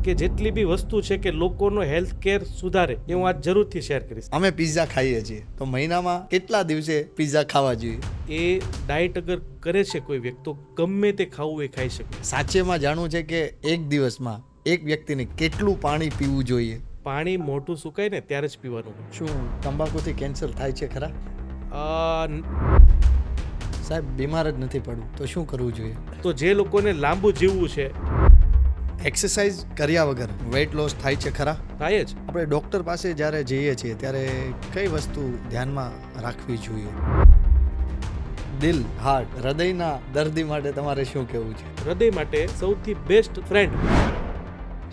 કે જેટલી બી વસ્તુ છે કે લોકોનો હેલ્થ કેર સુધારે એ હું આજ જરૂરથી શેર કરીશ. અમે પિઝા ખાઈએ છીએ તો મહિનામાં કેટલા દિવસે પિઝા ખાવા જોઈએ? એ ડાયટ અગર કરે છે કોઈ વ્યક્તિ તો ગમે તે ખાવું એ ખાઈ શકે. સાચેમાં જાણવું છે કે એક દિવસમાં એક વ્યક્તિને કેટલું પાણી પીવું જોઈએ? પાણી મોઢું સુકાય ને ત્યારે જ પીવાનું. શું તંબાકુથી કેન્સર થાય છે ખરા? સાહેબ બીમાર જ નથી પડવું તો શું કરવું જોઈએ? તો જે લોકોને લાંબુ જીવવું છે એક્સરસાઇઝ કર્યા વગર વેઇટ લોસ થાય છે ખરા? થાય જ. આપણે ડૉક્ટર પાસે જ્યારે જઈએ છીએ ત્યારે કઈ વસ્તુ ધ્યાનમાં રાખવી જોઈએ? દિલ, હાર્ટ, હૃદયના દર્દી માટે તમારે શું કહેવું છે? હૃદય માટે સૌથી બેસ્ટ ફ્રેન્ડ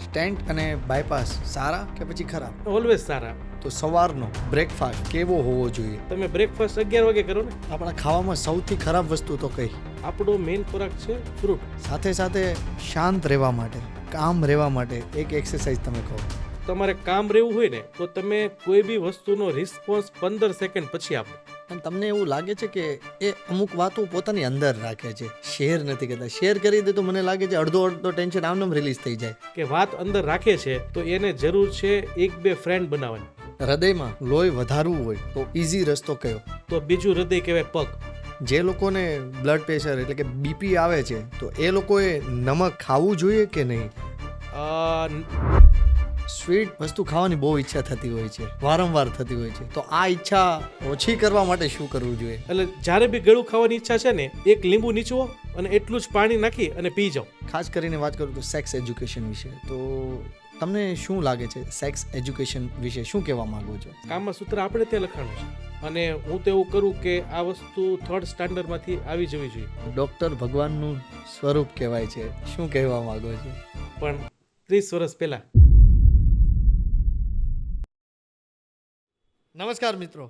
સ્ટેન્ટ અને બાયપાસ સારા કે પછી ખરાબ? ઓલવેઝ સારા. તો સવારનો બ્રેકફાસ્ટ કેવો હોવો જોઈએ? તમે બ્રેકફાસ્ટ 11 વાગે કરો ને. આપણા ખાવામાં સૌથી ખરાબ વસ્તુ તો કઈ? આપણો મેઇન ખોરાક છે ફ્રૂટ. સાથે સાથે શાંત રહેવા માટે, કામ રહેવા માટે એક એક્સરસાઇઝ તમે કહો. તમારે કામ રહેવું હોય ને તો તમે કોઈ બી વસ્તુનો રિસ્પોન્સ 15 સેકન્ડ પછી આપો. અને તમને એવું લાગે છે કે એ અમુક વાતો પોતાની અંદર રાખે છે, શેર નથી કરતા. શેર કરી દે તો મને લાગે છે અડધો ટેન્શન આમનામ રિલીઝ થઈ જાય. કે વાત અંદર રાખે છે તો એને જરૂર છે 1-2 ફ્રેન્ડ બનાવવાની. હૃદયમાં લોહી વધારવું હોય તો ઈઝી રસ્તો કયો? તો બીજું હૃદય કહેવાય પગ. જે લોકોને બ્લડ પ્રેશર એટલે કે બીપી આવે છે તો એ લોકોએ નમક ખાવું જોઈએ કે નહીં? સ્વીટ વસ્તુ ખાવાની બહુ ઈચ્છા થતી હોય છે, વારંવાર થતી હોય છે, તો આ ઈચ્છા ઓછી કરવા માટે શું કરવું જોઈએ? એટલે જ્યારે બી ગળું ખાવાની ઈચ્છા છે ને એક લીંબુ નીચવો અને એટલું જ પાણી નાખી અને પી જાઓ. ખાસ કરીને વાત કરું તો સેક્સ એજ્યુકેશન વિશે, તો તમને શું લાગે છે સેક્સ એજ્યુકેશન વિશે શું કહેવા માંગો છો? કામમાં સૂત્ર આપણે ત્યાં લખાણું છે અને હું તો એવું કરું કે આ વસ્તુ 3rd સ્ટાન્ડર્ડમાંથી આવી જવી જોઈએ. ડૉક્ટર ભગવાનનું સ્વરૂપ કહેવાય છે, શું કહેવા માંગો છો? પણ 30 વર્ષ પહેલા. નમસ્કાર મિત્રો,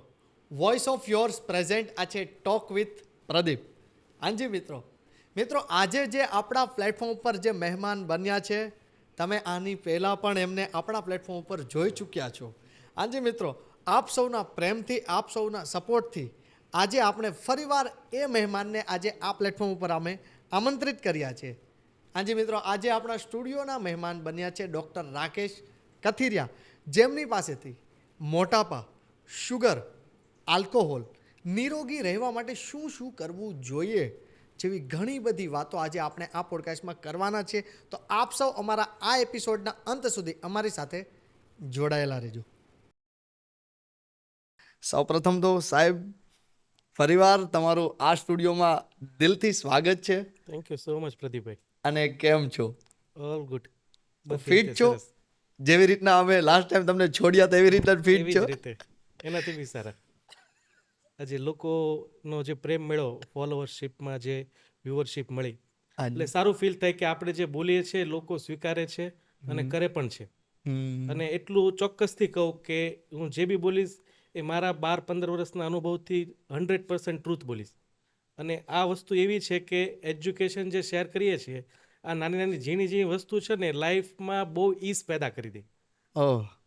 વોઇસ ઓફ યોર્સ પ્રેઝન્ટ આ છે ટોક વિથ પ્રદીપ. હાજી મિત્રો આજે જે આપણા પ્લેટફોર્મ ઉપર જે મહેમાન બન્યા છે તમે આની પહેલાં પણ એમને આપણા પ્લેટફોર્મ ઉપર જોઈ ચૂક્યા છો. હાજી મિત્રો, આપ સૌના પ્રેમથી, આપ સૌના સપોર્ટથી આજે આપણે ફરીવાર એ મહેમાનને આજે આ પ્લેટફોર્મ ઉપર અમે આમંત્રિત કર્યા છે. હાજી મિત્રો, આજે આપણા સ્ટુડિયોના મહેમાન બન્યા છે ડૉક્ટર રાકેશ કથિરિયા, જેમની પાસેથી મોટાપા, શુગર, આલ્કોહોલ, નિરોગી રહેવા માટે શું શું કરવું જોઈએ જેવી ઘણી બધી વાતો આજે આપણે આ પોડકાસ્ટમાં કરવાના છે. તો આપ સૌ અમારા આ એપિસોડના અંત સુધી અમારી સાથે જોડાયેલા રહેજો. સૌપ્રથમ તો સાહેબ ફરીવાર તમારું આ સ્ટુડિયોમાં દિલથી સ્વાગત છે. થેન્ક યુ સો મચ પ્રદીપભાઈ. અને કેમ છો? All good. ફિટ છો? જેવી રીતના અમે લાસ્ટ ટાઈમ તમને છોડ્યા તેવી રીતના ફિટ છો? એનાથી બી સારા. આજે લોકોનો જે પ્રેમ મળ્યો, ફોલોવરશિપમાં જે વ્યુઅરશિપ મળી, એટલે સારું ફીલ થાય કે આપણે જે બોલીએ છીએ લોકો સ્વીકારે છે અને કરે પણ છે. અને એટલું ચોક્કસથી કહું કે હું જે બી બોલીશ એ મારા 12-15 વર્ષના અનુભવથી 100% ટ્રુથ બોલીશ. અને આ વસ્તુ એવી છે કે એજ્યુકેશન જે શેર કરીએ છીએ, આ નાની નાની ઝીણી વસ્તુ છે ને લાઈફમાં બહુ ઈઝ પેદા કરી દે.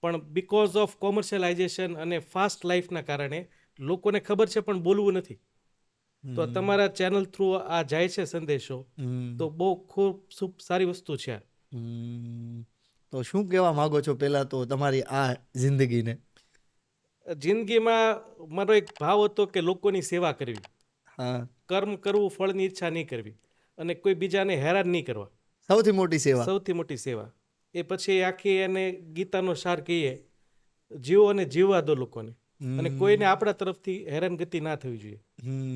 પણ બીકોઝ ઓફ કોમર્શિયલાઇઝેશન અને ફાસ્ટ લાઈફના કારણે લોકોને ખબર છે પણ બોલવું નથી. તો તમારા ચેનલ થ્રુ આ જાય છે સંદેશો, તો બહુ ખૂબ સારી વસ્તુ છે. તો શું કહેવા માંગો છો પહેલા તો તમારી આ જિંદગીને? જિંદગીમાં મારો એક ભાવ હતો કે લોકોની સેવા કરવી, કર્મ કરવું, ફળની ઈચ્છા નહીં કરવી અને કોઈ બીજાને હેરાન નહીં કરવા. સૌથી મોટી સેવા. સૌથી મોટી સેવા. એ પછી આખી એને ગીતાનો સાર કહીએ, જીવો અને જીવવા દો લોકોને, અને કોઈને આપણા તરફથી હેરાનગતિ ના થવી જોઈએ.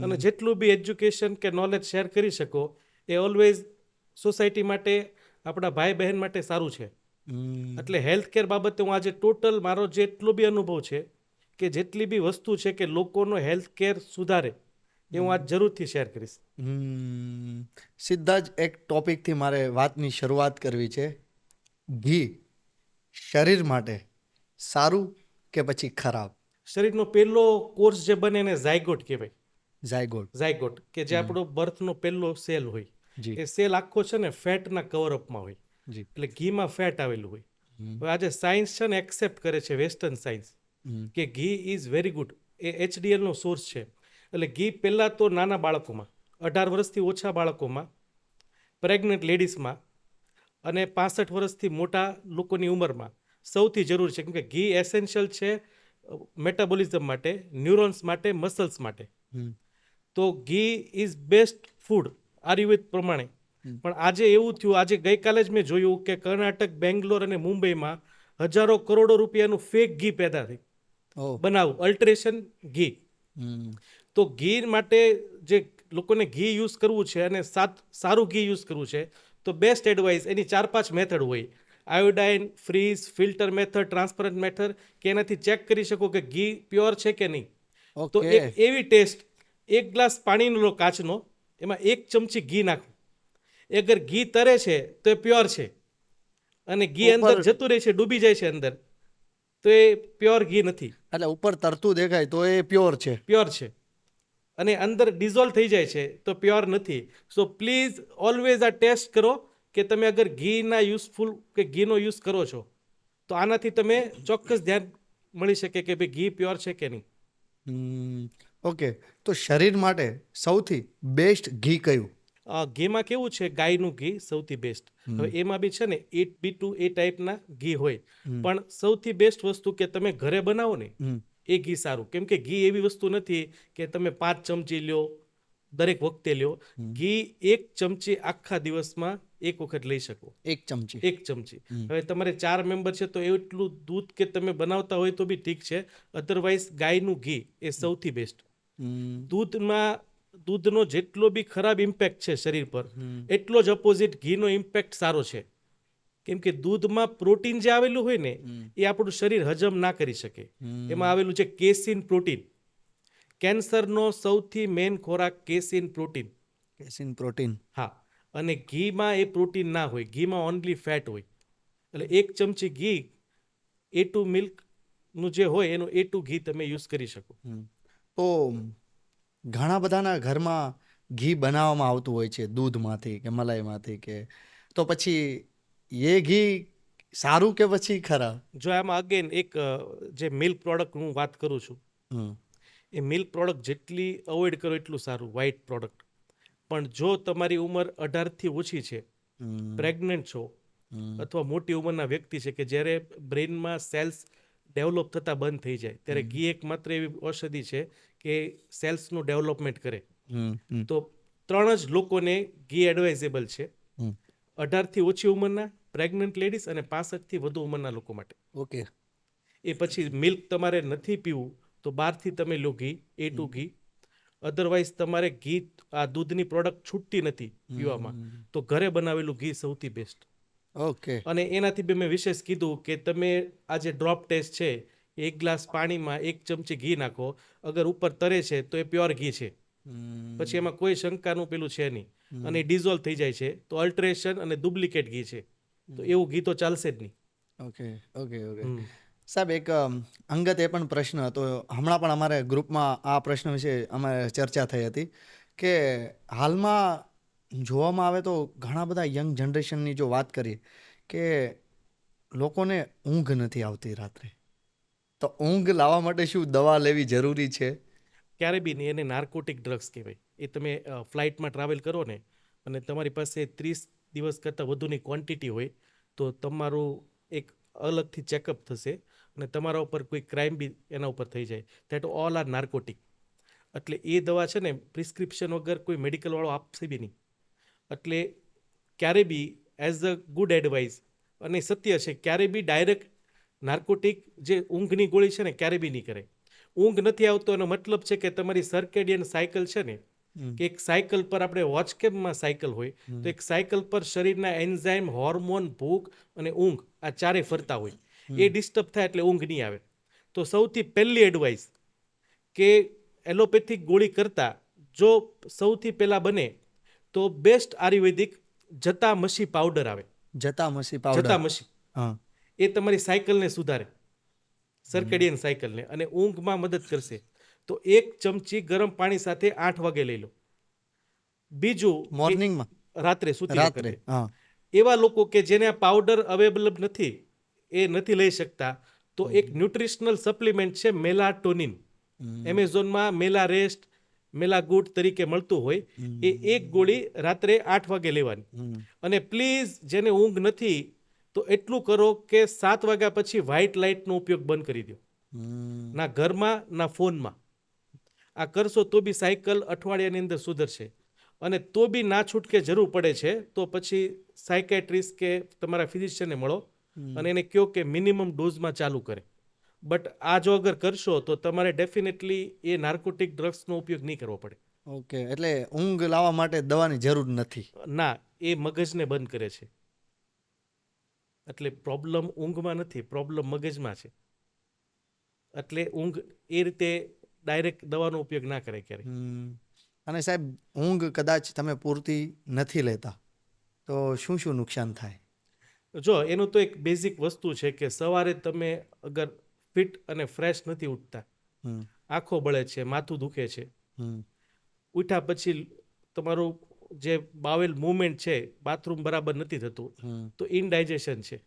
અને જેટલું બી એજ્યુકેશન કે નોલેજ શેર કરી શકો એ ઓલવેઝ સોસાયટી માટે, આપણા ભાઈ બહેન માટે સારું છે. એટલે હેલ્થ કેર બાબતે હું આજે ટોટલ મારો જેટલો બી અનુભવ છે કે જેટલી બી વસ્તુ છે કે લોકોનો હેલ્થ કેર સુધારે એ હું આજ જરૂરથી શેર કરીશ. સીધા જ એક ટોપિકથી મારે વાતની શરૂઆત કરવી છે. ઘી શરીર માટે સારું કે પછી ખરાબ? શરીરનો પહેલો કોર્સ જે બને એને ઝાયગોટ કહેવાય. ઝાયગોટ કે જે આપણો બર્થનો પહેલો સેલ હોય, એ સેલ આખો છે ને ફેટના કવરઅપમાં હોય, એટલે ઘીમાં ફેટ આવેલું હોય. હવે આજે સાયન્સ છે ને એક્સેપ્ટ કરે છે, વેસ્ટર્ન સાયન્સ, કે ઘી ઇઝ વેરી ગુડ. એ HDL નો સોર્સ છે. એટલે ઘી પહેલાં તો નાના બાળકોમાં, 18 વર્ષથી ઓછા બાળકોમાં, પ્રેગ્નન્ટ લેડીઝમાં અને 65 વર્ષથી મોટા લોકોની ઉંમરમાં સૌથી જરૂરી છે, કેમ કે ઘી એસેન્શિયલ છે મેટાબોલિઝમ માટે, ન્યુરોન્સ માટે, મસલ્સ માટે. તો ઘી ઇઝ બેસ્ટ ફૂડ આયુર્વેદ પ્રમાણે. પણ આજે એવું થયું, આજે ગઈકાલે જ મેં જોયું કે કર્ણાટક, બેંગ્લોર અને મુંબઈમાં હજારો કરોડો રૂપિયાનું ફેક ઘી પેદા થઈ બનાવું, અલ્ટરેશન ઘી. તો ઘી માટે જે લોકોને ઘી યુઝ કરવું છે અને સારું ઘી યુઝ કરવું છે, તો બેસ્ટ એડવાઇસ એની 4-5 મેથડ હોય. Iodine, freeze, filter method, transparent method, કે એનાથી ચેક કરી શકો કે ઘી પ્યોર છે કે નહીં. તો એક એવી ટેસ્ટ, 1 ગ્લાસ પાણીનો લો કાચનો, એમાં 1 ચમચી ઘી નાખો. અગર ઘી તરે છે તો એ પ્યોર છે, અને ઘી અંદર જતું રહે છે, ડૂબી જાય છે અંદર, તો એ પ્યોર ઘી નથી. એટલે ઉપર તરતું દેખાય તો એ પ્યોર છે. પ્યોર છે. અને અંદર ડિઝોલ્વ થઈ જાય છે તો પ્યોર નથી. સો પ્લીઝ ઓલવેઝ આ ટેસ્ટ કરો કે તમે અગર ઘીના યુઝફુલ કે ઘીનો યુઝ કરો છો તો આનાથી તમે ચોક્કસ ધ્યાન મળી શકે કે ભાઈ ઘી પ્યોર છે કે નહીં. ઓકે, તો શરીર માટે સૌથી બેસ્ટ ઘી કયું? ઘીમાં કેવું છે, ગાયનું ઘી સૌથી બેસ્ટ. હવે એમાં બી છે ને B2 એ ટાઈપના ઘી હોય, પણ સૌથી બેસ્ટ વસ્તુ કે તમે ઘરે બનાવો ને એ ઘી સારું. કેમ કે ઘી એવી વસ્તુ નથી કે તમે 5 ચમચી લ્યો દરેક વખતે લ્યો. ઘી 1 ચમચી આખા દિવસમાં એક વખત લઈ શકો. 1 ચમચી. હવે તમારે 4 મેમ્બર છે તો એટલું દૂધ કે તમે બનાવતા હોય તો બી ઠીક છે, અધરવાઇઝ ગાયનું ઘી એ સૌથી બેસ્ટ. દૂધનો જેટલો બી ખરાબ ઇમ્પેક્ટ છે શરીર પર, એટલો જ અપોઝિટ ઘીનો ઇમ્પેક્ટ સારો છે. કેમ કે દૂધમાં પ્રોટીન જે આવેલું હોય ને એ આપણું શરીર હજમ ના કરી શકે. એમાં આવેલું છે કેસીન પ્રોટીન. કેન્સરનો સૌથી મેઇન ખોરાક કેસીન પ્રોટીન. હા, અને ઘીમાં એ પ્રોટીન ના હોય, ઘીમાં ઓનલી ફેટ હોય. એટલે 1 ચમચી ઘી A2 મિલ્કનું જે હોય એનું A2 ઘી તમે યુઝ કરી શકો. તો ઘણા બધાના ઘરમાં ઘી બનાવવામાં આવતું હોય છે દૂધમાંથી કે મલાઈમાંથી, કે તો પછી એ ઘી સારું કે પછી ખરાબ? જો આમાં અગેન એક જે મિલ્ક પ્રોડક્ટ હું વાત કરું છું, એ મિલ્ક પ્રોડક્ટ જેટલી અવોઇડ કરો એટલું સારું, વ્હાઇટ પ્રોડક્ટ. પણ જો તમારી ઉંમર 18થી ઓછી છે, પ્રેગ્નન્ટ છો, અથવા મોટી ઉંમરના વ્યક્તિ છે કે જ્યારે બ્રેઇનમાં સેલ્સ ડેવલપ થતા બંધ થઈ જાય, ત્યારે ઘી એક માત્ર એવી ઔષધિ છે કે સેલ્સનું ડેવલપમેન્ટ કરે. તો 3 જ લોકોને ઘી એડવાઇઝેબલ છે: 18થી ઓછી ઉંમરના, પ્રેગ્નન્ટ લેડીઝ અને 65થી વધુ ઉંમરના લોકો માટે. ઓકે. એ પછી મિલ્ક તમારે નથી પીવું તો બહારથી તમે લો ઘી, A2 ઘી. અધરવાઇઝ તમારે ઘી, આ દૂધની પ્રોડક્ટ છૂટતી નથી પીવામાં, તો ઘરે બનાવેલું ઘી સૌથી બેસ્ટ. ઓકે. અને એનાથી બી મેં વિશેષ કીધું કે તમે આ જે ડ્રોપ ટેસ્ટ છે, 1 ગ્લાસ પાણીમાં 1 ચમચી ઘી નાખો, અગર ઉપર તરે છે તો એ પ્યોર ઘી છે, પછી એમાં કોઈ શંકાનું પેલું છે નહીં, અને ડિઝોલ્વ થઈ જાય છે તો અલ્ટરેશન અને ડુપ્લિકેટ ઘી છે, તો એવું ઘી તો ચાલશે જ નહીં. ઓકે. સાહેબ, એક અંગત એ પણ પ્રશ્ન હતો, હમણાં પણ અમારે ગ્રુપમાં આ પ્રશ્ન વિશે અમારે ચર્ચા થઈ હતી કે હાલમાં જોવામાં આવે તો ઘણા બધા યંગ જનરેશનની જો વાત કરીએ કે લોકોને ઊંઘ નથી આવતી રાત્રે, તો ઊંઘ લાવવા માટે શું દવા લેવી જરૂરી છે? ક્યારે બી નહીં. એને નાર્કોટિક ડ્રગ્સ કહેવાય. એ તમે ફ્લાઇટમાં ટ્રાવેલ કરો ને અને તમારી પાસે 30 દિવસ કરતાં વધુની ક્વોન્ટિટી હોય તો તમારું એક અલગથી ચેકઅપ થશે અને તમારા ઉપર કોઈ ક્રાઇમ બી એના ઉપર થઈ જાય. That all are narcotic. એટલે એ દવા છે ને પ્રિસ્ક્રિપ્શન વગર કોઈ મેડિકલવાળો આપશે બી નહીં. એટલે ક્યારે બી એઝ અ ગુડ એડવાઇસ, અને સત્ય છે, ક્યારે બી ડાયરેક્ટ નાર્કોટિક જે ઊંઘની ગોળી છે ને ક્યારે બી નહીં કરે. ઊંઘ નથી આવતો એનો મતલબ છે કે તમારી સર્કેડિયન સાયકલ છે ને, કે એક સાયકલ પર આપણે વોચ કેમમાં સાયકલ હોય, તો એક સાયકલ પર શરીરના એન્ઝાઇમ, હોર્મોન, ભૂખ અને ઊંઘ આ ચારે ફરતા હોય. એ ડિસ્ટર્બ થાય એટલે ઊંઘ નહીં આવે. તો સૌથી પહેલી એડવાઇસ કે એલોપેથિક ગોળી કરતાં જો સૌથી પહેલાં બને તો બેસ્ટ આયુર્વેદિક જતામસી પાવડર આવે. જતામસી. એ તમારી સાયકલને સુધારે, સર્કેડિયન સાયકલને, અને ઊંઘમાં મદદ કરશે. તો 1 ચમચી ગરમ પાણી સાથે 8 વાગે લઈ લો. બીજું, મોર્નિંગમાં, રાત્રે સૂતી વખતે. એવા લોકો કે જેને આ પાવડર અવેલેબલ નથી, એ નથી લઈ શકતા, તો એક ન્યુટ્રિશનલ સપ્લિમેન્ટ છે મેલાટોનિન. એમેઝોનમાં મેલા રેસ્ટ મેલાગુટ તરીકે મળતું હોય એ એક ગોળી રાત્રે 8 વાગે લેવાની. અને પ્લીઝ જેને ઊંઘ નથી તો એટલું કરો કે 7 વાગ્યા પછી વ્હાઇટ લાઇટનો ઉપયોગ બંધ કરી દો. ના ઘરમાં ના ફોનમાં. આ કરશો તો બી સાયકલ અઠવાડિયાની અંદર સુધરશે. અને તો બી ના છૂટકે જરૂર પડે છે તો પછી સાયકેટ્રિસ્ટ કે તમારા ફિઝિશિયનને મળો અને એને કહો કે મિનિમમ ડોઝમાં ચાલુ કરે. બટ આ જો અગર કરશો તો તમારે ડેફિનેટલી એ નાર્કોટિક ડ્રગ્સનો ઉપયોગ નહીં કરવો પડે. ઓકે, એટલે ઊંઘ લાવવા માટે દવાની જરૂર નથી. ના, એ મગજને બંધ કરે છે. એટલે પ્રોબ્લેમ ઊંઘમાં નથી, પ્રોબ્લેમ મગજમાં છે. એટલે ઊંઘ એ રીતે ડાયરેક્ટ દવાનો ઉપયોગ ના કરે ક્યારેય. અને સાહેબ, ઊંઘ કદાચ તમે પૂરતી નથી લેતા તો શું શું નુકસાન થાય? જો એનું તો એક બેઝિક વસ્તુ છે કે સવારે તમે અગર ફિટ અને ફ્રેશ નથી ઉઠતા, આંખો બળે છે, માથું દુખે છે, ઉઠ્યા પછી તમારું જે બાવેલ મૂવમેન્ટ છે, બાથરૂમ બરાબર નથી થતું, તો ઇનડાઇજેશન છે.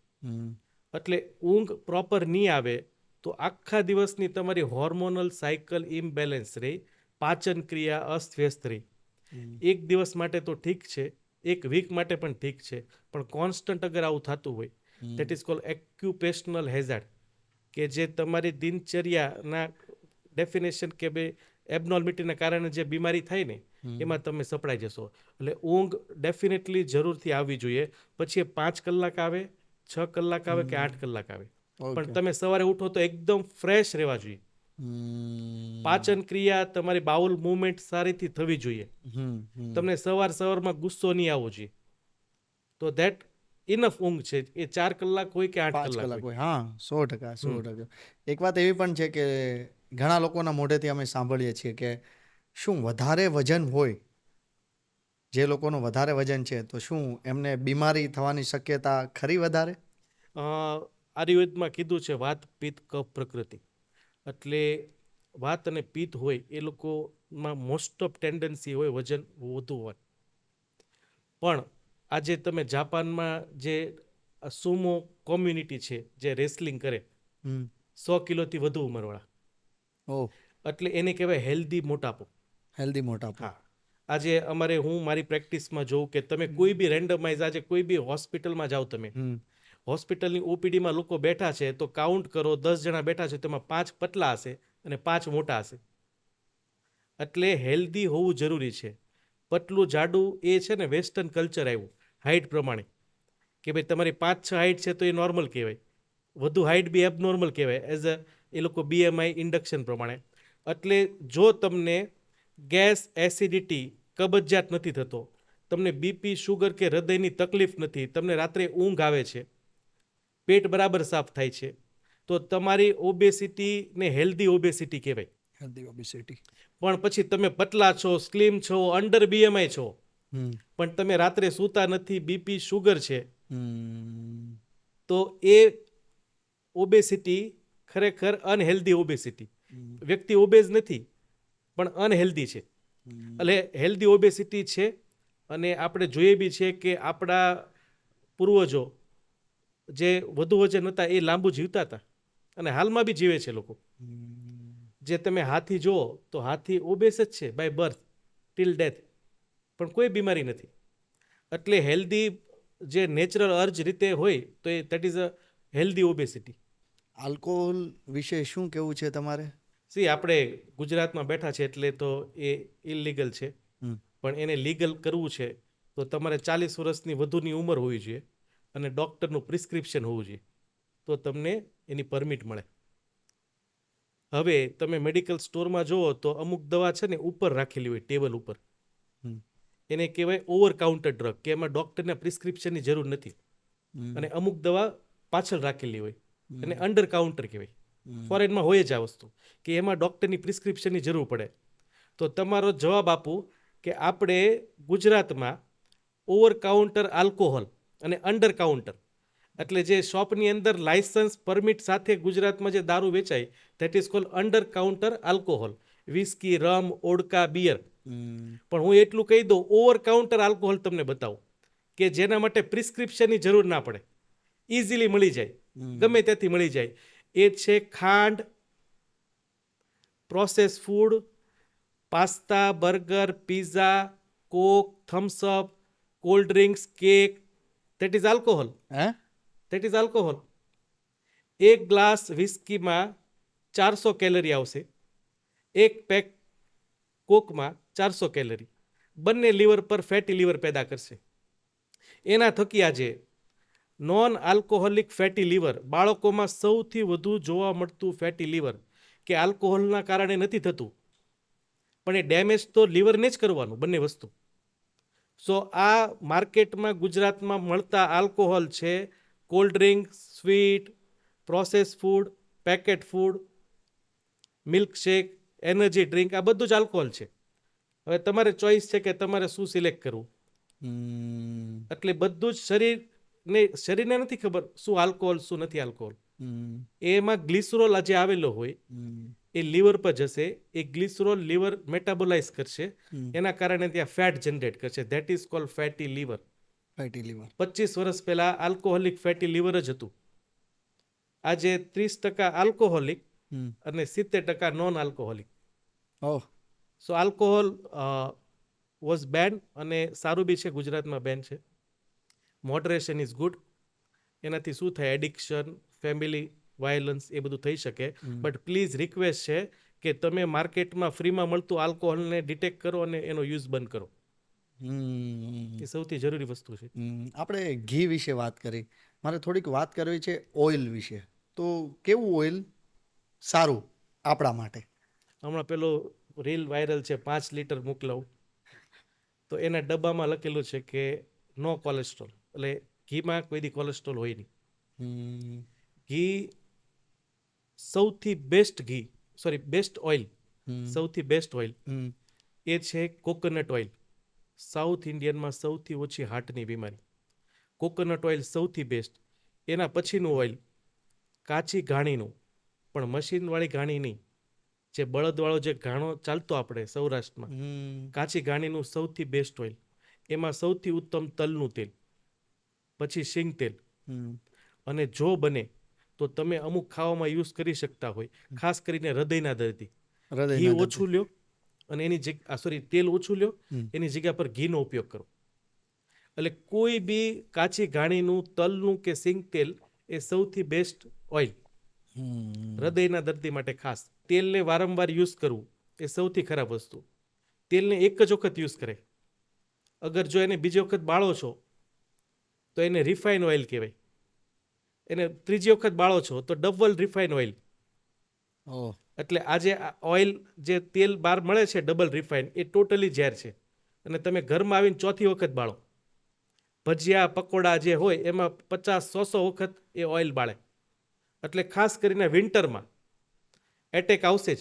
એટલે ઊંઘ પ્રોપર નહીં આવે તો આખા દિવસની તમારી હોર્મોનલ સાયકલ ઇમ્બેલેન્સ રહી, પાચન ક્રિયા અસ્તવ્યસ્ત રહી. એક દિવસ માટે તો ઠીક છે, એક વીક માટે પણ ઠીક છે, પણ કોન્સ્ટન્ટ અગર આવું થતું હોય, દેટ ઇઝ કોલ્ડ એક્યુપેશનલ હેઝાર્ડ, કે જે તમારી દિનચર્યાના ડેફિનેશન કે ભાઈ એબનોર્મિટીના કારણે જે બીમારી થાય ને એમાં તમે સપડાઈ જશો. એટલે ઊંઘ ડેફિનેટલી જરૂરથી આવવી જોઈએ. પછી એ 5 કલાક આવે, 6 કલાક આવે કે 8 કલાક આવે, પણ તમે સવારે ઉઠો તો એકદમ ફ્રેશ રહેવા જોઈએ. પાચન ક્રિયા, તમારી બાઉલ મૂવમેન્ટ સારીથી થવી જોઈએ. તમને સવારમાં ગુસ્સો નહીં આવવો જોઈએ. તો ધેટ ઇનફ ઊંઘ છે. એ 4 કલાક હોય કે 8 કલાક હોય. હા, 100%. એક વાત એવી પણ છે કે ઘણા લોકોના મોઢેથી અમે સાંભળીએ છીએ કે શું વધારે વજન હોય, જે લોકોનું વધારે વજન છે, તો શું એમને બીમારી થવાની શક્યતા ખરી વધારે? આયુર્વેદમાં કીધું છે વાત, પિત્ત, કફ, પ્રકૃતિ. એટલે વાત અને પિત્ત હોય એ લોકોમાં મોસ્ટ ઓફ ટેન્ડન્સી હોય વજન વધુ હોય. પણ આજે તમે જાપાનમાં જે સુમો કોમ્યુનિટી છે જે રેસલિંગ કરે, 100 કિલોથી વધુ ઉંમરવાળા, એટલે એને કહેવાય હેલ્ધી મોટાપો. હેલ્ધી મોટાપો. હા. આજે અમારે હું મારી પ્રેક્ટિસમાં જોઉં કે તમે કોઈ બી રેન્ડમાઇઝ આજે કોઈ બી હોસ્પિટલમાં જાઓ, તમે હોસ્પિટલની ઓપીડીમાં લોકો બેઠા છે તો કાઉન્ટ કરો, 10 જણા બેઠા છે, તેમાં 5 પતલા હશે અને 5 મોટા હશે. એટલે હેલ્ધી હોવું જરૂરી છે. પતલું જાડું એ છે ને વેસ્ટર્ન કલ્ચર આવ્યું હાઇટ પ્રમાણે, કે ભાઈ તમારી 5-6 હાઇટ છે તો એ નોર્મલ કહેવાય, વધુ હાઇટ બી એબનોર્મલ કહેવાય એઝ એ લોકો BMI ઇન્ડક્શન પ્રમાણે. એટલે જો તમને ગેસ, એસિડિટી, કબજિયાત નથી થતો, તમને BP, શુગર કે હૃદયની તકલીફ નથી, તમને રાત્રે ઊંઘ આવે છે, પેટ બરાબર સાફ થાય છે, તો તમારી ઓબેસિટીને હેલ્ધી ઓબેસિટી કહેવાય. Healthy obesity. પણ પછી તમે પતલા છો, સ્લિમ છો, અંડર BMI છો, પણ તમે રાત્રે સૂતા નથી, BP, શુગર છે, તો એ ઓબેસિટી ખરેખર અનહેલ્ધી ઓબેસિટી. વ્યક્તિ ઓબેઝ નથી પણ અનહેલ્ધી છે. એટલે હેલ્ધી ઓબેસિટી છે. અને આપણે જોઈએ બી છે કે આપણા પૂર્વજો જે વધુ વજન હતા એ લાંબુ જીવતા હતા, અને હાલમાં બી જીવે છે લોકો. જે તમે હાથી જુઓ તો હાથી ઓબેસ જ છે બાય બર્થ ટિલ ડેથ, પણ કોઈ બીમારી નથી. એટલે હેલ્ધી જે નેચરલ અર્જ રીતે હોય તો એ that is a healthy obesity. Alcohol વિશે શું કહેવું છે તમારે? આપણે ગુજરાતમાં બેઠા છે એટલે તો એ ઇલીગલ છે, પણ એને લીગલ કરવું છે તો તમારે 40 વર્ષની વધુની ઉંમર હોવી જોઈએ અને ડૉક્ટરનું પ્રિસ્ક્રિપ્શન હોવું જોઈએ, તો તમને એની પરમિટ મળે. હવે તમે મેડિકલ સ્ટોરમાં જુઓ તો અમુક દવા છે ને ઉપર રાખેલી હોય ટેબલ ઉપર, એને કહેવાય ઓવર કાઉન્ટર ડ્રગ, કે એમાં ડૉક્ટરના પ્રિસ્ક્રિપ્શનની જરૂર નથી. અને અમુક દવા પાછળ રાખેલી હોય અને અંડર કાઉન્ટર કહેવાય. ફોરેનમાં હોય જ આ વસ્તુ કે એમાં ડૉક્ટરની પ્રિસ્ક્રિપ્શનની જરૂર પડે. તો તમારો જવાબ આપું કે આપણે ગુજરાતમાં ઓવર કાઉન્ટર આલ્કોહોલ અને અંડર કાઉન્ટર, એટલે જે શોપની અંદર લાયસન્સ પરમિટ સાથે ગુજરાતમાં જે દારૂ વેચાય, that is called under counter alcohol, whisky, rum, vodka, beer. પણ હું એટલું કહી દઉં, ઓવર કાઉન્ટર આલ્કોહોલ તમને બતાવું કે જેના માટે પ્રિસ્ક્રિપ્શનની જરૂર ના પડે, ઇઝીલી મળી જાય, ગમે ત્યાંથી મળી જાય. એ છે ખાંડ, process food, pasta, burger, pizza, coke, Thums Up, cold drinks, cake, that is alcohol. હે ધેટ ઇઝ આલ્કોહોલ. એક ગ્લાસ વિસ્કીમાં 400 કેલરી આવશે, એક પેક કોકમાં 400 કેલરી. બંને લીવર પર ફેટી લીવર પેદા કરશે. એના થકી આજે નોન આલ્કોહોલિક ફેટી લીવર, બાળકોમાં સૌથી વધુ જોવા મળતું ફેટી લીવર, કે આલ્કોહોલના કારણે નથી થતું, પણ એ ડેમેજ તો લીવરને જ કરવાનું, બંને વસ્તુ. સો આ માર્કેટમાં ગુજરાતમાં મળતા આલ્કોહોલ છે cold drink, sweet, process food, packet food, milkshake, energy drink, આ બધું જ આલ્કોહોલ છે. હવે તમારે ચોઈસ છે કે તમારે શું સિલેક્ટ કરવું. એટલે બધું જ શરીરને નથી ખબર શું આલ્કોહોલ શું નથી આલ્કોહોલ. એમાં ગ્લિસરોલ જે આવેલો હોય એ લીવર પર જશે, એ ગ્લિસરોલ લીવર મેટાબોલાઇઝ કરશે, એના કારણે ત્યાં ફેટ જનરેટ કરશે. That is called fatty liver. Fatty liver 25 વર્ષ પહેલા આલ્કોહોલિક ફેટી લીવર જ હતું. આજે 30% આલ્કોહોલિક અને 70% non alcoholic. Oh so alcohol was બેન, અને સારું બી છે ગુજરાતમાં બેન છે. Moderation is good. એનાથી શું થાય, એડિક્શન, ફેમિલી વાયલન્સ એ બધું થઈ શકે. બટ પ્લીઝ રિક્વેસ્ટ છે કે તમે માર્કેટમાં ફ્રીમાં મળતું આલ્કોહોલને ડિટેક્ટ કરો અને એનો યુઝ બંધ કરો. એ સૌથી જરૂરી વસ્તુ છે. આપણે ઘી વિશે વાત કરી, મારે થોડીક વાત કરવી છે ઓઇલ વિશે. તો કેવું ઓઇલ સારું આપણા માટે? હમણાં પેલો રીલ વાયરલ છે, 5 લીટર મોકલાવું, તો એના ડબ્બામાં લખેલું છે કે નો કોલેસ્ટ્રોલ. એટલે ઘીમાં કોઈ દી કોલેસ્ટ્રોલ હોય નહીં. ઘી સૌથી બેસ્ટ ઘી, સોરી બેસ્ટ ઓઇલ, સૌથી બેસ્ટ ઓઇલ એ છે કોકોનટ ઓઇલ. સાઉથ ઇન્ડિયનમાં સૌથી ઓછી હાર્ટની બીમારી. કોકોનટ ઓઇલ સૌથી બેસ્ટ. એના પછીનું ઓઇલ કાચી ઘાણીનું, પણ મશીનવાળી ઘાણી નહીં, જે બળદવાળો જે ઘાણો ચાલતો આપણે સૌરાષ્ટ્રમાં, કાચી ઘાણીનું સૌથી બેસ્ટ ઓઇલ. એમાં સૌથી ઉત્તમ તલનું તેલ, પછી સિંગ તેલ. અને જો બને તો તમે અમુક ખાવામાં યુઝ કરી શકતા હોય, ખાસ કરીને હૃદયના દર્દી, ઘી ઓછું લ્યો અને એની જગ્યા તેલ ઓછું લ્યો, એની જગ્યા પર ઘીનો ઉપયોગ કરો. એટલે કોઈ બી કાચી ઘાણીનું, તલનું કે સિંગ તેલ એ સૌથી બેસ્ટ ઓઇલ હૃદયના દર્દી માટે. ખાસ તેલને વારંવાર યુઝ કરવું એ સૌથી ખરાબ વસ્તુ. તેલને એક જ વખત યુઝ કરે. અગર જો એને બીજી વખત બાળો છો તો એને રિફાઇન ઓઇલ કહેવાય. એને ત્રીજી વખત બાળો છો તો ડબલ રિફાઇન ઓઇલ. એટલે આજે ઓઇલ જે તેલ બહાર મળે છે ડબલ રિફાઇન, એ ટોટલી ઝેર છે. અને તમે ઘરમાં આવીને ચોથી વખત બાળો. ભજીયા, પકોડા જે હોય એમાં 50-100 વખત એ ઓઇલ બાળે. એટલે ખાસ કરીને વિન્ટરમાં એટેક આવશે જ.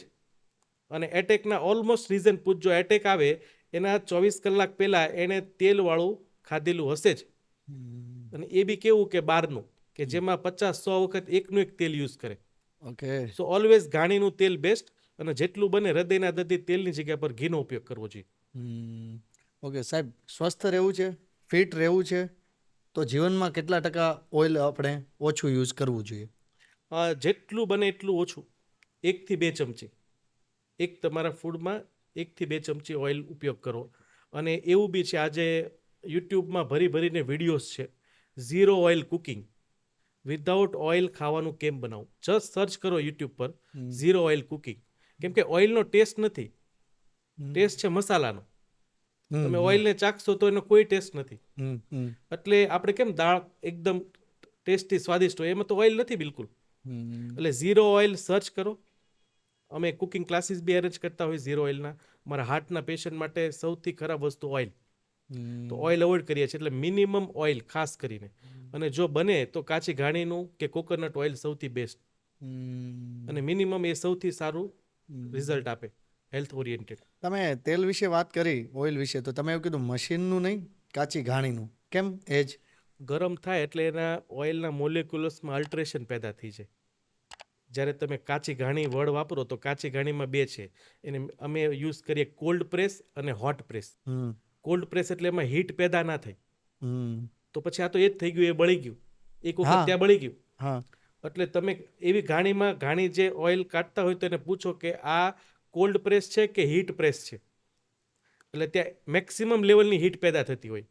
અને એટેકના ઓલમોસ્ટ રીઝન પૂછજો, એટેક આવે એના 24 કલાક પહેલાં એણે તેલવાળું ખાધેલું હશે જ. અને એ બી કેવું કે બહારનું, કે જેમાં 50-100 વખત એકનું એક તેલ યુઝ કરે. ઓકે. સો ઓલવેઝ ઘાણીનું તેલ બેસ્ટ. અને જેટલું બને હૃદયના દર્દી તેલની જગ્યા પર ઘીનો ઉપયોગ કરવો જોઈએ. ઓકે સાહેબ, સ્વસ્થ રહેવું છે, ફિટ રહેવું છે, તો જીવનમાં કેટલા ટકા ઓઇલ આપણે ઓછું યુઝ કરવું જોઈએ? જેટલું બને એટલું ઓછું. 1 થી 2 ચમચી એક તમારા ફૂડમાં 1 થી 2 ચમચી ઓઇલ ઉપયોગ કરો. અને એવું બી છે આજે યુટ્યુબમાં ભરીને વિડીયોઝ છે, zero oil cooking. Without oil ખાવાનું કેમ બનાવું. જસ્ટ સર્ચ કરો યુટ્યુબ પર ઝીરો ઓઇલ કુકિંગ. કેમ કે ઓઇલનો ટેસ્ટ નથી, ટેસ્ટ છે મસાલાનો. તમે ઓઇલને ચાખશો તો એનો કોઈ ટેસ્ટ નથી. એટલે આપણે કેમ દાળ એકદમ ટેસ્ટી સ્વાદિષ્ટ હોય, એમાં તો ઓઇલ નથી બિલકુલ. એટલે ઝીરો ઓઇલ સર્ચ કરો. અમે કુકિંગ ક્લાસીસ બી અરેન્જ કરતા હોય ઝીરો ઓઇલના. મારા હાર્ટના પેશન્ટ માટે સૌથી ખરાબ વસ્તુ ઓઇલ. તો ઓઇલ અવોઇડ કરીએ છીએ. એટલે મિનિમમ ઓઇલ ખાસ કરીને. અને જો બને તો કાચી ઘાણીનું કે કોકોનટ ઓઇલ સૌથી બેસ્ટ. અને મિનિમમ એ સૌથી સારું રિઝલ્ટ આપે, હેલ્થ ઓરિએન્ટેડ. તમે તેલ વિશે વાત કરી, ઓઇલ વિશે, તો તમે એવું કીધું મશીનનું નહીં, કાચી ઘાણીનું. કેમ? એ જ ગરમ થાય એટલે એના ઓઇલના મોલેક્યુલ્સમાં અલ્ટરેશન પેદા થઈ જાય. જ્યારે તમે કાચી ઘાણી વડ વાપરો તો કાચી ઘાણીમાં 2 છે. એને અમે યુઝ કરીએ કોલ્ડ પ્રેસ અને હોટ પ્રેસ. કોલ્ડ પ્રેસ એટલે એમાં હીટ પેદા ના થાય. તો પછી આ તો એ જ થઈ ગયું, એ બળી ગયું, એક વખત ત્યાં બળી ગયું. એટલે તમે એવી ઘાણી જે ઓઇલ કાઢતા હોય તો એને પૂછો કે આ કોલ્ડ પ્રેસ છે કે હીટ પ્રેસ છે, એટલે ત્યાં મેક્સિમમ લેવલની હીટ પેદા થતી હોય.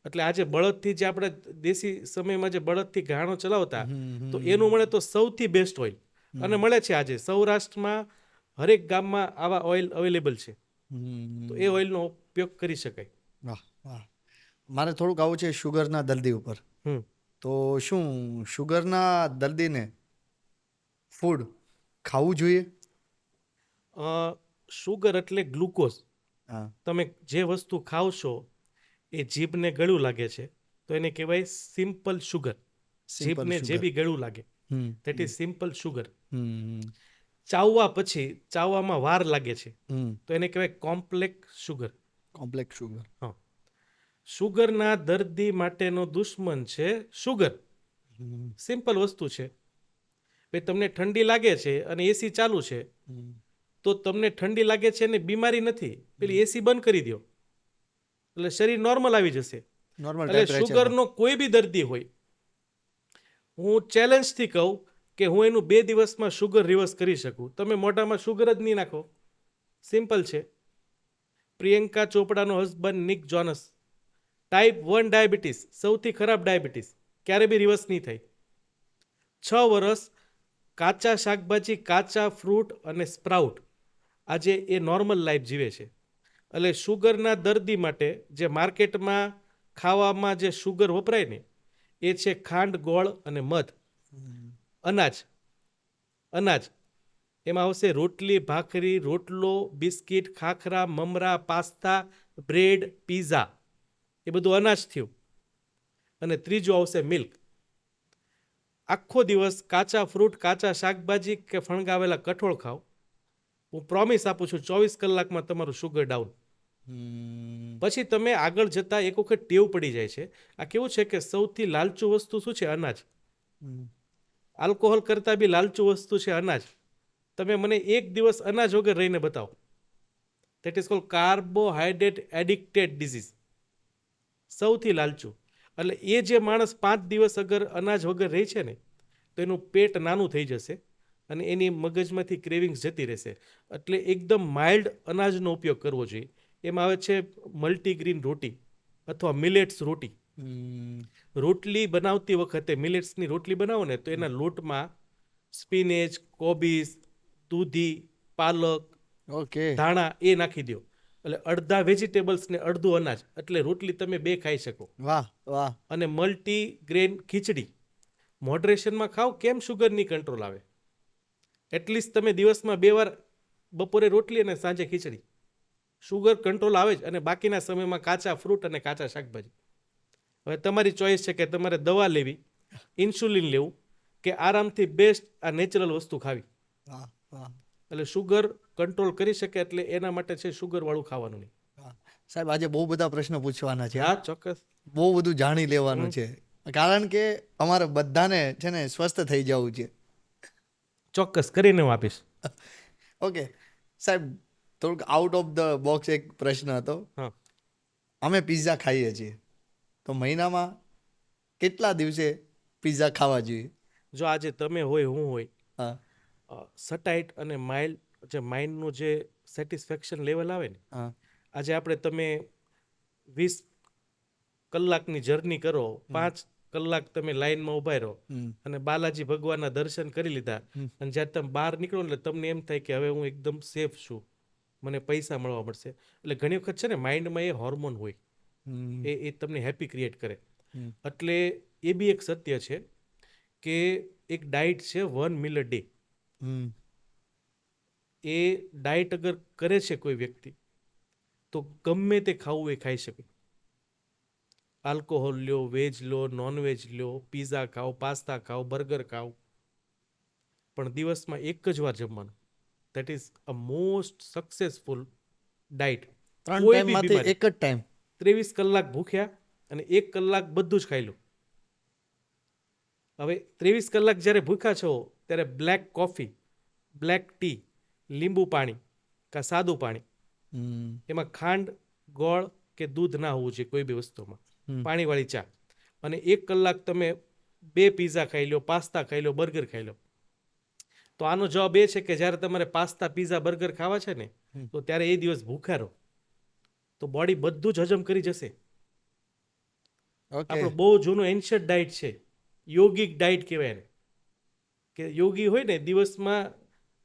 એટલે આજે બળદથી જે આપણે દેશી સમયમાં જે બળદથી ઘાણો ચલાવતા, તો એનું મળે તો સૌથી બેસ્ટ ઓઇલ, અને મળે છે આજે સૌરાષ્ટ્રમાં હરેક ગામમાં આવા ઓઇલ અવેલેબલ છે, તો એ ઓઇલનો ઉપયોગ કરી શકાય. વાહ વાહ. મારે થોડુંક આવું છે શુગરના દર્દી ઉપર. હમ તો શું શુગરના દર્દીને ફૂડ ખાવું જોઈએ? શુગર એટલે ગ્લુકોઝ. હા. તમે જે વસ્તુ ખાવશો એ જીભને ગળું લાગે છે, તો એને કહેવાય સિમ્પલ શુગર. જીભને જે sugar. બી ગળું લાગે, હમ ધેટ ઇઝ સિમ્પલ શુગર. હમ ચાવવા પછી ચાવવામાં વાર લાગે છે, હમ તો એને કહેવાય કોમ્પ્લેક્સ શુગર. Complex sugar. હા, શુગરના દર્દી માટેનો દુશ્મન છે શુગર. સિમ્પલ વસ્તુ છે. ભાઈ તમને ઠંડી લાગે છે અને એસી ચાલુ છે, તો તમને ઠંડી લાગે છે ને બીમારી નથી, પેલી એસી બંધ કરી દો એટલે શરીર નોર્મલ આવી જશે. નોર્મલ એટલે શુગરનો કોઈ બી દર્દી હોય, હું ચેલેન્જથી કહું કે હું એનું 2 દિવસમાં શુગર રિવર્સ કરી શકું. તમે મોઢામાં શુગર જ નહીં નાખો, સિમ્પલ છે. પ્રિયંકા ચોપડાનો husband Nick Jonas, type 1 diabetes, સૌથી ખરાબ ડાયાબિટીસ, ક્યારે બી રિવર્સ નહીં થાય. 6 વર્ષ કાચા શાકભાજી, કાચા ફ્રૂટ અને સ્પ્રાઉટ, આજે એ નોર્મલ લાઈફ જીવે છે. એટલે શુગરના દર્દી માટે જે માર્કેટમાં ખાવામાં જે શુગર વપરાય ને, એ છે ખાંડ, ગોળ અને મધ. અનાજ એમાં આવશે રોટલી, ભાખરી, રોટલો, બિસ્કિટ, ખાખરા, મમરા, પાસ્તા, બ્રેડ, પીઝા, એ બધું અનાજ થયું. અને ત્રીજું આવશે મિલ્ક. આખો દિવસ કાચા ફ્રૂટ, કાચા શાકભાજી કે ફણગાવેલા કઠોળ ખાઓ, હું પ્રોમિસ આપું છું 24 કલાકમાં તમારું શુગર ડાઉન. પછી તમે આગળ જતા એક વખત ટેવ પડી જાય છે. આ કેવું છે કે સૌથી લાલચું વસ્તુ શું છે? અનાજ. આલ્કોહોલ કરતાં બી લાલચું વસ્તુ છે અનાજ. તમે મને એક દિવસ અનાજ વગર રહીને બતાવો. That is cold carbohydrate addicted disease. સૌથી લાલચું. એટલે એ જે માણસ 5 દિવસ અગર અનાજ વગર રહે છે ને, તો એનું પેટ નાનું થઈ જશે અને એની મગજમાંથી ક્રેવિંગ્સ જતી રહેશે. એટલે એકદમ માઇલ્ડ અનાજનો ઉપયોગ કરવો જોઈએ. એમાં આવે છે મલ્ટીગ્રીન રોટી અથવા મિલેટ્સ રોટી. રોટલી બનાવતી વખતે મિલેટ્સની રોટલી બનાવો ને, તો એના લોટમાં સ્પિનેચ, કોબીઝ, દૂધી, પાલક, ઓકે. ધાણા એ નાખી દો. એટલે અડધા વેજીટેબલ્સ ને અડધું અનાજ, એટલે રોટલી તમે 2 ખાઈ શકો. વાહ વાહ. અને મલ્ટીગ્રેન ખીચડી મોડરેશનમાં ખાઓ, કેમ શુગર ની કંટ્રોલ આવે. એટલીસ્ટ તમે દિવસમાં 2 વાર બપોરે રોટલી અને સાંજે ખીચડી, શુગર કંટ્રોલ આવે જ. અને બાકીના સમયમાં કાચા ફ્રૂટ અને કાચા શાકભાજી. હવે તમારી ચોઈસ છે કે તમારે દવા લેવી, ઇન્સ્યુલિન લેવું, કે આરામથી બેસ્ટ આ નેચરલ વસ્તુ ખાવી. વાહ વાહ. એટલે શુગર કંટ્રોલ કરી શકે, એટલે એના માટે છે શુગર વાળું ખાવાનું નહીં. સાહેબ, આજે બહુ બધા પ્રશ્નો પૂછવાના છે. હા, ચોક્કસ. બહુ બધું જાણી લેવાનું છે, કારણ કે અમારે બધાને છે ને સ્વસ્થ થઈ જવું છે. ચોક્કસ કરીને હું આપીશ. ઓકે સાહેબ, થોડુંક આઉટ ઓફ ધ બોક્સ એક પ્રશ્ન હતો. હા, અમે પિઝા ખાઈએ છીએ, તો મહિનામાં કેટલા દિવસે પિઝા ખાવા જોઈએ? જો આજે તમે હોય, હું હોય, હા સટાઈટ અને માઇલ્ડ જે માઇન્ડનું જે સેટિસ્ફેક્શન લેવલ આવે ને, હા. આજે આપણે તમે 20 કલાકની જર્ની કરો, 5 કલાક તમે લાઈનમાં ઊભા રહો અને બાલાજી ભગવાનના દર્શન કરી લીધા, અને જ્યારે તમે બહાર નીકળો એટલે તમને એમ થાય કે હવે હું એકદમ સેફ છું, મને પૈસા મળવા મળશે. એટલે ઘણી વખત છે ને માઇન્ડમાં એ હોર્મોન હોય, એ તમને હેપી ક્રિએટ કરે. એટલે એ બી એક સત્ય છે કે એક ડાયટ છે 1 meal a day. A diet અગર કરે છે કોઈ વ્યક્તિ, તો ગમે તે ખાવું એ ખાઈ શકે. આલ્કોહોલ લ્યો, વેજ લો, નોનવેજ લ્યો, પીઝા ખાઓ, પાસ્તા ખાઓ, બર્ગર ખાઓ, પણ દિવસમાં એક જ વાર જમવાનું. That is a most successful diet. 3 કોઈ બી ટાઈમમાંથી બીમારી, એક જ ટાઈમ. 23 કલાક ભૂખ્યા અને 1 કલાક બધું જ ખાઈ લો. હવે 23 કલાક જ્યારે ભૂખ્યા છો, ત્યારે બ્લેક કોફી, બ્લેક ટી, લીંબુ પાણી કાં સાદું પાણી, એમાં ખાંડ, ગોળ કે દૂધ ના હોવું જોઈએ કોઈ બી વસ્તુમાં, પાણીવાળી ચા. અને 1 કલાક તમે 2 પીઝા ખાઈ લો, પાસ્તા ખાઈ લો, બર્ગર ખાઈ લો. તો આનો જવાબ એ છે કે જ્યારે તમારે પાસ્તા પીઝા બર્ગર ખાવા છે ને તો ત્યારે એ દિવસ ભૂખા રહો, તો બોડી બધું જ હજમ કરી જશે. ઓકે આપણો બહુ જૂનો એન્શિયન્ટ ડાયટ છે, યોગિક ડાયટ કહેવાય એને. કે યોગી હોય ને દિવસમાં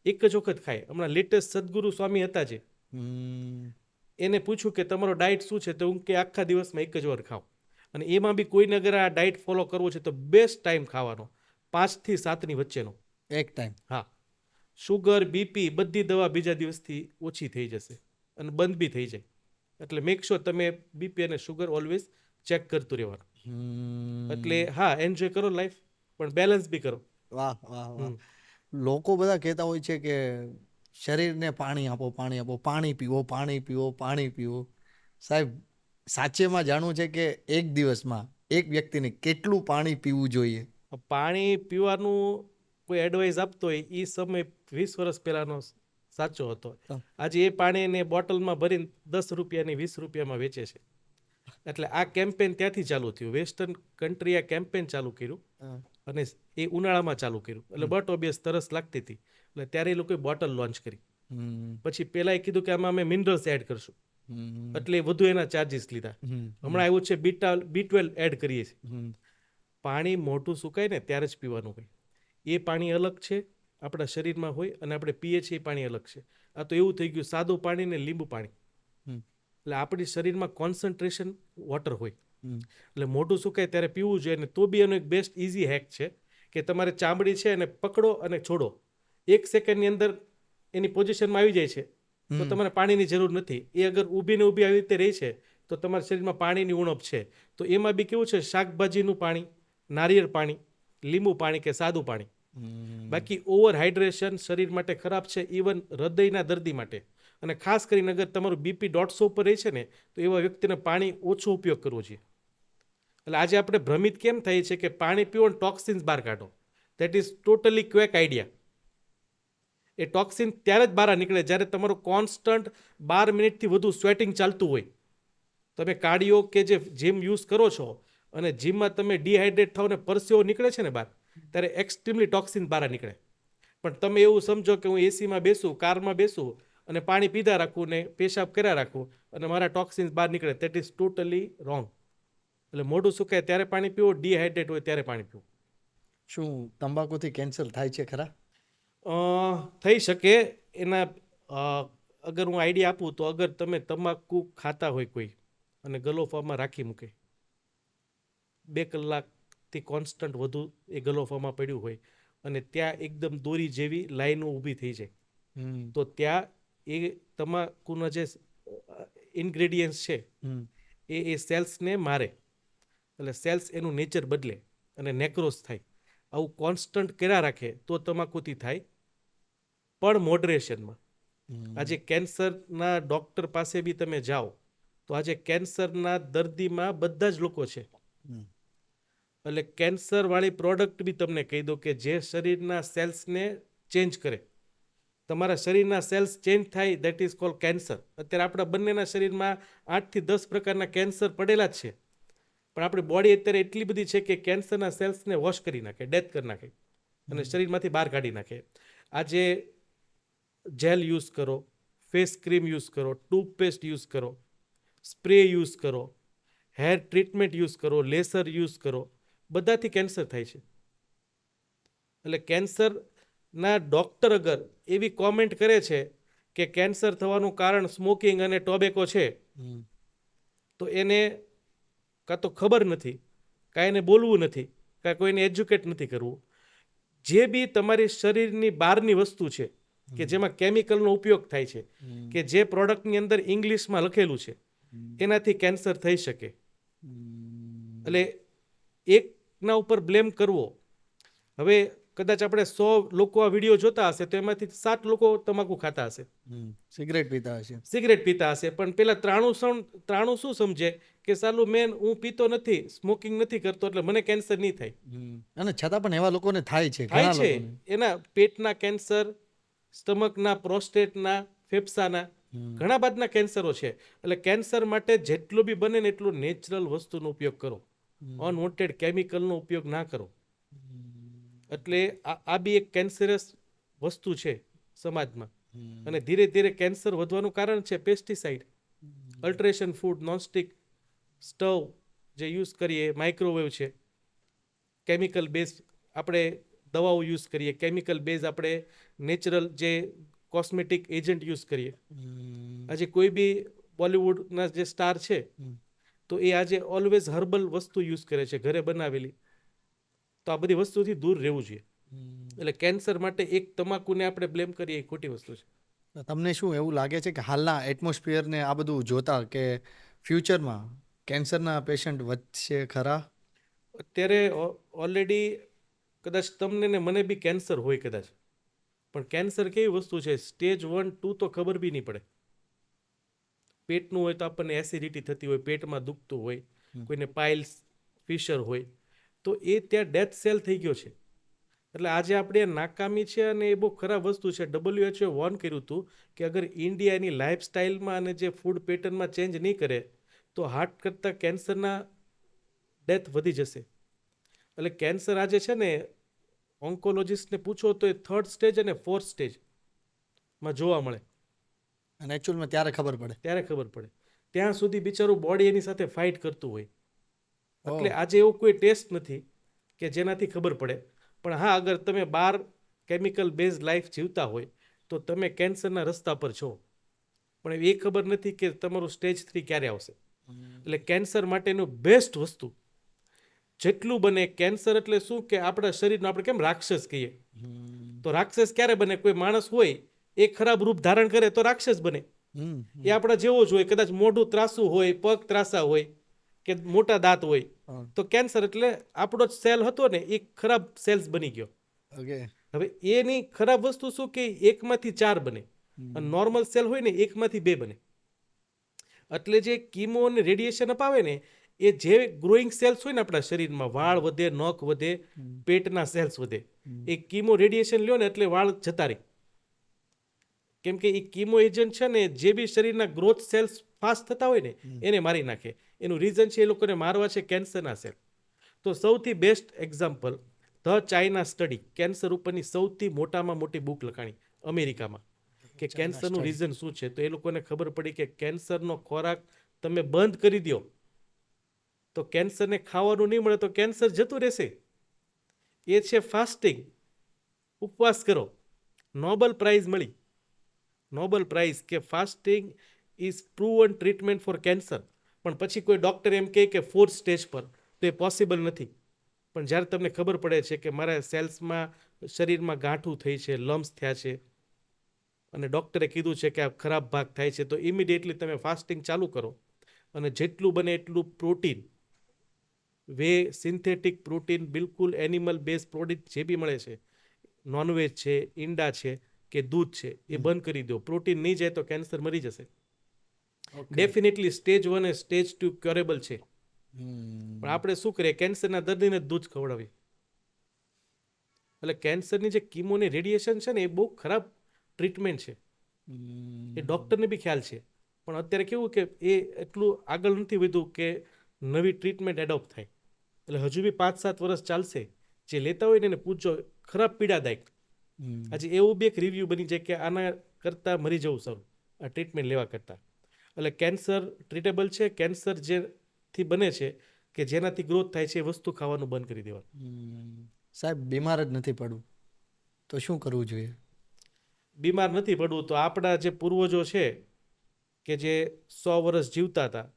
એક જ વખત ખાય. હમણાં લેટેસ્ટ સદગુરુ સ્વામી હતા જે, એને પૂછ્યું કે તમારો ડાયટ શું છે, તો હું કે આખા દિવસમાં એક જ વાર ખાવ. અને એમાં બી કોઈને અગર આ ડાયટ ફોલો કરવો છે તો બેસ્ટ ટાઈમ ખાવાનો 5 થી 7 વચ્ચેનો. એક ટાઈમ. હા, શુગર બીપી બધી દવા બીજા દિવસથી ઓછી થઈ જશે અને બંધ બી થઈ જાય. એટલે મેક શ્યોર તમે બીપી અને શુગર ઓલવેઝ ચેક કરતું રહેવાનું. એટલે હા, એન્જોય કરો લાઈફ, પણ બેલેન્સ બી કરો. વાહ વાહ વાહ. લોકો બધા કહેતા હોય છે કે શરીરને પાણી આપો, પાણી આપો, પાણી પીવો, પાણી પીવો, પાણી પીવો. સાહેબ, સાચેમાં જાણવું છે કે એક દિવસમાં એક વ્યક્તિને કેટલું પાણી પીવું જોઈએ? પાણી પીવાનું કોઈ એડવાઇસ આપતો હોય એ સમય 20 વર્ષ પહેલાનો સાચો હતો. આજે એ પાણીને બોટલમાં ભરીને 10 રૂપિયાની 20 રૂપિયામાં વેચે છે. એટલે આ કેમ્પેન ત્યાંથી ચાલુ થયું. વેસ્ટર્ન કન્ટ્રી આ કેમ્પેન ચાલુ કર્યું અને એ ઉનાળામાં ચાલુ કર્યું. એટલે બટ ઓબ્વિયસ તરસ લાગતી હતી એટલે ત્યારે એ લોકોએ બોટલ લોન્ચ કરી. પછી પહેલા એ કીધું કે આમાં અમે મિનરલ્સ એડ કરશું, એટલે વધુ એના ચાર્જીસ લીધા. હમણાં આવ્યું છે B12 એડ કરીએ છીએ. પાણી મોઢું સુકાય ને ત્યારે જ પીવાનું હોય. એ પાણી અલગ છે આપણા શરીરમાં હોય, અને આપણે પીએ છીએ એ પાણી અલગ છે. આ તો એવું થઈ ગયું સાદું પાણી ને લીંબુ પાણી. એટલે આપણી શરીરમાં કોન્સન્ટ્રેશન વોટર હોય, એટલે મોઢું સુકાય ત્યારે પીવું જોઈએ. અને તો બી એનો એક બેસ્ટ ઇઝી હેક છે કે તમારે ચામડી છે એને પકડો અને છોડો, 1 સેકન્ડની અંદર એની પોઝિશનમાં આવી જાય છે તો તમારે પાણીની જરૂર નથી. એ અગર ઊભી ને ઊભી આવી રીતે રહી છે તો તમારા શરીરમાં પાણીની ઉણપ છે. તો એમાં બી કેવું છે, શાકભાજીનું પાણી, નારિયેળ પાણી, લીંબુ પાણી કે સાદું પાણી. બાકી ઓવર હાઇડ્રેશન શરીર માટે ખરાબ છે, ઇવન હૃદયના દર્દી માટે. અને ખાસ કરીને અગર તમારું બીપી 150 ઉપર રહે છે ને તો એવા વ્યક્તિને પાણી ઓછો ઉપયોગ કરવો જોઈએ. એટલે આજે આપણે ભ્રમિત કેમ થાય છે કે પાણી પીવો અને ટોક્સિન્સ બહાર કાઢો. That is totally quack idea. A toxin ત્યારે જ બહાર નીકળે જ્યારે તમારું કોન્સ્ટન્ટ 12 મિનિટથી વધુ સ્વેટિંગ ચાલતું હોય. તમે કાર્ડિયો કે જે જીમ યુઝ કરો છો અને જીમમાં તમે ડિહાઇડ્રેટ થાવ ને પરસેવો નીકળે છે ને બહાર, ત્યારે એક્સ્ટ્રીમલી ટોક્સિન બહાર નીકળે. પણ તમે એવું સમજો કે હું એસીમાં બેસું, કારમાં બેસું અને પાણી પીધા રાખું ને પેશાબ કર્યા રાખું અને મારા ટોક્સિન્સ બહાર નીકળે. That is totally wrong. એટલે મોઢું સુકાય ત્યારે પાણી પીવો, ડિહાઇડ્રેટ હોય ત્યારે પાણી પીવું. શું તંબાકુથી કેન્સર થાય છે ખરા? થઈ શકે. એના અગર હું આઈડિયા આપું તો અગર તમે તમાકુ ખાતા હોય કોઈ અને ગલોફામાં રાખી મૂકે 2 કલાકથી કોન્સ્ટન્ટ વધુ એ ગલોફામાં પડ્યું હોય અને ત્યાં એકદમ દોરી જેવી લાઈનો ઊભી થઈ જાય, તો ત્યાં એ તમાકુના જે ઇન્ગ્રેડિયન્ટ્સ છે એ સેલ્સને મારે. એટલે સેલ્સ એનું નેચર બદલે અને નેક્રોસ થાય. આવું કોન્સ્ટન્ટ કર્યા રાખે તો તમાકુથી થાય, પણ મોડરેશનમાં. આજે કેન્સરના ડૉક્ટર પાસે બી તમે જાઓ તો આજે કેન્સરના દર્દીમાં બધા જ લોકો છે. એટલે કેન્સરવાળી પ્રોડક્ટ બી તમને કહી દો કે જે શરીરના સેલ્સને ચેન્જ કરે. તમારા શરીરના સેલ્સ ચેન્જ થાય, દેટ ઇઝ કોલ્ડ કેન્સર. અત્યારે આપણા બંનેના શરીરમાં 8 થી 10 પ્રકારના કેન્સર પડેલા જ છે, પણ આપણી બોડી અત્યારે એટલી બધી છે કે કેન્સરના સેલ્સને વોશ કરી નાખે, ડેથ કરી નાખે અને શરીરમાંથી બહાર કાઢી નાખે. આજે જેલ યુઝ કરો, ફેસ ક્રીમ યુઝ કરો, ટૂથપેસ્ટ યુઝ કરો, સ્પ્રે યુઝ કરો, હેર ટ્રીટમેન્ટ યુઝ કરો, લેસર યુઝ કરો, બધાથી કેન્સર થાય છે. એટલે કેન્સરના ડૉક્ટર અગર એવી કોમેન્ટ કરે છે કે કેન્સર થવાનું કારણ સ્મોકિંગ અને ટોબેકો છે, તો એને કાં તો ખબર નથી, કાં એને બોલવું નથી, કાં કોઈને એજ્યુકેટ નથી કરવું. જે બી તમારી શરીરની બહારની વસ્તુ છે કે જેમાં કેમિકલનો ઉપયોગ થાય છે, કે જે પ્રોડક્ટની અંદર ઇંગ્લિશમાં લખેલું છે, એનાથી કેન્સર થઈ શકે. એટલે એકના ઉપર બ્લેમ કરવો. હવે કદાચ આપણે 100 લોકો આ વિડીયો જોતા હશે તો એમાંથી 7 લોકો તમાકુ ખાતા હશે, સિગરેટ પીતા હશે, સિગરેટ પીતા હશે, પણ પેલા 93 શું સમજે કે સાલું હું પીતો નથી, સ્મોકિંગ નથી કરતો એટલે મને કેન્સર નહીં થાય. અને છતાં પણ એવા લોકોને થાય છે, થાય ઘણા છે. લોકોને. એના પેટના કેન્સર, સ્ટમકના, પ્રોસ્ટેટના, ફેફસાના, ઘણા બધાના કેન્સરો છે. એટલે કેન્સર માટે જેટલું બી બને ને એટલું નેચરલ વસ્તુનો ઉપયોગ કરો, અનવોન્ટેડ કેમિકલનો ઉપયોગ ના કરો. એટલે આ બી એક કેન્સરસ વસ્તુ છે સમાજમાં. અને ધીરે ધીરે કેન્સર વધવાનું કારણ છે પેસ્ટિસાઇડ, અલ્ટ્રેશન ફૂડ, નોનસ્ટિક સ્ટવ જે યુઝ કરીએ, માઇક્રોવેવ છે, કેમિકલ બેઝ આપણે દવાઓ યુઝ કરીએ, કેમિકલ બેઝ આપણે નેચરલ જે કોસ્મેટિક એજન્ટ યુઝ કરીએ. આજે કોઈ બી બોલિવૂડના જે સ્ટાર છે તો એ આજે ઓલવેઝ હર્બલ વસ્તુ યુઝ કરે છે, ઘરે બનાવેલી. તો આ બધી વસ્તુથી દૂર રહેવું જોઈએ. એટલે કેન્સર માટે એક તમાકુને આપણે બ્લેમ કરીએ એ ખોટી વસ્તુ છે. તમને શું એવું લાગે છે કે હાલના એટમોસ્ફિયરને આ બધું જોતા કે ફ્યુચરમાં કેન્સરના પેશન્ટ વધશે ખરા? અત્યારે ઓલરેડી કદાચ તમને ને મને બી કેન્સર હોય કદાચ, પણ કેન્સર કેવી વસ્તુ છે, સ્ટેજ 1, 2 તો ખબર બી નહીં પડે. પેટનું હોય તો આપણને એસિડિટી થતી હોય, પેટમાં દુખતું હોય, કોઈને પાઇલ્સ, ફિશર હોય, તો એ ત્યાં ડેથ સેલ થઈ ગયો છે. એટલે આજે આપણે નાકામી છે અને એ બહુ ખરાબ વસ્તુ છે. WHO વોર્ન કર્યું હતું કે અગર ઇન્ડિયાની લાઈફસ્ટાઈલમાં અને જે ફૂડ પેટર્નમાં ચેન્જ નહીં કરે તો હાર્ટ કરતાં કેન્સરના ડેથ વધી જશે. એટલે કેન્સર આજે છે ને ઓન્કોલોજિસ્ટને પૂછો તો એ 3rd સ્ટેજ અને 4th સ્ટેજમાં જોવા મળે. અને એકચ્યુઅલમાં ત્યારે ખબર પડે. ત્યારે ખબર પડે. ત્યાં સુધી બિચારું બોડી એની સાથે ફાઇટ કરતું હોય. એટલે આજે એવો કોઈ ટેસ્ટ નથી કે જેનાથી ખબર પડે. પણ હા, અગર તમે 12 કેમિકલ બેઝ લાઈફ જીવતા હોય તો તમે કેન્સરના રસ્તા પર છો. પણ એ ખબર નથી કે તમારું સ્ટેજ 3 ક્યારે આવશે. એટલે કેન્સર માટેનું બેસ્ટ વસ્તુ જેટલું બને, કેન્સર એટલે શું કે આપણા શરીરનો આપણે કેમ રાક્ષસ કહીએ, તો રાક્ષસ ક્યારે બને? કોઈ માણસ હોય એ ખરાબ રૂપ ધારણ કરે તો રાક્ષસ બને. એ આપણા જેવો જ હોય. કદાચ મોઢું ત્રાસું હોય, પગ ત્રાસા હોય કે મોટા દાંત હોય, તો કેન્સર એટલે આપણો જ સેલ હતો ને એ ખરાબ સેલ્સ બની ગયો. ઓકે. હવે એની ખરાબ વસ્તુ શું કે 1માંથી 4 બને અને નોર્મલ સેલ હોય ને 1માંથી 2 બને. એટલે જે કીમો અને રેડિયેશન અપાવે ને એ જે ગ્રોઈંગ સેલ્સ હોય ને આપણા શરીરમાં, વાળ વધે, નખ વધે, પેટના સેલ્સ વધે, એ કીમો રેડિયેશન લ્યો ને એટલે વાળ જતા રહે. કેમ કે એ કીમો એજન્ટ છે ને જે બી શરીરના ગ્રોથ સેલ્સ ફાસ્ટ થતા હોય ને એને મારી નાખે. એનું રીઝન છે એ લોકોને મારવા છે કેન્સરના સેલ. તો સૌથી best example the China study, cancer ઉપરની સૌથી મોટામાં મોટી બુક લખાણી અમેરિકામાં કે કેન્સરનું રીઝન શું છે. તો એ લોકોને ખબર પડી કે કેન્સરનો ખોરાક તમે બંધ કરી દો તો કેન્સરને ખાવાનું નહીં મળે તો કેન્સર જતું રહેશે. એ છે ફાસ્ટિંગ, ઉપવાસ કરો. નોબેલ પ્રાઇઝ મળી, નોબેલ પ્રાઇઝ કે fasting is proven treatment for cancer. પણ પછી કોઈ ડૉક્ટર એમ કહે કે 4th સ્ટેજ પર, તો એ પોસિબલ નથી. પણ જ્યારે તમને ખબર પડે છે કે મારા સેલ્સમાં, શરીરમાં ગાંઠું થઈ છે, લમ્સ થયા છે અને ડૉક્ટરે કીધું છે કે આ ખરાબ ભાગ થાય છે, તો ઇમિડિયેટલી તમે ફાસ્ટિંગ ચાલુ કરો અને જેટલું બને એટલું પ્રોટીન, સિન્થેટિક પ્રોટીન, બિલકુલ એનિમલ બેઝ પ્રોટીન જે બી મળે છે, નોનવેજ છે, ઈંડા છે કે દૂધ છે, એ બંધ કરી દો. પ્રોટીન નહીં જાય તો કેન્સર મરી જશે. ડેફિનેટલી સ્ટેજ 1 અને સ્ટેજ 2 ક્યોરેબલ છે. પણ આપણે શું કરીએ, કેન્સરના દર્દીને દૂધ ખવડાવીએ. એટલે કેન્સરની જે કીમોની રેડિયેશન છે ને એ બહુ ખરાબ ટ્રીટમેન્ટ છે. એ ડૉક્ટરને બી ખ્યાલ છે. પણ અત્યારે કેવું કે એ એટલું આગળ નથી વધ્યું કે નવી ટ્રીટમેન્ટ એડોપ્ટ થાય. એટલે હજુ બી 5-7 વર્ષ ચાલશે. જે લેતા હોય ને એને પૂછજો, ખરાબ પીડાદાયક. આજે એવું બી એક રિવ્યૂ બની જાય કે આના કરતાં મરી જવું સારું આ ટ્રીટમેન્ટ લેવા કરતાં. એટલે કેન્સર ટ્રીટેબલ છે. કેન્સર જેથી બને છે કે જેનાથી ગ્રોથ થાય છે એ વસ્તુ ખાવાનું બંધ કરી દેવાનું. સાહેબ, બીમાર જ નથી પડવું તો શું કરવું જોઈએ? બીમાર નથી પડવું તો આપણા જે પૂર્વજો છે કે જે 100 વર્ષ જીવતા હતા,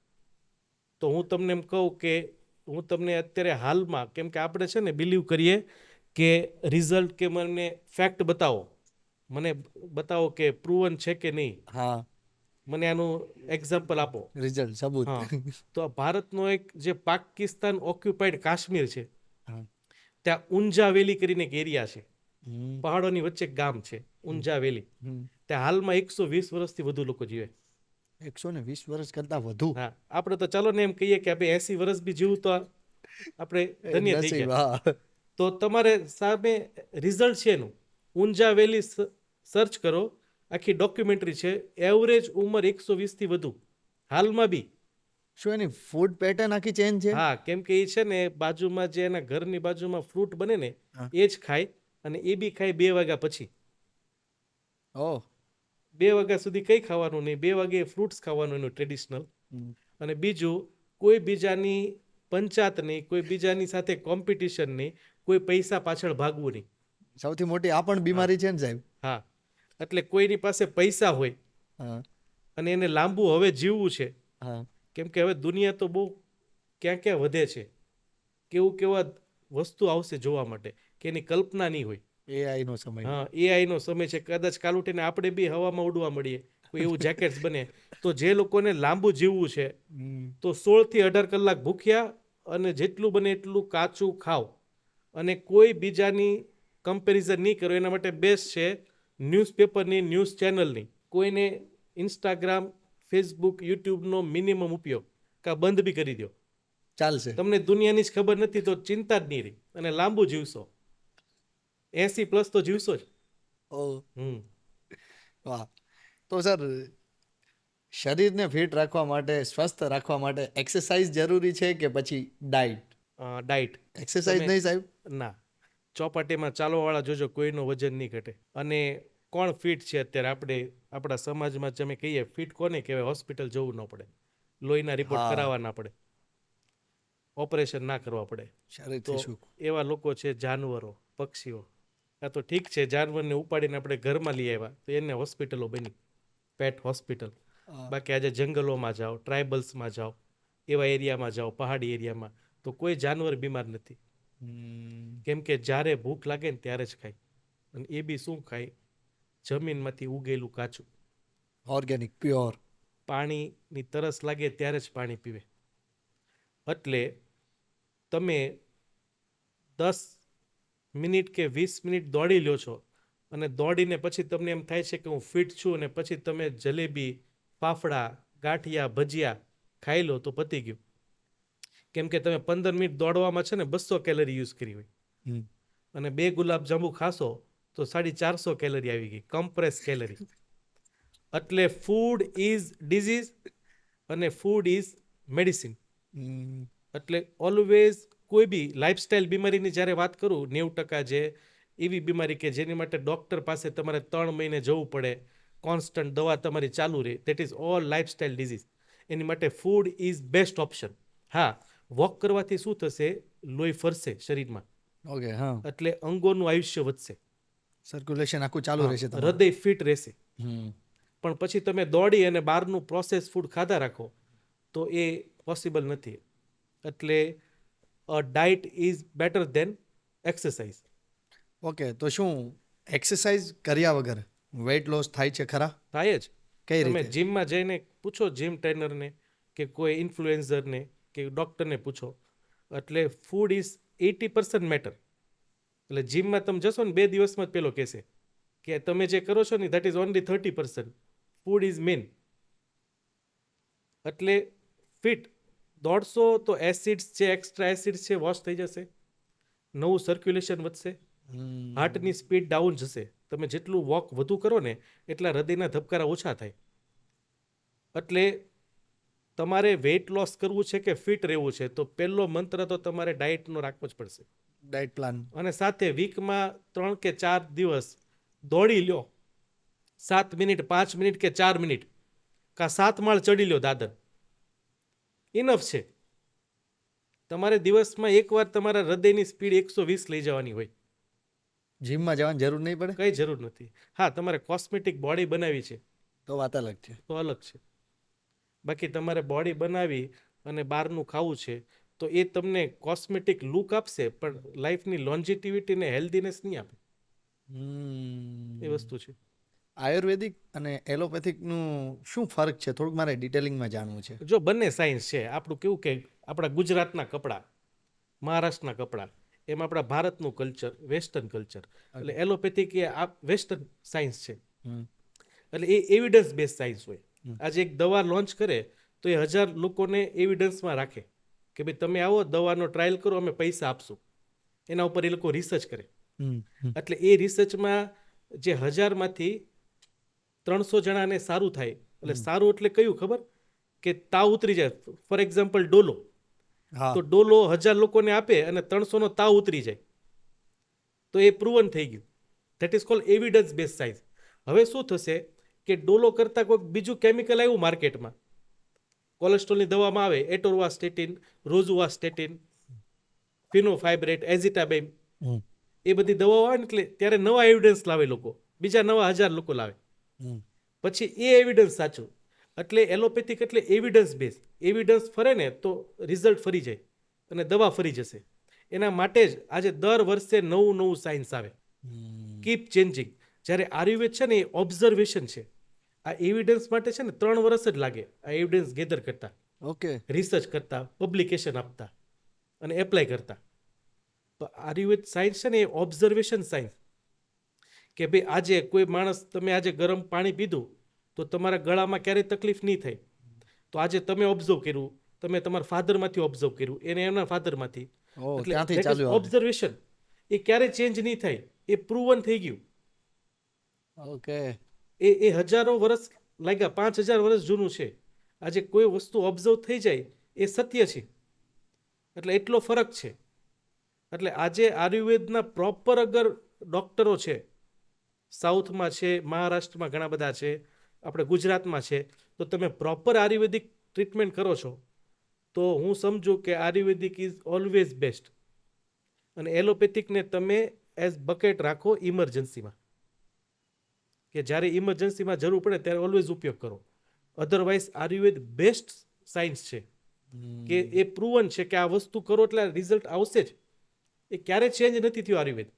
તો હું તમને એમ કહું કે હું તમને અત્યારે હાલમાં, કેમ કે આપણે છે ને બિલીવ કરીએ કે રિઝલ્ટ કે મને ફેક્ટ બતાવો, મને બતાવો કે પ્રૂવન છે કે નહીં. હા, મને આનું એક્ઝામ્પલ આપો, રિઝલ્ટ, સબૂત. હા. તો ભારતનો એક જે પાકિસ્તાન ઓક્યુપાઈડ કાશ્મીર છે, હા. ત્યાં ઊંઝા વેલી કરીને એક એરિયા છે, પહાડોની વચ્ચે એક ગામ છે ઊંઝા વેલી. ત્યાં હાલમાં 120 વર્ષથી વધુ લોકો જીવે. 120 વર્ષ કરતા વધુ? હા. આપણે તો ચાલો ને એમ કહીએ કે આપણે 80 વર્ષ બી જીવું તો આપણે ધન્ય થઈ ગયા. તો તમારે સામે રિઝલ્ટ છે એનું. ઊંઝા વેલી સર્ચ કરો, આખી ડોક્યુમેન્ટરી છે. એવરેજ ઉંમર 120 થી વધુ હાલમાં બી. શું એની ફૂડ પેટર્ન આખી ચેન્જ છે? હા, કેમ કે એ છે ને બાજુમાં જે એના ઘરની બાજુમાં ફ્રૂટ બને ને એ જ ખાય અને એ બી ખાય 2 વાગ્યા પછી. ઓહ 2 વાગ્યા સુધી કંઈ ખાવાનું નહીં, 2 વાગે ફ્રૂટ્સ ખાવાનું એનું ટ્રેડિશનલ. અને બીજું, કોઈ બીજાની પંચાત નહીં, કોઈ બીજાની સાથે કોમ્પિટિશન નહીં, કોઈ પૈસા પાછળ ભાગવું નહીં. સૌથી મોટી આ પણ બીમારી છે ને સાહેબ. હા, એટલે કોઈની પાસે પૈસા હોય હા અને એને લાંબુ હવે જીવવું છે, હા કેમ કે હવે દુનિયા તો બહુ ક્યાં ક્યાં વધે છે, કેવા વસ્તુ આવશે જોવા માટે કે એની કલ્પના નહીં હોય. AI નો સમય. હા, AI નો સમય છે. કદાચ કાલ ઉઠીને આપણે બી હવામાં ઉડવા મળીએ, કોઈ એવું જેકેટ્સ બને. તો જે લોકોને લાંબુ જીવવું છે તો 16 થી 18 કલાક ભૂખ્યા અને જેટલું બને એટલું કાચું ખાવ અને કોઈ બીજાની કમ્પેરિઝન નહીં કરો. એના માટે બેસ્ટ છે ન્યૂઝપેપરની, ન્યૂઝ ચેનલની. કોઈને ઇન્સ્ટાગ્રામ, ફેસબુક, યુટ્યુબનો મિનિમમ ઉપયોગ કાં બંધ બી કરી દો. ચાલશે. તમને દુનિયાની જ ખબર નથી તો ચિંતા જ નહીં રહી અને લાંબુ જીવશો. 80+ તો જીવશો જ. ઓહ હમ વાહ. તો સર શરીરને ફિટ રાખવા માટે, સ્વસ્થ રાખવા માટે એક્સરસાઇઝ જરૂરી છે કે પછી ડાયટ? ડાયટ. એક્સરસાઇઝ નહીં સાહેબ? ના, ચોપાટીમાં ચાલવાવાળા જોજો કોઈનો વજન નહીં ઘટે. અને કોણ ફિટ છે અત્યારે? આપણા સમાજમાં તમે કહીએ ફિટ કોને કહેવાય? હોસ્પિટલ જવું ન પડે, લોહીના રિપોર્ટ હા. કરાવવા ના પડે, ઓપરેશન ના કરવા પડે. શરીરથી તો શું? એવા લોકો છે જાનવરો, પક્ષીઓ. આ તો ઠીક છે, જાનવરને ઉપાડીને આપણે ઘરમાં લઈ આવ્યા તો એને હોસ્પિટલો બની, પેટ હોસ્પિટલ. બાકી આજે જંગલોમાં જાઓ, ટ્રાઇબલ્સમાં જાઓ, એવા એરિયામાં જાઓ, પહાડી એરિયામાં, તો કોઈ જાનવર બીમાર નથી. કેમ કે જ્યારે ભૂખ લાગે ને ત્યારે જ ખાય. અને એ બી શું ખાય? જમીનમાંથી ઉગેલું કાચું. Organic, pure. પાણીની તરસ લાગે ત્યારે જ પાણી પીવે. એટલે તમે 10 મિનિટ કે 20 મિનિટ દોડી લ્યો છો અને દોડીને પછી તમને એમ થાય છે કે હું ફિટ છું, અને પછી તમે જલેબી, ફાફડા, ગાંઠિયા, ભજીયા ખાઈ લો તો પતી ગયું. કેમ કે તમે 15 મિનિટ દોડવામાં છે ને 200 કેલરી યુઝ કરી હોય, અને 2 ગુલાબજાંબુ ખાશો તો 450 કેલરી આવી ગઈ, કમ્પ્રેસ કેલરી. એટલે ફૂડ ઇઝ ડિઝીઝ અને ફૂડ ઇઝ મેડિસિન. એટલે ઓલવેઝ કોઈ બી લાઇફસ્ટાઇલ બીમારીની જ્યારે વાત કરું, 90% જે એવી બીમારી કે જેની માટે ડૉક્ટર પાસે તમારે 3 મહિને જવું પડે, કોન્સ્ટન્ટ દવા તમારી ચાલુ રહે, that is all lifestyle disease. એની માટે ફૂડ ઇઝ બેસ્ટ ઓપ્શન. હા, વોક કરવાથી શું થશે? લોહી ફરશે શરીરમાં, ઓકે. હા, એટલે અંગોનું આયુષ્ય વધશે, સર્ક્યુલેશન આખું ચાલુ રહેશે તમારું. હૃદય ફિટ રહેશે. હમ. પણ પછી તમે દોડી અને બહારનું પ્રોસેસ ફૂડ ખાધા રાખો તો એ પોસિબલ નથી. એટલે diet is better than exercise. Okay, તો શું એક્સરસાઇઝ કર્યા વગર વેઇટ લોસ થાય છે ખરા? થાય જ. કઈ તમે રીતે? જીમમાં જઈને પૂછો, જીમ ટ્રેનરને કે કોઈ ઇન્ફ્લુએન્સરને કે ડૉક્ટરને પૂછો, એટલે ફૂડ ઇઝ 80% મેટર. એટલે જીમમાં તમે જશો ને 2 દિવસમાં જ પેલો કહેશે કે તમે જે કરો છો ને that is only 30%. Food is main. એટલે ફિટ દોડશો તો એસિડ્સ છે, એક્સ્ટ્રા એસિડ્સ છે, વોશ થઈ જશે, નવું સર્ક્યુલેશન વધશે, હાર્ટની સ્પીડ ડાઉન જશે. તમે જેટલું વોક વધુ કરો ને એટલા હૃદયના ધબકારા ઓછા થાય. એટલે તમારે વેઇટ લોસ કરવું છે કે ફિટ રહેવું છે તો પહેલો મંત્ર તો તમારે ડાયટનો રાખવો જ પડશે. Diet plan. અને સાથે વીકમાં 3 કે 4 દિવસ દોડી લ્યો, 7 મિનિટ, 5 મિનિટ કે 4 મિનિટ, કાં 7 માળ ચડી લ્યો દાદર, ઇનફ છે. તમારે દિવસમાં એકવાર તમારા હૃદયની સ્પીડ 120 લઈ જવાની હોય. જીમમાં જવાની જરૂર નહીં પડે? કઈ જરૂર નથી. હા, તમારે કોસ્મેટિક બોડી બનાવી છે તો વાત અલગ છે. તો અલગ છે. બાકી તમારે બોડી બનાવી અને બહારનું ખાવું છે તો એ તમને કોસ્મેટિક લુક આપશે પણ લાઈફની લોન્જિટિવિટી ને હેલ્ધીનેસ નહીં આપે. એ વસ્તુ છે. આયુર્વેદિક અને એલોપેથિકનું શું ફરક છે? થોડુંક મારે ડિટેલિંગમાં જાણવું છે. જો બંને સાયન્સ છે. આપણું કેવું કે આપણા ગુજરાતના કપડાં, મહારાષ્ટ્રના કપડાં, એમાં આપણા ભારતનું કલ્ચર, વેસ્ટર્ન કલ્ચર. એટલે એલોપેથિક એ આ વેસ્ટર્ન સાયન્સ છે. એટલે એ એવિડન્સ બેઝ સાયન્સ હોય. આજે એક દવા લોન્ચ કરે તો એ 1000 લોકોને એવિડન્સમાં રાખે કે ભાઈ તમે આવો, દવાનો ટ્રાયલ કરો, અમે પૈસા આપશું. એના ઉપર એ લોકો રિસર્ચ કરે. એટલે એ રિસર્ચમાં જે 1000માંથી 300 જણાને સારું થાય. એટલે સારું એટલે કયું ખબર? કે તાવ ઉતરી જાય. ફોર એક્ઝામ્પલ ડોલો, તો ડોલો 1000 લોકોને આપે અને 300નો તાવ ઉતરી જાય તો એ પ્રૂવન થઈ ગયું. That is cold evidence base science. હવે શું થશે કે ડોલો કરતાં કોઈક બીજું કેમિકલ આવ્યું માર્કેટમાં, કોલેસ્ટ્રોલની દવામાં આવે એટોરવાસ્ટેટિન, રોઝુવાસ્ટેટિન, ફિનોફાઇબ્રેટ, એઝિટાબેમ, હમ, એ બધી દવાઓ આવે ને એટલે ત્યારે નવા એવિડન્સ લાવે લોકો, બીજા નવા 1000 લોકો લાવે, હમ, પછી એ એવિડન્સ સાચું. એટલે એલોપેથિક એટલે એવિડન્સ બેઝ. એવિડન્સ ફરે ને તો રિઝલ્ટ ફરી જાય અને દવા ફરી જશે. એના માટે જ આજે દર વર્ષે નવું નવું સાયન્સ આવે, હમ. Keep changing. જ્યારે આયુર્વેદ છે ને એ ઓબ્ઝર્વેશન છે. આ એવિડન્સ માટે છે ને 3 વર્ષ જ લાગે આ એવિડન્સ ગેધર કરતા, ઓકે. રિસર્ચ કરતા, પબ્લિકેશન આપતા અને એપ્લાય કરતા. તો આયુર્વેદ સાયન્સ છે ને એ ઓબ્ઝર્વેશન સાયન્સ, કે ભાઈ આજે કોઈ માણસ, તમે આજે ગરમ પાણી પીધું તો તમારા ગળામાં ક્યારેય તકલીફ નહીં થાય. તો આજે તમે ઓબ્ઝર્વ કર્યું, તમે તમારા ફાધરમાંથી ઓબ્ઝર્વ કર્યું, એને એમના ફાધરમાંથી, ઓ, એટલે ત્યાંથી ચાલ્યું આવે. ઓબ્ઝર્વેશન એ ક્યારે ચેન્જ નહીં થાય, એ પ્રૂવન થઈ ગયું. ઓકે. એ હજારો વર્ષ લાગ્યા, 5000 વર્ષ જૂનું છે. આજે કોઈ વસ્તુ ઓબ્ઝર્વ થઈ જાય એ સત્ય છે. એટલે એટલો ફરક છે. એટલે આજે આયુર્વેદના પ્રોપર અગર ડૉક્ટરો છે, સાઉથમાં છે, મહારાષ્ટ્રમાં ઘણા બધા છે, આપણે ગુજરાતમાં છે, તો તમે પ્રોપર આયુર્વેદિક ટ્રીટમેન્ટ કરો છો તો હું સમજુ કે આયુર્વેદિક ઇઝ ઓલવેઝ બેસ્ટ. અને એલોપેથિકને તમે એઝ બકેટ રાખો ઇમરજન્સીમાં, કે જ્યારે ઇમરજન્સીમાં જરૂર પડે ત્યારે ઓલવેઝ ઉપયોગ કરો. અધરવાઇઝ આયુર્વેદ બેસ્ટ સાયન્સ છે, કે એ પ્રૂવન છે કે આ વસ્તુ કરો એટલે રિઝલ્ટ આવશે જ. એ ક્યારે ચેન્જ નથી થયું આયુર્વેદ.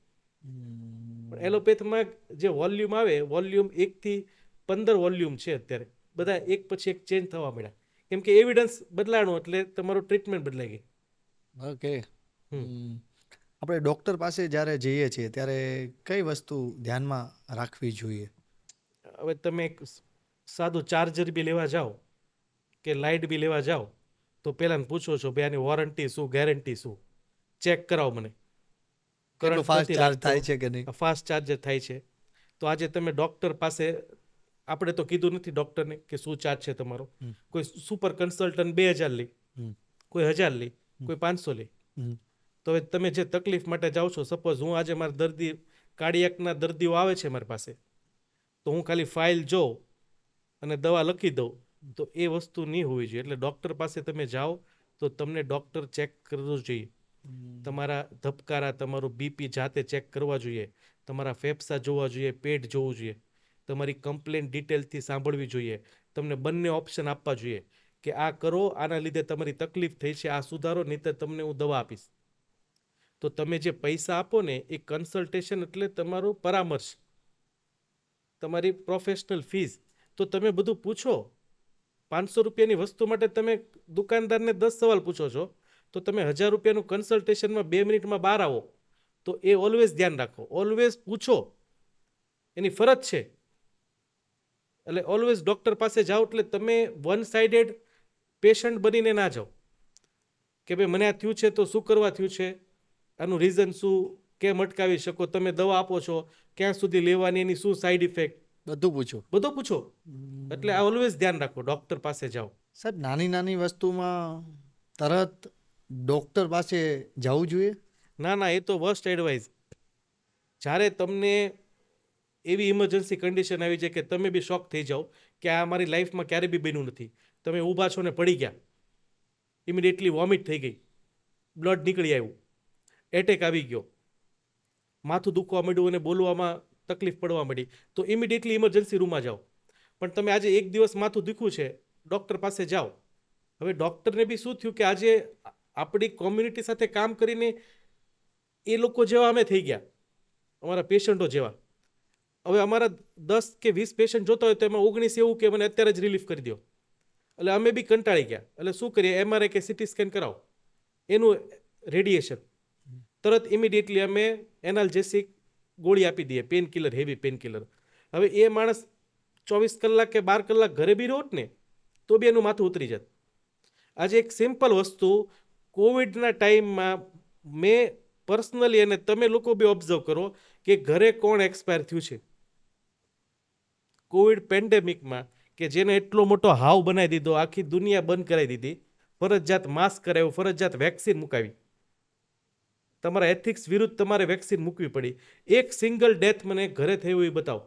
પણ એલોપેથમાં જે વોલ્યુમ આવે, વોલ્યુમ 1 થી 15 વોલ્યુમ છે અત્યારે, બધા એક પછી એક ચેન્જ થવા મળ્યા, કેમ કે એવિડન્સ બદલાણો એટલે તમારું ટ્રીટમેન્ટ બદલાઈ ગઈ. ઓકે. આપણે ડૉક્ટર પાસે જ્યારે જઈએ છીએ ત્યારે કઈ વસ્તુ ધ્યાનમાં રાખવી જોઈએ? હવે તમે એક સાદું ચાર્જર બી લેવા જાઓ કે લાઇટ બી લેવા જાઓ તો પહેલાં પૂછો છો ભાઈ આની વોરંટી શું, ગેરંટી શું, ચેક કરાવો મને. કેટલો ફાસ્ટ ચાર્જ થાય છે કે નહીં? ફાસ્ટ ચાર્જર થાય છે. તો આજે તમે ડૉક્ટર પાસે, આપણે તો કીધું નથી ડૉક્ટરને કે શું ચાર્જ છે તમારો. કોઈ સુપર કન્સલ્ટન્ટ 2000 લે, કોઈ 1000 લે, કોઈ 500 લે. તો હવે તમે જે તકલીફ માટે જાઓ છો, સપોઝ હું આજે મારા દર્દી, કાર્ડિયાકના દર્દીઓ આવે છે મારી પાસે, તો હું ખાલી ફાઇલ જોઉં અને દવા લખી દઉં તો એ વસ્તુ નહીં હોવી જોઈએ. એટલે ડૉક્ટર પાસે તમે જાઓ તો તમને ડૉક્ટર ચેક કરવું જોઈએ. તમારા ધબકારા, તમારું બીપી જાતે ચેક કરવા જોઈએ, તમારા ફેફસા જોવા જોઈએ, પેટ જોવું જોઈએ, તમારી કમ્પ્લેન ડિટેલથી સાંભળવી જોઈએ, તમને બંને ઓપ્શન આપવા જોઈએ કે આ કરો, આના લીધે તમારી તકલીફ થઈ છે, આ સુધારો, નહીંતર તમને હું દવા આપીશ. તો તમે જે પૈસા આપો ને એ કન્સલ્ટેશન એટલે તમારું પરામર્શ, તમારી પ્રોફેશનલ ફીઝ. તો તમે બધું પૂછો. 500 રૂપિયાની વસ્તુ માટે તમે દુકાનદારને 10 સવાલ પૂછો છો, તો તમે 1000 રૂપિયાનું કન્સલ્ટેશનમાં 2 મિનિટમાં બહાર આવો. તો એ ઓલવેઝ ધ્યાન રાખો, ઓલવેઝ પૂછો, એની ફરજ છે. એટલે ઓલવેઝ ડૉક્ટર પાસે જાઓ એટલે તમે વન સાઇડેડ પેશન્ટ બનીને ના જાઓ કે ભાઈ મને આ થયું છે તો શું કરવા થયું છે, આનું રીઝન શું, કેમ અટકાવી શકો, તમે દવા આપો છો ક્યાં સુધી લેવાની, એની શું સાઈડ ઇફેક્ટ, બધું પૂછો. બધું પૂછો. એટલે આ ઓલવેઝ ધ્યાન રાખો, ડૉક્ટર પાસે જાઓ. સાહેબ, નાની નાની વસ્તુમાં તરત ડૉક્ટર પાસે જવું જોઈએ? ના ના, એ તો વર્સ્ટ એડવાઇસ. જ્યારે તમને એવી ઇમરજન્સી કન્ડિશન આવી જાય કે તમે બી શોક થઈ જાઓ કે આ મારી લાઈફમાં ક્યારે બી બન્યું નથી, તમે ઊભા છો ને પડી ગયા, ઇમિડિયેટલી વોમિટ થઈ ગઈ, બ્લડ નીકળી આવ્યું, એટેક આવી ગયો, માથું દુખવા માંડ્યું અને બોલવામાં તકલીફ પડવા માંડી, તો ઇમિડિયેટલી ઇમરજન્સી રૂમમાં જાઓ. પણ તમે આજે એક દિવસ માથું દુખ્યું છે, ડૉક્ટર પાસે જાઓ. હવે ડૉક્ટરને બી શું થયું કે આજે આપણી કોમ્યુનિટી સાથે કામ કરીને એ લોકો જેવા અમે થઈ ગયા, અમારા પેશન્ટો જેવા. હવે અમારા 10 કે 20 પેશન્ટ જોતા હોય તો એમાં 19 એવું કે મને અત્યારે જ રિલીફ કરી દો. એટલે અમે બી કંટાળી ગયા. એટલે શું કરીએ, MRI કે CT સ્કેન કરાવો, એનું રેડિયેશન, તરત ઇમિડિયેટલી અમે એનાલ્જેસિક ગોળી આપી દઈએ, painkiller, heavy painkiller. હવે એ માણસ 24 કલાક કે 12 કલાક ઘરે બી રહો ને તો બી એનું માથું ઉતરી જાય. આજે એક સિમ્પલ વસ્તુ, કોવિડના ટાઈમમાં મેં પર્સનલી, અને તમે લોકો બી ઓબ્ઝર્વ કરો કે ઘરે કોણ એક્સપાયર થયું છે કોવિડ પેન્ડેમિકમાં, કે જેને એટલો મોટો હાવ બનાવી દીધો, આખી દુનિયા બંધ કરાવી દીધી, ફરજિયાત માસ્ક કરાવ્યું, ફરજિયાત વેક્સિન મુકાવી, તમારા એથિક્સ વિરુદ્ધ તમારે વેક્સિન મૂકવી પડી. એક સિંગલ ડેથ મને ઘરે થયું એ બતાવો.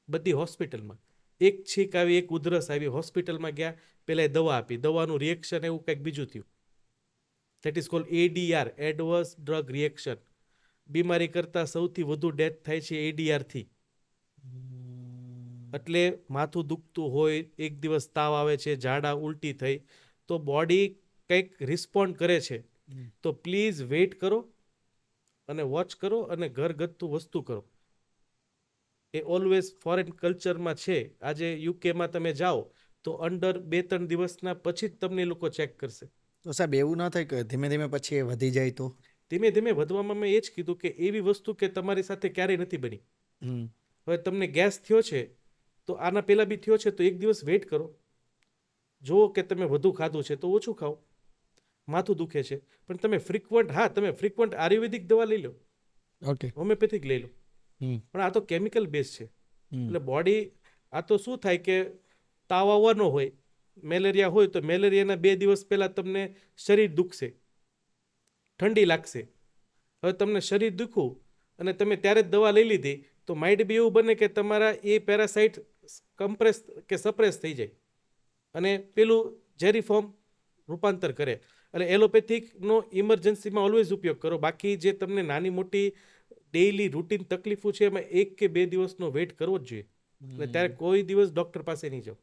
બધી હોસ્પિટલમાં એક છીક આવી, એક ઉધરસ આવી, હોસ્પિટલમાં ગયા, પહેલાં દવા આપી, દવાનું રિએક્શન એવું કંઈક બીજું થયું. That is called ADR, adverse drug reaction. બીમારી કરતાં સૌથી વધુ ડેથ થાય છે ADRથી. એટલે માથું દુખતું હોય, એક દિવસ તાવ આવે છે, ઝાડા ઉલટી થઈ, તો બોડી કંઈક રિસ્પોન્ડ કરે છે. તો પ્લીઝ વેઇટ કરો અને વોચ કરો અને ઘરગથ્થુ વસ્તુ કરો. એ ઓલવેઝ ફોરેન કલ્ચરમાં છે. આજે યુકેમાં તમે જાઓ તો અંડર 2-3 દિવસના પછી જ તમને એ લોકો ચેક કરશે. તો સાહેબ એવું ના થાય કે ધીમે ધીમે પછી એ વધી જાય તો? ધીમે ધીમે વધવામાં મેં એ જ કીધું કે એવી વસ્તુ કે તમારી સાથે ક્યારેય નથી બની. હવે તમને ગેસ થયો છે તો આના પહેલાં બી થયો છે તો એક દિવસ વેઇટ કરો, જુઓ કે તમે વધુ ખાધું છે તો ઓછું ખાઓ. માથું દુખે છે પણ તમે ફ્રિકવન્ટ આયુર્વેદિક દવા લઈ લો, ઓકે. હોમિયોપેથિક લઈ લો, પણ આ તો કેમિકલ બેઝ છે. એટલે બોડી, આ તો શું થાય કે તાવ આવવાનો હોય, મેલેરિયા હોય તો મેલેરિયાના 2 દિવસ પહેલાં તમને શરીર દુખશે, ઠંડી લાગશે. હવે તમને શરીર દુખવું અને તમે ત્યારે જ દવા લઈ લીધી તો માઇટ બી એવું બને કે તમારા એ પેરાસાઇટ કમ્પ્રેસ કે સપ્રેસ થઈ જાય અને પેલું ઝેરી ફોર્મ રૂપાંતર કરે. એટલે એલોપેથિકનો ઇમરજન્સીમાં ઓલવેઝ ઉપયોગ કરો. બાકી જે તમને નાની મોટી ડેઇલી રૂટીન તકલીફો છે એમાં 1 કે 2 દિવસનો વેઇટ કરવો જ જોઈએ. એટલે ત્યારે કોઈ દિવસ ડૉક્ટર પાસે નહીં જાઓ.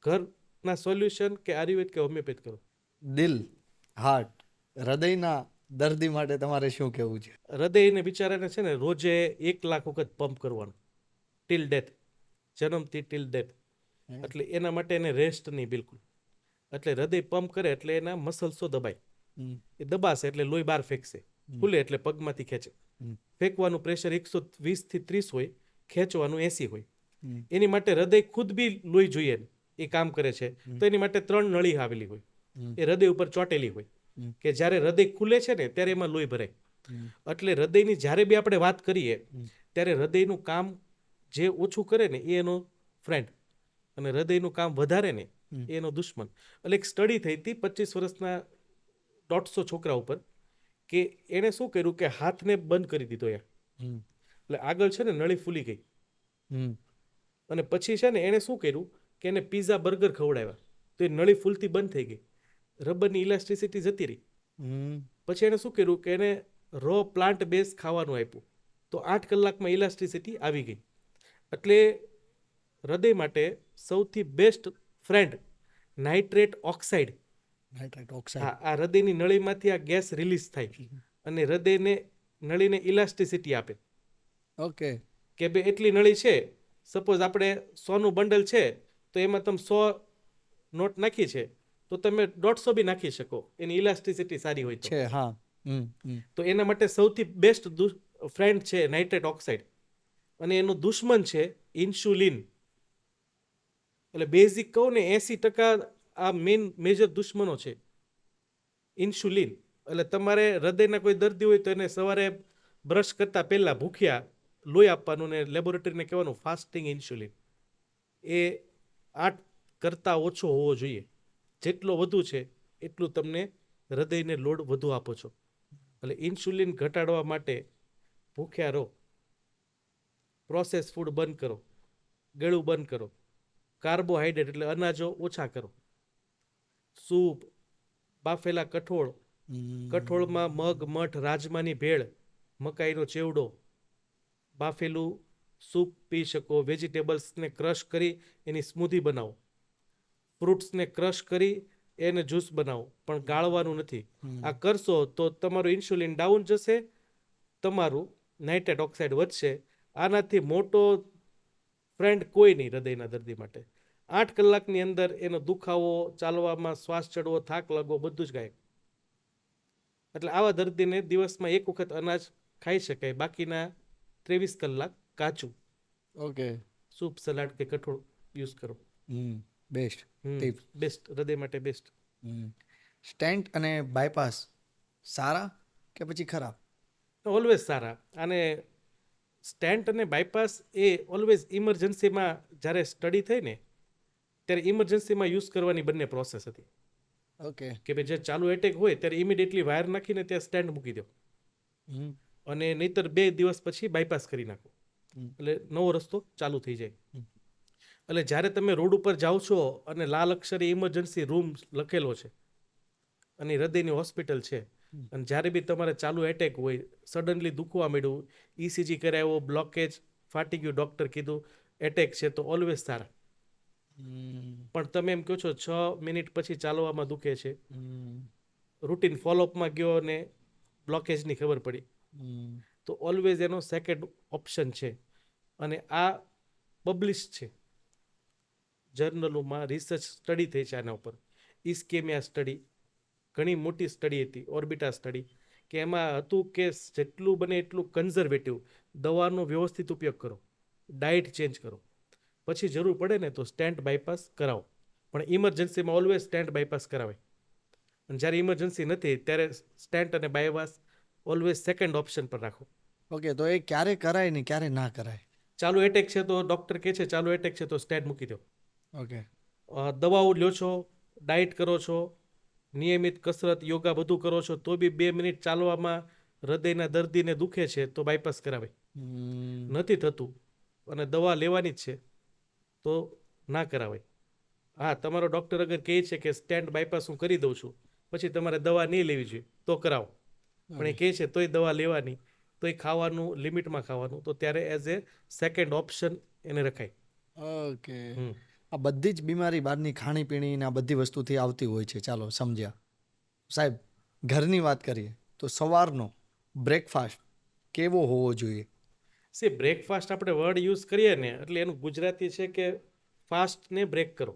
ઘરના સોલ્યુશન કે આયુર્વેદ કે હોમિયોપેથ કરો. દિલ, હાર્ટ, હૃદયના દર્દી માટે તમારે શું કહેવું છે? હૃદયને બિચારાને છે ને રોજે 1 લાખ વખત પંપ કરવાનું ટિલ ડેથ, જન્મથી ટિલ ડેથ. એટલે એના માટે એને રેસ્ટ નહીં બિલકુલ. એટલે હૃદય પંપ કરે એટલે એના મસલ્સો દબાય, એ દબાશે એટલે લોહી બહાર ફેંકશે, ખુલે એટલે પગમાંથી ખેંચે. ફેંકવાનું પ્રેશર 120 થી 30 હોય, ખેંચવાનું 80 હોય. એની માટે હૃદય ખુદ બી લોહી જોઈએ ને, એ કામ કરે છે તો એની માટે 3 નળી આવેલી હોય, એ હૃદય ઉપર ચોંટેલી હોય કે જ્યારે હૃદય ખુલે છે ને ત્યારે એમાં લોહી ભરાય. એટલે હૃદયની જ્યારે બી આપણે વાત કરીએ ત્યારે હૃદયનું કામ જે ઓછું કરે ને એ એનો ફ્રેન્ડ, અને હૃદયનું કામ વધારે ને એ એનો દુશ્મન. એટલે એક સ્ટડી થઈ હતી 25 વર્ષના 150 છોકરા ઉપર, કે એણે શું કર્યું કે હાથને બંધ કરી દીધો એટલે આગળ છે ને નળી ફૂલી ગઈ. અને પછી છે ને એણે શું કર્યું કે એને પીઝા બર્ગર ખવડાવ્યા તો એ નળી ફૂલતી બંધ થઈ ગઈ, રબરની ઇલાસ્ટિસિટી જતી રહી. પછી એણે શું કર્યું કે એને રો પ્લાન્ટ બેઝ ખાવાનું આપ્યું તો 8 કલાકમાં ઇલાસ્ટિસિટી આવી ગઈ. એટલે હૃદય માટે સૌથી બેસ્ટ ફ્રેન્ડ નાઇટ્રેટ ઓક્સાઇડ. હા, આ હૃદયની નળીમાંથી આ ગેસ રિલીઝ થાય અને હૃદયને નળીને ઇલાસ્ટિસિટી આપે. ઓકે. કે બે એટલી નળી છે, સપોઝ આપણે 100નું બંડલ છે તો એમાં તમે 100 નોટ નાખી છે તો તમે 150 બી નાખી શકો, એની ઇલાસ્ટિસિટી સારી હોય તો. હા. તો એના માટે સૌથી બેસ્ટ ફ્રેન્ડ છે નાઇટ્રેટ ઓક્સાઇડ, અને એનું દુશ્મન છે ઇન્સ્યુલિન. એટલે બેઝિક કહું ને 80% આ મેજર દુશ્મનો છે ઇન્સ્યુલિન. એટલે તમારે હૃદયના કોઈ દર્દી હોય તો એને સવારે બ્રશ કરતા પહેલા ભૂખ્યા લોહી આપવાનું ને લેબોરેટરીને કહેવાનું ફાસ્ટિંગ ઇન્સ્યુલિન. એ 8 કરતાં ઓછો હોવો જોઈએ. જેટલો વધુ છે એટલું તમને હૃદયને લોડ વધુ આપો છો. એટલે ઇન્સ્યુલિન ઘટાડવા માટે ભૂખ્યા રહો, પ્રોસેસ ફૂડ બંધ કરો, ગળું બંધ કરો, કાર્બોહાઈડ્રેટ એટલે અનાજો ઓછા કરો, સૂપ, બાફેલા કઠોળ, કઠોળમાં મગ, મઠ, રાજમાની ભેળ, મકાઈનો ચેવડો, બાફેલું સૂપ પી શકો. વેજીટેબલ્સને ક્રશ કરી એની સ્મૂધી બનાવો, ફ્રૂટ્સને ક્રશ કરી એને જ્યુસ બનાવો, પણ ગાળવાનું નથી. આ કરશો તો તમારું ઇન્સ્યુલિન ડાઉન જશે, તમારું નાઇટ્રેટ ઓક્સાઇડ વધશે. આનાથી મોટો ફ્રેન્ડ કોઈ નહીં હૃદયના દર્દી માટે. 8 કલાકની અંદર એનો દુખાવો, ચાલવામાં શ્વાસ ચડવો, થાક લાગવો બધું જ ગાયબ. એટલે આવા દર્દીને દિવસમાં 1 વખત અનાજ ખાઈ શકાય, બાકીના 23 કલાક કાચું. ઓકે. સૂપ, સલાડ કે કઠોળ યુઝ કરો. બેસ્ટ. બેસ્ટ, હૃદય માટે બેસ્ટ. સ્ટેન્ટ અને બાયપાસ સારા કે પછી ખરાબ? ઓલવેઝ સારા. અને સ્ટેન્ટ અને બાયપાસ એ ઓલવેઝ ઇમરજન્સીમાં જ્યારે સ્ટડી થઈ ને ત્યારે ઇમરજન્સીમાં યુઝ કરવાની બંને પ્રોસેસ હતી. ઓકે. કે ભાઈ જે ચાલુ એટેક હોય ત્યારે ઇમિડિયેટલી વાયર નાખીને ત્યાં સ્ટેન્ટ મૂકી દો, અને નહીતર 2 દિવસ પછી બાયપાસ કરી નાખો. એટલે નવો રસ્તો ચાલુ થઈ જાય. એટલે જ્યારે તમે રોડ ઉપર જાઓ છો અને લાલ અક્ષરે ઇમરજન્સી રૂમ લખેલો છે અને હૃદયની હોસ્પિટલ છે, અને જ્યારે બી તમારે ચાલુ એટેક હોય, સડનલી દુખવા માંડ્યું, ECG કરાવ્યો, બ્લોકેજ ફાટી ગયું, ડૉક્ટર કીધું એટેક છે, તો ઓલવેઝ સારા. પણ તમે એમ કહો છો 6 મિનિટ પછી ચાલવામાં દુખે છે, રૂટીન ફોલોઅપમાં ગયો અને બ્લોકેજની ખબર પડી, તો ઓલવેઝ એનો સેકન્ડ ઓપ્શન છે. અને આ પબ્લિશ છે જર્નલોમાં, રિસર્ચ સ્ટડી થઈ છે આના ઉપર. ઇસ્કેમિયા સ્ટડી, ઘણી મોટી સ્ટડી હતી, ઓર્બિટા સ્ટડી, કે એમાં હતું કે જેટલું બને એટલું કન્ઝર્વેટિવ દવાનો વ્યવસ્થિત ઉપયોગ કરો, ડાયટ ચેન્જ કરો, પછી જરૂર પડે ને તો સ્ટેન્ટ બાયપાસ કરાવો. પણ ઇમરજન્સીમાં ઓલવેઝ સ્ટેન્ટ બાયપાસ કરાવાય. અને જ્યારે ઇમરજન્સી નથી ત્યારે સ્ટેન્ટ અને બાયપાસ ઓલવેઝ સેકન્ડ ઓપ્શન પર રાખો. ઓકે, તો એ ક્યારે કરાય ને ક્યારે ના કરાય? ચાલુ એટેક છે તો ડૉક્ટર કહે છે ચાલુ એટેક છે તો સ્ટેન્ટ મૂકી દો. ઓકે, દવાઓ લ્યો છો, ડાયટ કરો છો, નિયમિત કસરત, યોગા બધું કરો છો, તો બી 2 મિનિટ ચાલવામાં હૃદયના દર્દીને દુખે છે તો બાયપાસ કરાવાય. નથી થતું અને દવા લેવાની જ છે તો ના કરાવાય. હા, તમારો ડૉક્ટર અગર કહે છે કે સ્ટેન્ટ બાયપાસ હું કરી દઉં છું, પછી તમારે દવા નહીં લેવી જોઈએ તો કરાવો. પણ એ કહે છે તોય દવા લેવાની, તોય ખાવાનું લિમિટમાં ખાવાનું, તો ત્યારે એઝ એ સેકન્ડ ઓપ્શન એને રખાય. ઓકે. આ બધી જ બીમારી બહારની ખાણીપીણી ને આ બધી વસ્તુથી આવતી હોય છે. ચાલો સમજ્યા. સાહેબ, ઘરની વાત કરીએ તો સવારનો બ્રેકફાસ્ટ કેવો હોવો જોઈએ? બ્રેકફાસ્ટ આપણે વર્ડ યુઝ કરીએ ને એટલે એનું ગુજરાતી છે કે ફાસ્ટને બ્રેક કરો.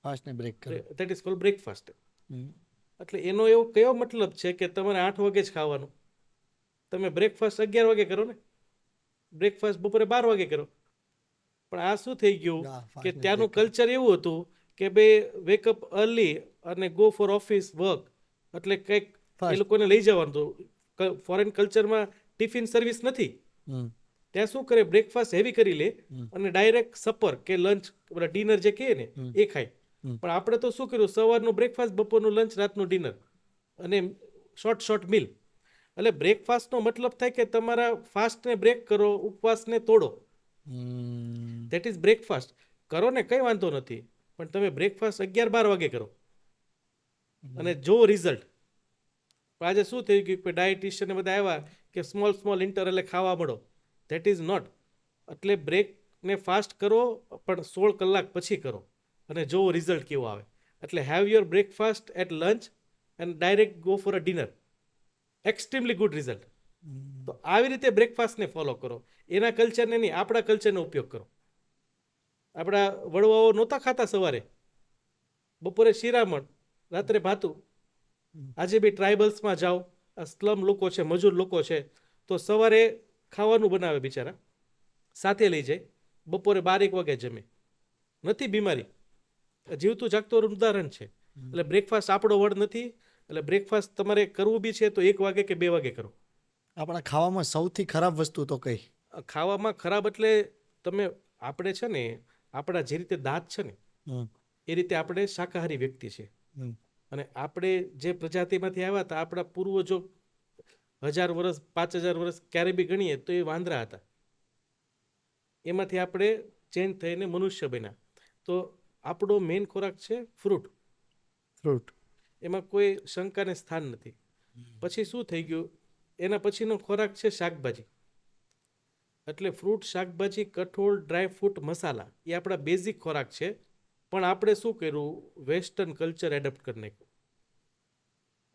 ફાસ્ટને બ્રેક કરો. That is called breakfast. એટલે એનો એવો કયો મતલબ છે કે તમારે 8 વાગે જ ખાવાનું? તમે બ્રેકફાસ્ટ 11 વાગે કરો ને, બ્રેકફાસ્ટ બપોરે 12 વાગે કરો. પણ આ શું થઈ ગયું કે ત્યાંનું કલ્ચર એવું હતું કે ભાઈ વેકઅપ અર્લી અને ગો ફોર ઓફિસ વર્ક, એટલે કંઈક એ લોકોને લઈ જવાનું હતું. ફોરેન કલ્ચરમાં ટિફિન સર્વિસ નથી. ત્યાં શું કરે, બ્રેકફાસ્ટ હેવી કરી લે અને ડાયરેક્ટ સપર કે લંચ, ડિનર જે કહે ને એ ખાય. પણ આપણે તો શું કર્યું, સવારનું બ્રેકફાસ્ટ, બપોરનું લંચ, રાતનું ડિનર અને શોર્ટ મિલ. એટલે બ્રેકફાસ્ટનો મતલબ થાય કે તમારા ફાસ્ટને બ્રેક કરો, ઉપવાસને તોડો. That is breakfast. કરો ને કંઈ વાંધો નથી, પણ તમે બ્રેકફાસ્ટ 11-12 વાગે કરો અને જો રિઝલ્ટ. પણ આજે શું થઈ ગયું કે ડાયટિશિયન બધા આવ્યા કે સ્મોલ ઇન્ટરવલે ખાવા મળો. That is not. એટલે બ્રેકને ફાસ્ટ કરો પણ 16 કલાક પછી કરો અને જો રિઝલ્ટ કેવો આવે. એટલે have your breakfast at lunch and direct go for a dinner. Extremely good result. તો આવી રીતે બ્રેકફાસ્ટને ફોલો કરો. એના કલ્ચરને નહીં, આપણા કલ્ચરનો ઉપયોગ કરો. આપણા વડવાઓ નહોતા ખાતા સવારે, બપોરે શિરામણ, રાત્રે ભાતું. આજે બી ટ્રાઇબલ્સમાં જાઓ, આ સ્લમ લોકો છે, મજૂર લોકો છે, તો સવારે ખાવાનું બનાવે બિચારા, સાથે લઈ જાય, બપોરે 12-1 વાગે જમે. નથી બીમારી, જીવતું જાગતું ઉદાહરણ છે. એટલે બ્રેકફાસ્ટ આપણો વર્ડ નથી. એટલે બ્રેકફાસ્ટ તમારે કરવું બી છે તો 1 વાગે કે 2 વાગે કરો. આપણા ખાવામાં સૌથી ખરાબ વસ્તુ તો કઈ? ખાવામાં ખરાબ એટલે આપણે છે ને, આપણા જે રીતે દાંત છે ને એ રીતે આપણે શાકાહારી વ્યક્તિ છે. અને આપણે જે પ્રજાતિમાંથી આવ્યા હતા, આપણા પૂર્વજો 1000 વર્ષ 5000 વર્ષ ક્યારે બી ગણીએ તો એ વાંદરા હતા. એમાંથી આપણે ચેન્જ થઈને મનુષ્ય બન્યા. તો આપણો મેઇન ખોરાક છે ફ્રૂટ. એમાં કોઈ શંકાને સ્થાન નથી. પછી શું થઈ ગયું, એના પછીનો ખોરાક છે શાકભાજી. એટલે ફ્રૂટ, શાકભાજી, કઠોળ, ડ્રાય ફ્રૂટ, મસાલા એ આપણા બેઝિક ખોરાક છે. પણ આપણે શું કર્યું, વેસ્ટર્ન કલ્ચર એડપ્ટ કરી નાખ્યું.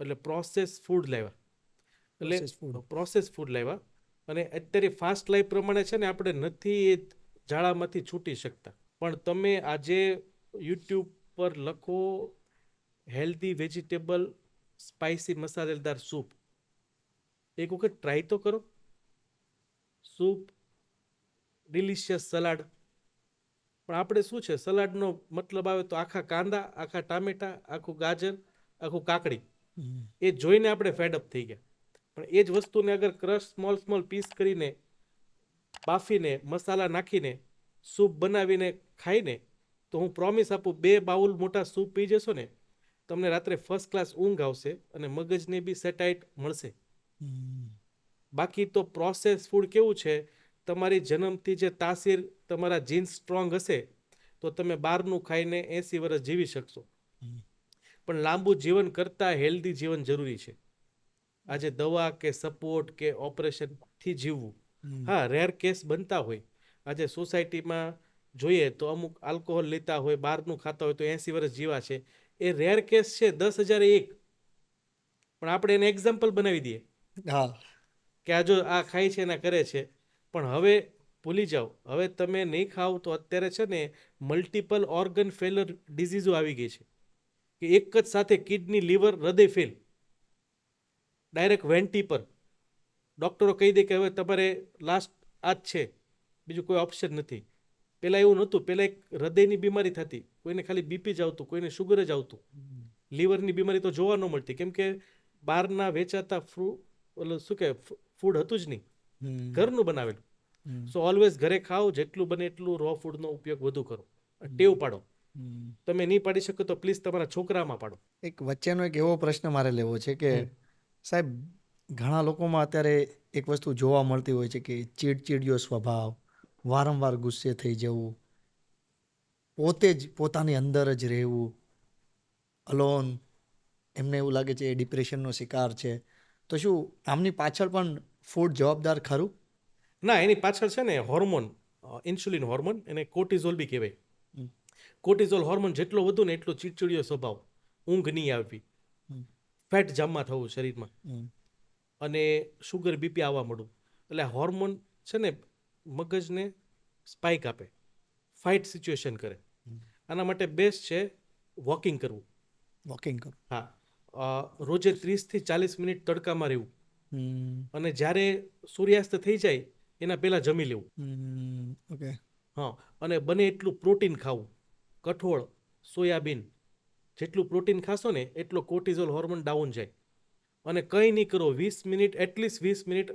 એટલે પ્રોસેસ ફૂડ લાવ્યા. અને અત્યારે ફાસ્ટ લાઈફ પ્રમાણે છે ને આપણે નથી એ ઝાડામાંથી છૂટી શકતા. પણ તમે આજે યુટ્યુબ પર લખો હેલ્ધી વેજીટેબલ સ્પાઇસી મસાલેદાર સૂપ, એક વખત ટ્રાય તો કરો. Soup, delicious salad. પણ આપણે શું છે, સલાડનો મતલબ આવે તો આખા કાંદા, આખા ટામેટા, આખું ગાજર, આખું કાકડી, એ જોઈને આપણે ફેડઅપ થઈ ગયા. પણ એ જ વસ્તુને અગર ક્રશ સ્મોલ પીસ કરીને, બાફીને, મસાલા નાખીને, સૂપ બનાવીને ખાઈને, તો હું પ્રોમિસ આપું 2 બાઉલ મોટા સૂપ પી જશો ને, તમને રાત્રે ફર્સ્ટ ક્લાસ ઊંઘ આવશે અને મગજને બી સેટાઇટ મળશે. બાકી તો પ્રોસેસ ફૂડ કેવું છે, તમારી જન્મથી જે તાસીર તમારા જીન્સ સ્ટ્રોંગ હશે તો તમે બહારનું ખાઈને 80 વર્ષ જીવી શકશો, પણ લાંબુ જીવન કરતાં હેલ્ધી જીવન જરૂરી છે. આજે દવા કે સપોર્ટ કે ઓપરેશનથી જીવવું, હા રેર કેસ બનતા હોય. આજે સોસાયટીમાં જોઈએ તો અમુક આલ્કોહોલ લેતા હોય, બહારનું ખાતા હોય તો 80 વર્ષ જીવા છે. એ રેર કેસ છે 10,001, પણ આપણે એને એક્ઝામ્પલ બનાવી દઈએ હા કે આ જો આ ખાય છે ને આ કરે છે. પણ હવે ભૂલી જાઓ, હવે તમે નહીં ખાવ તો અત્યારે છે ને મલ્ટિપલ ઓર્ગન ફેલર ડિઝીઝો આવી ગઈ છે કે એક જ સાથે કિડની, લીવર, હૃદય ફેલ, ડાયરેક્ટ વેન્ટી પર. ડૉક્ટરો કહી દે કે હવે તમારે લાસ્ટ આ જ છે, બીજું કોઈ ઓપ્શન નથી. પહેલાં એવું નહોતું. પહેલાં એક હૃદયની બીમારી થતી, કોઈને ખાલી બીપી જ આવતું, કોઈને શુગર જ આવતું, લીવરની બીમારી તો જોવા ન મળતી, કેમ કે બહારના વેચાતા શું કે ફૂડ હતું જ નહીં, ઘરનું બનાવેલું. સો ઓલવેઝ ઘરે ખાઓ, જેટલું બને એટલું રો ફૂડનો ઉપયોગ વધુ કરો, ટેવ પાડો. તમે નહીં પાડી શકો તો પ્લીઝ તમારા છોકરામાં પાડો. એક વચ્ચેનો એક એવો પ્રશ્ન મારે લેવો છે કે સાહેબ, ઘણા લોકોમાં અત્યારે એક વસ્તુ જોવા મળતી હોય છે કે ચીડચીડિયો સ્વભાવ, વારંવાર ગુસ્સે થઈ જવું, પોતે જ પોતાની અંદર જ રહેવું, અલોન, એમને એવું લાગે છે એ ડિપ્રેશનનો શિકાર છે. તો શું આમની પાછળ પણ ફૂડ જવાબદાર ખરું? ના, એની પાછળ છે ને હોર્મોન, ઇન્સ્યુલિન હોર્મોન, એને કોર્ટિઝોલ બી કહેવાય. કોર્ટિઝોલ હોર્મોન જેટલો વધુ ને એટલો ચીડચીડિયો સ્વભાવ, ઊંઘ નહીં આવવી, ફેટ જામમાં થવું શરીરમાં, અને શુગર, બીપી આવવા મળવું. એટલે હોર્મોન છે ને મગજને સ્પાઇક આપે, ફાઇટ સિચ્યુએશન કરે. આના માટે બેસ્ટ છે વોકિંગ કરવું. વોકિંગ કરો. હા, રોજે 30 થી 40 મિનિટ તડકામાં રહેવું, અને જ્યારે સૂર્યાસ્ત થઈ જાય એના પહેલાં જમી લેવું. ઓકે. હા, અને બને એટલું પ્રોટીન ખાવું, કઠોળ, સોયાબીન. જેટલું પ્રોટીન ખાશો ને એટલો કોર્ટિઝોલ હોર્મોન ડાઉન જાય. અને કંઈ નહીં કરો, 20 મિનિટ, એટલીસ્ટ 20 મિનિટ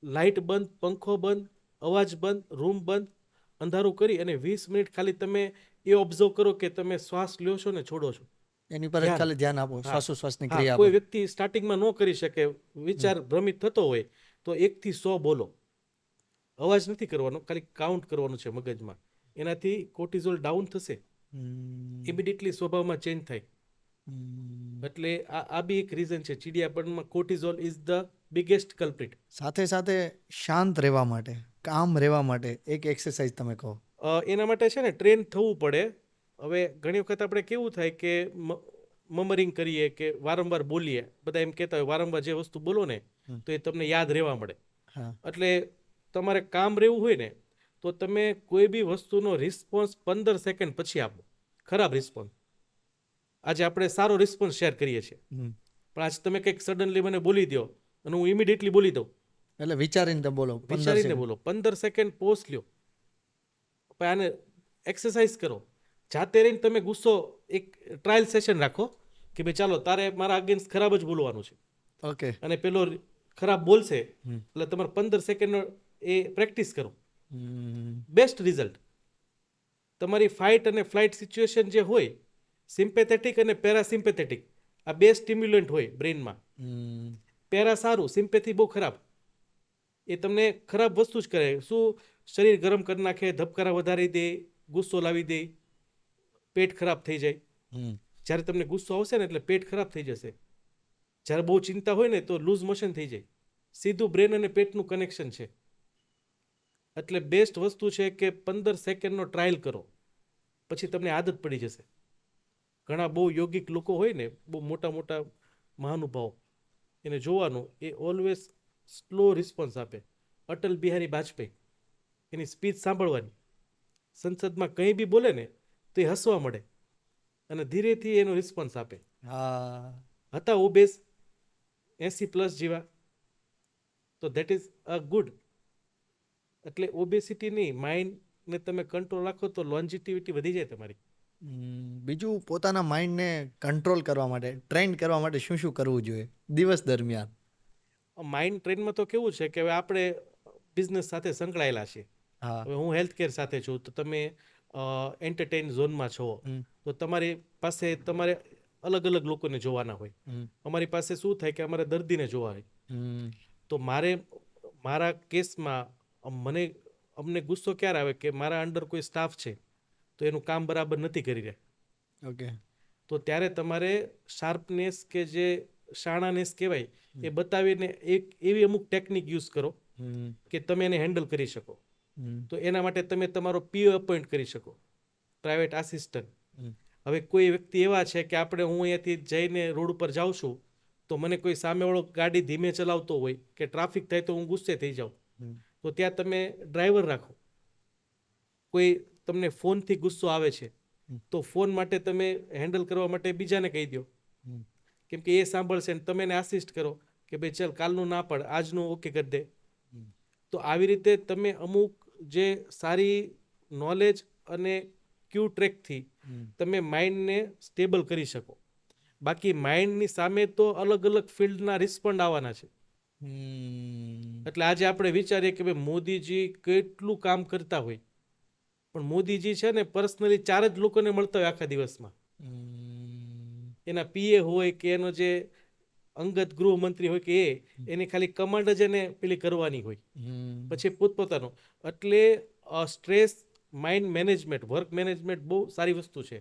લાઇટ બંધ, પંખો બંધ, અવાજ બંધ, રૂમ બંધ, અંધારું કરી અને 20 મિનિટ ખાલી તમે એ ઓબ્ઝર્વ કરો કે તમે શ્વાસ લ્યો છો ને છોડો છો. એની પર જ ખાલી ધ્યાન આપો, શ્વાસોશ્વાસની ક્રિયા કોઈ આપો. વ્યક્તિ સ્ટાર્ટિંગમાં ન કરી શકે, વિચાર ભ્રમિત થતો હોય તો 1 થી 100 બોલો. અવાજ નથી કરવાનો, ખાલી કાઉન્ટ કરવાનું છે મગજમાં. એનાથી કોર્ટિઝોલ ડાઉન થશે, ઇમિડિયેટલી સ્વભાવમાં ચેન્જ થાય. એટલે આ બી એક રીઝન છે. ચીડિયાપણમાં cortisol is the biggest culprit. સાથે સાથે શાંત રહેવા માટે, કામ રહેવા માટે એક એક્સરસાઇઝ તમે કહો. એના માટે છે ને ટ્રેન થવું પડે. હવે ઘણી વખત આપણે કેવું થાય કે મમરિંગ કરીએ કે વારંવાર બોલીએ, બધા એમ કહેતા હોય વારંવાર જે વસ્તુ બોલો ને તો એ તમને યાદ રહેવા મળે. એટલે તમારે કામ રહેવું હોય ને તો તમે કોઈ બી વસ્તુનો રિસ્પોન્સ 15 સેકન્ડ પછી આપો. ખરાબ રિસ્પોન્સ. આજે આપણે સારો રિસ્પોન્સ શેર કરીએ છીએ, પણ આજે તમે કંઈક સડનલી મને બોલી દો અને હું ઇમિડિયેટલી બોલી દઉં. એટલે વિચારીને બોલો, વિચારીને બોલો. 15 સેકન્ડ પોઝ લ્યો. પછી આને એક્સરસાઇઝ કરો. જાતે રહીને તમે ગુસ્સો, એક ટ્રાયલ સેશન રાખો કે ભાઈ ચાલો તારે મારા અગેન્સ્ટ ખરાબ જ બોલવાનું છે. ઓકે. અને પેલો ખરાબ બોલશે એટલે તમારે 15 સેકન્ડનો એ પ્રેક્ટિસ કરો. Best result. તમારી ફાઇટ અને ફ્લાઇટ સિચ્યુએશન જે હોય, સિમ્પેથેટિક અને પેરાસિમ્પેથેટિક, આ બે સ્ટિમ્યુલન્ટ હોય બ્રેઇનમાં. પેરા સારું, સિમ્પેથી બહુ ખરાબ. એ તમને ખરાબ વસ્તુ જ કરે. શું? શરીર ગરમ કરી નાખે, ધબકારા વધારી દે, ગુસ્સો લાવી દે, પેટ ખરાબ થઈ જાય. જ્યારે તમને ગુસ્સો આવશે ને એટલે પેટ ખરાબ થઈ જશે. જ્યારે બહુ ચિંતા હોય ને તો લૂઝ મોશન થઈ જાય. સીધું બ્રેન અને પેટનું કનેક્શન છે. એટલે બેસ્ટ વસ્તુ છે કે 15 સેકન્ડનો ટ્રાયલ કરો, પછી તમને આદત પડી જશે. ઘણા બહુ યોગિક લોકો હોય ને, બહુ મોટા મોટા મહાનુભાવો, એને જોવાનું, એ ઓલવેઝ સ્લો રિસ્પોન્સ આપે. અટલ બિહારી વાજપેયી, એની સ્પીચ સાંભળવાની, સંસદમાં કંઈ બી બોલે ને તો એ હસવા મળે અને ધીરેથી એનો રિસ્પોન્સ આપે. હતા ઓબેસ 80+ જેવા, તો દેટ ઇઝ અ ગુડ. એટલે ઓબેસિટી નહીં, માઇન્ડને તમે કંટ્રોલ રાખો તો લોન્જિટિવિટી વધી જાય તમારી. બીજું, પોતાના માઇન્ડને કંટ્રોલ કરવા માટે, ટ્રેન કરવા માટે શું શું કરવું જોઈએ દિવસ દરમિયાન? માઇન્ડ ટ્રેનમાં તો કેવું છે કે હવે આપણે બિઝનેસ સાથે સંકળાયેલા છીએ. હવે હું હેલ્થકેર સાથે છું તો તમે એન્ટરટેઇન ઝોનમાં છો, તો તમારી પાસે તમારે અલગ અલગ લોકોને જોવાના હોય. અમારી પાસે શું થાય કે અમારે દર્દીને જોવા હોય. તો મારા કેસમાં મને અમને ગુસ્સો ક્યારે આવે કે મારા અંડર કોઈ સ્ટાફ છે તો એનું કામ બરાબર નથી કરી રહ્યા, ઓકે. તો ત્યારે તમારે શાર્પનેસ કે જે શાણાનેસ કહેવાય એ બતાવીને એક એવી અમુક ટેકનિક યુઝ કરો કે તમે એને હેન્ડલ કરી શકો. તો એના માટે તમે તમારો પીઓ અપોઇન્ટ કરી શકો, પ્રાઇવેટ આસિસ્ટન્ટ. હવે કોઈ વ્યક્તિ એવા છે કે હું અહીંયાથી જઈને રોડ ઉપર જાઉં છું તો મને કોઈ સામેવાળો ગાડી ધીમે ચલાવતો હોય કે ટ્રાફિક થાય તો હું ગુસ્સે થઈ જાઉં, તો ત્યાં તમે ડ્રાઈવર રાખો. કોઈ તમને ફોનથી ગુસ્સો આવે છે તો ફોન માટે તમે હેન્ડલ કરવા માટે બીજાને કહી દો, કેમ કે એ સાંભળશે ને તમે એને આસિસ્ટ કરો કે ભાઈ ચાલ કાલનું ના પડ, આજનું ઓકે કરી દે. તો આવી રીતે તમે અમુક જે સારી નોલેજ અને ક્યુ ટ્રેકથી તમે માઇન્ડને સ્ટેબલ કરી શકો. બાકી માઇન્ડની સામે તો અલગ અલગ ફિલ્ડના રિસ્પોન્ડ આવવાના છે. એટલે આજે આપણે વિચારીએ કે ભાઈ મોદીજી કેટલું કામ કરતા હોય, પણ મોદીજી છે ને પર્સનલી 4 જ લોકોને મળતા હોય આખા દિવસમાં. એના પીએ હોય કે એનો જે અંગત ગૃહમંત્રી હોય કે એની ખાલી કમાન્ડ જ એને પેલી કરવાની હોય, પછી પોતપોતાનું. એટલે stress mind management, work management બહુ સારી વસ્તુ છે.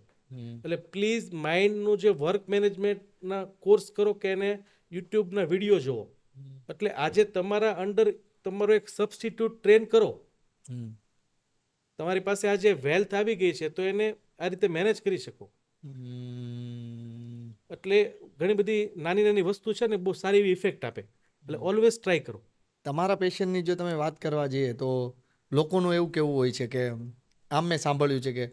એટલે પ્લીઝ માઇન્ડનું જે વર્ક મેનેજમેન્ટના કોર્સ કરો કે એને યુટ્યુબના વિડીયો જુઓ. એટલે આજે તમારા અંડર તમારો એક સબસ્ટિટ્યૂટ ટ્રેન કરો. તમારી પાસે આજે વેલ્થ આવી ગઈ છે તો એને આ રીતે મેનેજ કરી શકો. એટલે ઘણી બધી નાની નાની વસ્તુ છે ને બહુ સારી એવી ઇફેક્ટ આપે. એટલે ઓલવેઝ ટ્રાય કરો. તમારા પેશન્ટની જો તમે વાત કરવા જઈએ તો લોકોનું એવું કેવું હોય છે કે આમ મેં સાંભળ્યું છે કે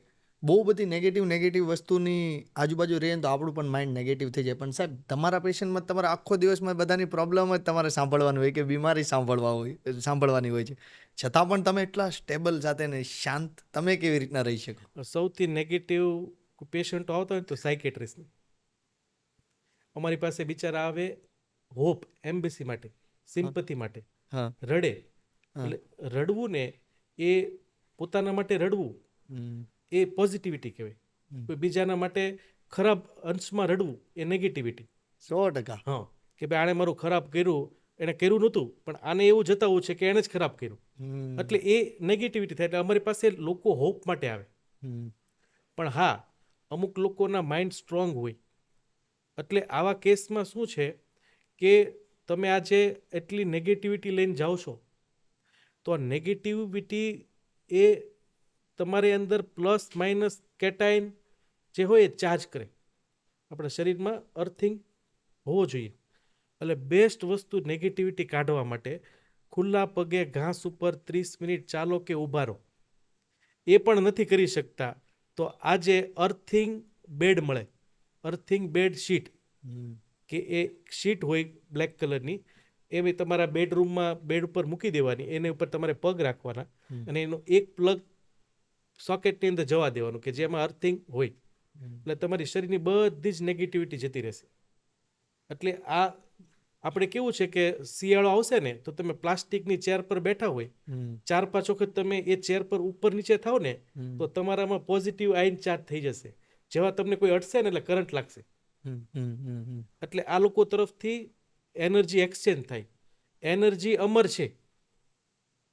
બહુ બધી નેગેટિવ વસ્તુની આજુબાજુ રહીએ તો આપણું પણ માઇન્ડ નેગેટિવ થઈ જાય. પણ સાહેબ તમારા પેશન્ટમાં તમારે આખો દિવસમાં બધાની પ્રોબ્લેમ જ તમારે સાંભળવાની હોય કે બીમારી સાંભળવાની હોય છે, છતાં પણ તમે એટલા સ્ટેબલ સાથે ને શાંત તમે કેવી રીતના રહી શકો? સૌથી નેગેટિવ પેશન્ટો આવતા હોય તો સાયકેટ્રિસ્ટ અમારી પાસે બિચારા આવે હોપ એમ્બેસી માટે, સિમ્પથી માટે, રડે. એટલે રડવું ને એ પોતાના માટે રડવું એ પોઝિટિવિટી કહેવાય. કોઈ બીજાના માટે ખરાબ અંશમાં રડવું એ નેગેટિવિટી. 100%. હા, કે ભાઈ આણે મારું ખરાબ કર્યું, એણે કર્યું નહોતું પણ આને એવું જતાવવું છે કે એણે જ ખરાબ કર્યું. એટલે એ નેગેટિવિટી થાય. એટલે અમારી પાસે લોકો હોપ માટે આવે. પણ હા, અમુક લોકોના માઇન્ડ સ્ટ્રોંગ હોય. એટલે આવા કેસમાં શું છે કે તમે આજે એટલી નેગેટિવિટી લઈને જાઓ છો તો આ નેગેટિવિટી એ તમારી અંદર પ્લસ માઇનસ કેટાઇન જે હોય એ ચાર્જ કરે. આપણા શરીરમાં અર્થિંગ હોવો જોઈએ. એટલે બેસ્ટ વસ્તુ નેગેટિવિટી કાઢવા માટે ખુલ્લા પગે ઘાસ ઉપર 30 મિનિટ ચાલો કે ઊભા રહો. એ પણ નથી કરી શકતા તો આજે અર્થિંગ બેડ મળે, અર્થિંગ બેડ શીટ, કે એ શીટ હોય બ્લેક કલરની, એ બી તમારા બેડરૂમમાં બેડ ઉપર મૂકી દેવાની, એની ઉપર તમારે પગ રાખવાના અને એનો એક પ્લગ સોકેટની અંદર જવા દેવાનું કે જેમાં અર્થિંગ હોય. એટલે તમારી શરીરની બધી જ નેગેટિવિટી જતી રહેશે. એટલે આ આપણે કેવું છે કે શિયાળો આવશે ને તો તમે પ્લાસ્ટિકની ચેર પર બેઠા હોય, 4-5 વખત તમે એ ચેર પર ઉપર નીચે થાવ ને તો તમારામાં પોઝિટિવ આયન ચાર્જ થઈ જશે. જેવા તમને કોઈ અડશે ને એટલે કરંટ લાગશે. એટલે આ લોકો તરફથી એનર્જી એક્સચેન્જ થાય. એનર્જી અમર છે,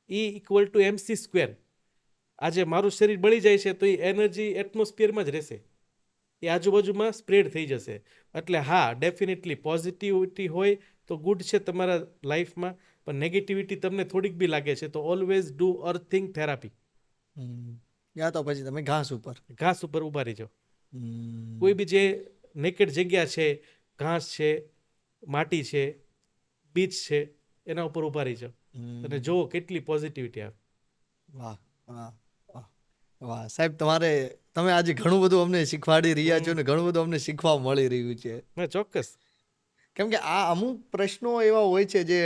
E=mc². આજે મારું શરીર બળી જાય છે તો એ એનર્જી એટમોસ્ફિયરમાં જ રહેશે, એ આજુબાજુમાં સ્પ્રેડ થઈ જશે. એટલે હા, ડેફિનેટલી પોઝિટિવિટી હોય તો ગુડ છે તમારા લાઈફમાં, પણ નેગેટિવિટી તમને થોડીક બી લાગે છે તો ઓલવેઝ ડુ અર્થિંગ થેરાપી. યા તો પછી તમે ઘાસ ઉપર ઊભા રહી જાઓ. કોઈ બી જે નેકેડ જગ્યા છે, ઘાસ છે, માટી છે, બીચ છે, એના ઉપર ઊભા રહી જાઓ અને જુઓ કેટલી પોઝિટિવિટી આવે. વાહ વાહ વાહ વાહ સાહેબ, તમે આજે ઘણું બધું અમને શીખવાડી રહ્યા છો ને ઘણું બધું અમને શીખવા મળી રહ્યું છે. ચોક્કસ. કેમ કે આ અમુક પ્રશ્નો એવા હોય છે જે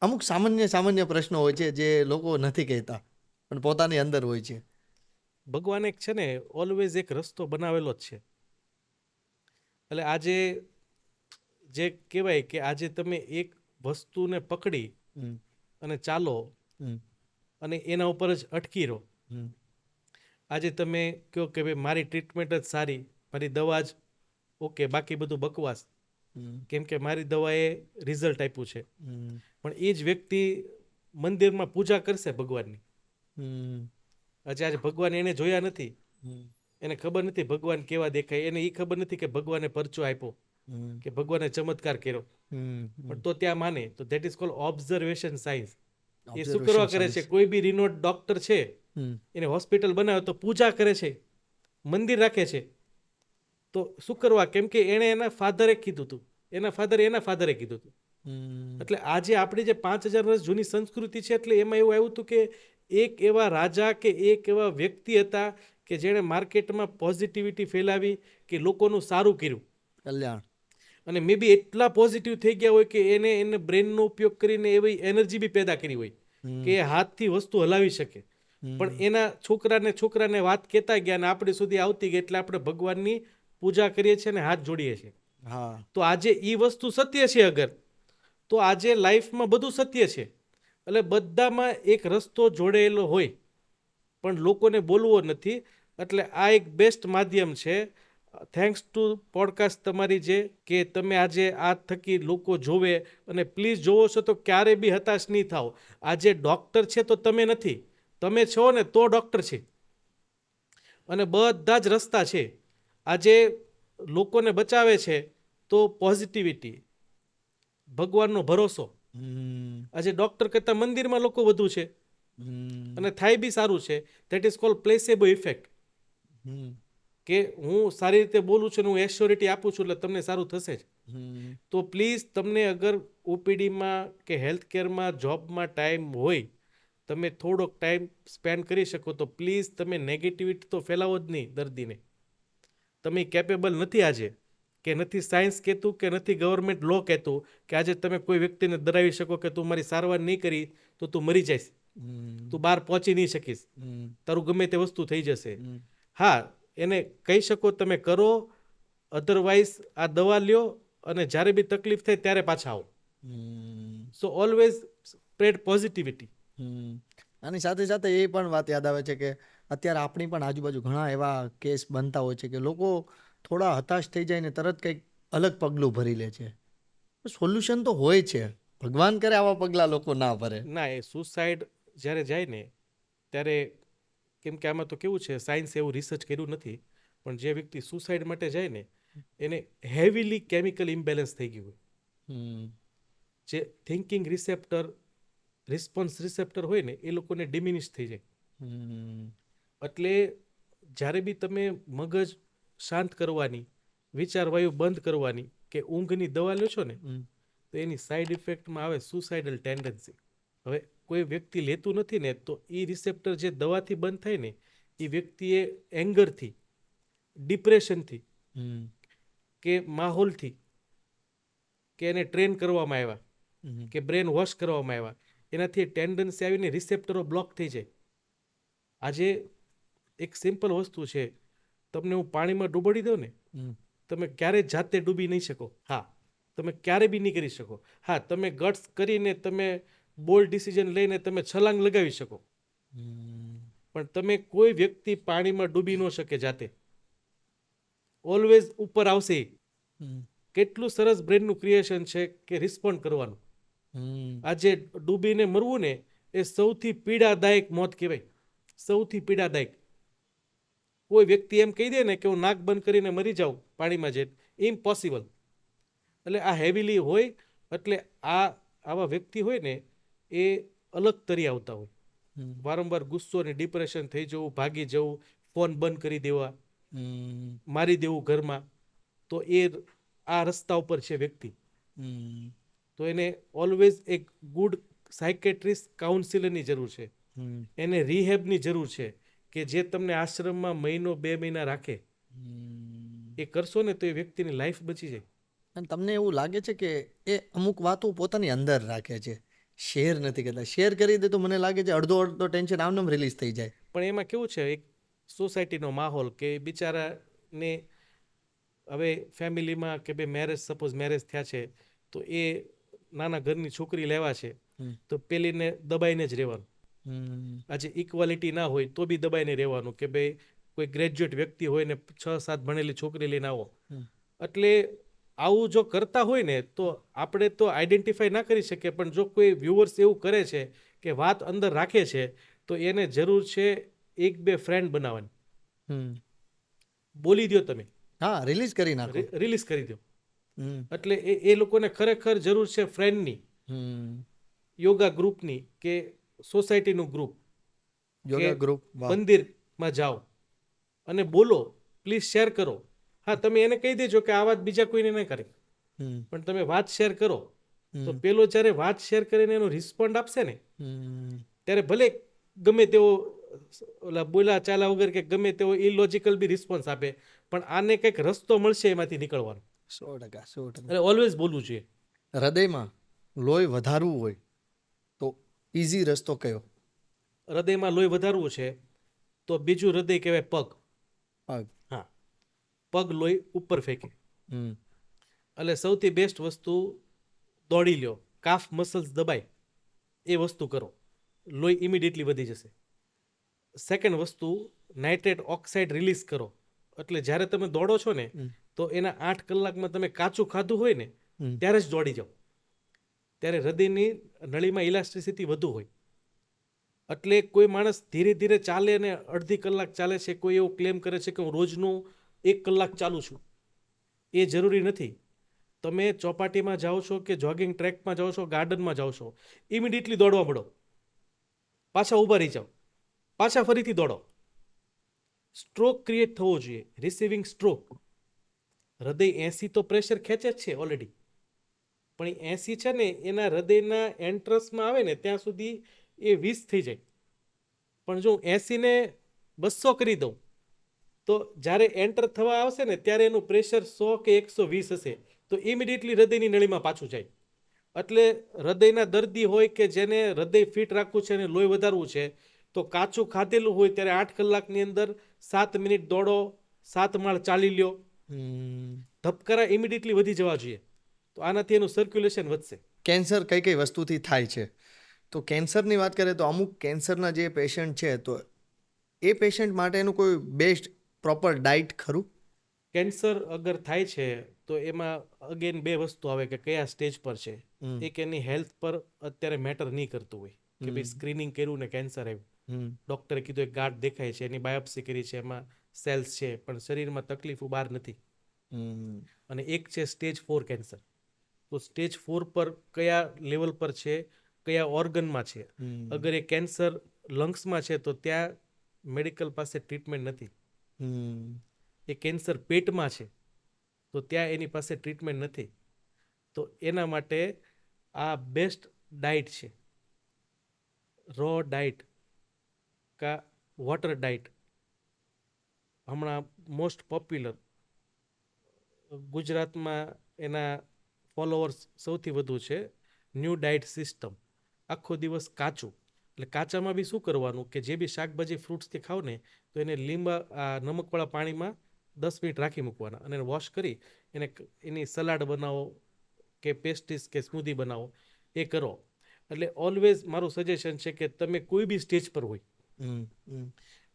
અમુક સામાન્ય પ્રશ્નો હોય છે જે લોકો નથી કહેતા પણ પોતાની અંદર હોય છે. ભગવાન એક છે ને ઓલવેઝ એક રસ્તો બનાવેલો જ છે. એટલે આજે જે કહેવાય કે આજે તમે એક વસ્તુને પકડી અને ચાલો અને એના ઉપર જ અટકી રહો. આજે તમે કહો કે ભાઈ મારી ટ્રીટમેન્ટ જ સારી, મારી દવા જ ઓકે, બાકી બધું બકવાસ, કેમ કે મારી દવાએ રિઝલ્ટ આપ્યું છે. પણ એ જ વ્યક્તિ મંદિરમાં પૂજા કરશે ભગવાનની. હમ આજે ભગવાન એને જોયા નથી, હમ એને ખબર નથી ભગવાન કેવા દેખાય, એને એ ખબર નથી કે ભગવાને પરચો આપ્યો, હમ કે ભગવાને ચમત્કાર કર્યો, પણ તો ત્યાં માને. તો that is called observation science. એ શું કરવા કરે છે? કોઈ બી રિનોટ ડોક્ટર છે, એને હોસ્પિટલ બનાવે તો પૂજા કરે છે, મંદિર રાખે છે. તો શું કરવા? કેમ કે એણે એના ફાધરે કીધું હતું, એના ફાધરે કીધું હતું. એટલે આજે આપણી જે 5000 વર્ષ જૂની સંસ્કૃતિ છે, એટલે એમાં એવું આવ્યું હતું કે એક એવા રાજા કે એક એવા વ્યક્તિ હતા કે જેણે માર્કેટમાં પોઝિટિવિટી ફેલાવી, કે લોકોનું સારું કર્યું, કલ્યાણ. અને મે બી એટલા પોઝિટિવ થઈ ગયા હોય કે એને બ્રેનનો ઉપયોગ કરીને એવી એનર્જી બી પેદા કરી હોય કે એ હાથથી વસ્તુ હલાવી શકે. પણ એના છોકરાને વાત કહેતા ગયા અને આપણી સુધી આવતી ગઈ, એટલે આપણે ભગવાનની પૂજા કરીએ છીએ અને હાથ જોડીએ છીએ. હા. તો આજે એ વસ્તુ સત્ય છે. અગર તો આજે લાઈફમાં બધું સત્ય છે. એટલે બધામાં એક રસ્તો જોડેલો હોય, પણ લોકોને બોલવો નથી. એટલે આ એક બેસ્ટ માધ્યમ છે. થેન્ક્સ ટુ પોડકાસ્ટ તમારી, જે કે તમે આજે આ થકી લોકો જોવે. અને પ્લીઝ જોવો છો તો ક્યારે બી હતાશ નહીં થાઓ. આજે ડૉક્ટર છે તો તમે નથી, તમે છો ને તો ડૉક્ટર છે. અને બધા જ રસ્તા છે. આજે લોકોને બચાવે છે તો પોઝિટિવિટી, ભગવાનનો ભરોસો. આજે ડૉક્ટર કરતાં મંદિરમાં લોકો વધુ છે અને થાય બી સારું છે. That is called placebo effect. કે હું સારી રીતે બોલું છું ને હું એશ્યોરિટી આપું છું એટલે તમને સારું થશે જ. તો પ્લીઝ, તમને અગર ઓપીડીમાં કે હેલ્થ કેરમાં જોબમાં ટાઈમ હોય, તમે થોડોક ટાઈમ સ્પેન્ડ કરી શકો તો પ્લીઝ તમે નેગેટિવિટી તો ફેલાવો જ નહીં દર્દીને. તમે કેપેબલ નથી આજે, કે નથી સાયન્સ કહેતું, કે નથી ગવર્મેન્ટ લો કહેતું કે આજે તમે કોઈ વ્યક્તિને ડરાવી શકો કે તું મારી સારવાર નહીં કરી તો તું મરી જઈશ, તું બહાર પહોંચી નહીં શકીશ, તારું ગમે તે વસ્તુ થઈ જશે. હા, એને કહી શકો તમે કરો, અધરવાઇઝ આ દવા લ્યો અને જ્યારે બી તકલીફ થાય ત્યારે પાછા આવો. સો ઓલવેઝ સ્પ્રેડ પોઝિટિવિટી. આની સાથે સાથે એ પણ વાત યાદ આવે છે કે અત્યારે આપણી પણ આજુબાજુ ઘણા એવા કેસ બનતા હોય છે કે લોકો થોડા હતાશ થઈ જાય ને તરત કંઈક અલગ પગલું ભરી લે છે. સોલ્યુશન તો હોય છે, ભગવાન કરે આવા પગલાં લોકો ના ભરે. ના, એ સુસાઇડ જ્યારે જાય ને ત્યારે, કેમ કે આમાં તો કેવું છે, સાયન્સે એવું રિસર્ચ કર્યું નથી, પણ જે વ્યક્તિ સુસાઇડ માટે જાય ને એને હેવીલી કેમિકલ ઇમ્બેલેન્સ થઈ ગયું હોય. જે થિંકિંગ રિસેપ્ટર, રિસ્પોન્સ રિસેપ્ટર હોય ને એ લોકોને ડિમિનિશ થઈ જાય. એટલે જ્યારે બી તમે મગજ શાંત કરવાની, વિચારવાયુ બંધ કરવાની કે ઊંઘની દવા લો છો ને, તો એની સાઈડ ઇફેક્ટમાં આવે સુસાઇડલ ટેન્ડન્સી. હવે કોઈ વ્યક્તિ લેતું નથી ને તો એ રિસેપ્ટર જે દવાથી બંધ થાય ને, એ વ્યક્તિએ એંગરથી, ડિપ્રેશનથી, કે માહોલથી, કે એને ટ્રેન કરવામાં આવ્યા, કે બ્રેન વોશ કરવામાં આવ્યા, એનાથી ટેન્ડન્સી આવીને રિસેપ્ટરો બ્લોક થઈ જાય. આજે એક સિમ્પલ વસ્તુ છે, તમને હું પાણીમાં ડૂબાડી દઉં ને, તમે ક્યારેય જાતે ડૂબી નહીં શકો. હા, તમે ક્યારે બી નહીં કરી શકો. હા, તમે ગટ્સ કરીને, તમે બોલ્ડ ડિસિઝન લઈને તમે છલાંગ લગાવી શકો, પણ તમે કોઈ વ્યક્તિ પાણીમાં ડૂબી ન શકે જાતે. ઓલવેઝ ઉપર આવશે. કેટલું સરસ બ્રેનનું ક્રિએશન છે કે રિસ્પોન્ડ કરવાનું. આજે ડૂબીને મરવું ને એ સૌથી પીડાદાયક મોત કહેવાય, સૌથી પીડાદાયક. કોઈ વ્યક્તિ એમ કહી દે ને કે હું નાક બંધ કરીને મરી જાઉં પાણીમાં જઈને, ઇમ્પોસિબલ. એટલે આ હેવીલી હોય, એટલે આવા વ્યક્તિ હોય ને એ અલગ તરી આવતા હોય. વારંવાર ગુસ્સો અને ડિપ્રેશન થઈ જવું, ભાગી જવું, ફોન બંધ કરી દેવા, મારી દેવું ઘરમાં, તો એ આ રસ્તા ઉપર છે વ્યક્તિ. તો એને ઓલવેઝ એક ગુડ સાયકેટ્રિસ્ટ, કાઉન્સિલરની જરૂર છે, એને રિહેબની જરૂર છે, કે જે તમને આશ્રમમાં 1-2 મહિના રાખે. એ કરશો ને તો એ વ્યક્તિની લાઈફ બચી જાય. અને તમને એવું લાગે છે કે એ અમુક વાતો પોતાની અંદર રાખે છે, શેર નથી કરતા? શેર કરી દે તો મને લાગે છે અડધો ટેન્શન આમનામ રિલીઝ થઈ જાય. પણ એમાં કેવું છે, એક સોસાયટીનો માહોલ, કે બિચારાને હવે ફેમિલીમાં કે બે સપોઝ મેરેજ થયા છે તો એ નાના ઘરની છોકરી લેવા છે તો પેલીને દબાઈને જ રહેવાનું. આજે ઇક્વાલિટી ના હોય તો બી દબાઈને રહેવાનું, કે ભાઈ કોઈ ગ્રેજ્યુએટ વ્યક્તિ હોય ને 6-7 ભણેલી છોકરી લઈને આવો. એટલે આવું જો કરતા હોય ને તો આપણે તો આઈડેન્ટિફાઈ ના કરી શકીએ, પણ જો કોઈ વ્યુઅર્સ એવું કરે છે કે વાત અંદર રાખે છે તો એને જરૂર છે 1-2 ફ્રેન્ડ બનાવવાની. હમ. બોલી દો તમે, હા, રિલીઝ કરી નાખો. રિલીઝ કરી દો. હમ. એટલે એ લોકોને ખરેખર જરૂર છે ફ્રેન્ડની, હમ. યોગા ગ્રુપની કે સોસાયટીનું ગ્રુપ, યોગા ગ્રુપ. વાહ. મંદિરમાં જાઓ અને બોલો, પ્લીઝ શેર કરો. હા, તમે એને કહી દેજો કે આ વાત બીજા કોઈને ન કરે, હમ. પણ તમે વાત શેર કરો તો હમ. પેલો જ્યારે વાત શેર કરીને એનો રિસ્પોન્ડ આપશે ને હમ. ત્યારે ભલે ગમે તેવો ઓલા બોલા ચાલા વગર કે ગમે તેવો ઇલોજિકલ બી રિસ્પોન્સ આપે, પણ આને કંઈક રસ્તો મળશે એમાંથી નીકળવાનો. 100%. એટલે ઓલવેઝ બોલવું જોઈએ. હૃદયમાં લોહી વધારવું હોય તો ઈઝી રસ્તો કયો? હૃદયમાં લોહી વધારવું છે તો બીજું હૃદય કહેવાય પગ. પગ. હા, પગ લોહી ઉપર ફેંકે. હમ. એટલે સૌથી બેસ્ટ વસ્તુ દોડી લ્યો, કાફ મસલ્સ દબાય એ વસ્તુ કરો, લોહી ઇમિડિયેટલી વધી જશે. સેકન્ડ વસ્તુ, નાઇટ્રેટ ઓક્સાઇડ રિલીઝ કરો. એટલે જ્યારે તમે દોડો છો ને તો એના 8 કલાકમાં તમે કાચું ખાધું હોય ને હમ. ત્યારે જ દોડી જાઓ. ત્યારે હૃદયની નળીમાં ઇલાસ્ટિસિટી વધુ હોય. એટલે કોઈ માણસ ધીરે ધીરે ચાલે ને અડધી કલાક ચાલે છે, કોઈ એવું ક્લેમ કરે છે કે હું રોજનું 1 કલાક ચાલું છું. એ જરૂરી નથી. તમે ચોપાટીમાં જાઓ છો કે જોગિંગ ટ્રેકમાં જાઓ છો, ગાર્ડનમાં જાઓ છો, ઇમિડિયેટલી દોડવા મળો, પાછા ઊભા રહી જાઓ, પાછા ફરીથી દોડો. સ્ટ્રોક ક્રિએટ થવો જોઈએ, રિસીવિંગ સ્ટ્રોક. હૃદય 80 તો પ્રેશર ખેંચે જ છે ઓલરેડી, પણ એ 80 છે ને એના હૃદયના એન્ટ્રસમાં આવે ને ત્યાં સુધી એ 20 થઈ જાય. પણ જો 80 ને 200 કરી દઉં તો જ્યારે એન્ટર થવા આવશે ને ત્યારે એનું પ્રેશર 100 કે 120 હશે, તો ઇમિડિયેટલી હૃદયની નળીમાં પાછું જાય. એટલે હૃદયના દર્દી હોય કે જેને હૃદય ફિટ રાખવું છે અને લોહી વધારવું છે, તો કાચું ખાધેલું હોય ત્યારે 8 કલાકની અંદર 7 મિનિટ દોડો, 7 માળ ચાલી લ્યો, ધબકારા ઇમિડિયેટલી વધી જવા જોઈએ. તો આનાથી એનું સર્ક્યુલેશન વધશે. કેન્સર કઈ કઈ વસ્તુથી થાય છે? તો કેન્સરની વાત કરીએ તો અમુક કેન્સરના જે પેશન્ટ છે તો એ પેશન્ટ માટેનું કોઈ બેસ્ટ પ્રોપર ડાયટ ખરું? કેન્સર અગર થાય છે તો એમાં અગેન 2 વસ્તુ આવે કે કયા સ્ટેજ પર છે. એક એની હેલ્થ પર અત્યારે મેટર નહીં કરતું હોય કે ભાઈ સ્ક્રીનિંગ કર્યું ને કેન્સર આવ્યું, ડૉક્ટરે કીધું એક ગાંઠ દેખાય છે, એની બાયોપ્સી કરી છે, એમાં સેલ્સ છે, પણ શરીરમાં તકલીફો બહાર નથી. અને એક છે સ્ટેજ 4 કેન્સર. તો સ્ટેજ 4 પર કયા લેવલ પર છે, કયા ઓર્ગનમાં છે. અગર એ કેન્સર લંગ્સમાં છે તો ત્યાં મેડિકલ પાસે ટ્રીટમેન્ટ નથી. એ કેન્સર પેટમાં છે તો ત્યાં એની પાસે ટ્રીટમેન્ટ નથી. તો એના માટે આ બેસ્ટ ડાયટ છે, રો ડાયટ કા વોટર ડાયટ. હમણાં મોસ્ટ પોપ્યુલર ગુજરાતમાં એના ફોલોવર્સ સૌથી વધુ છે, ન્યૂ ડાયટ સિસ્ટમ. આખો દિવસ કાચું. એટલે કાચામાં બી શું કરવાનું કે જે બી શાકભાજી ફ્રૂટ્સથી ખાવ ને તો એને નમકવાળા પાણીમાં 10 મિનિટ રાખી મૂકવાના અને વોશ કરી એની સલાડ બનાવો કે પેસ્ટીસ કે સ્મૂધી બનાવો, એ કરો. એટલે ઓલવેઝ મારું સજેશન છે કે તમે કોઈ બી સ્ટેજ પર હોય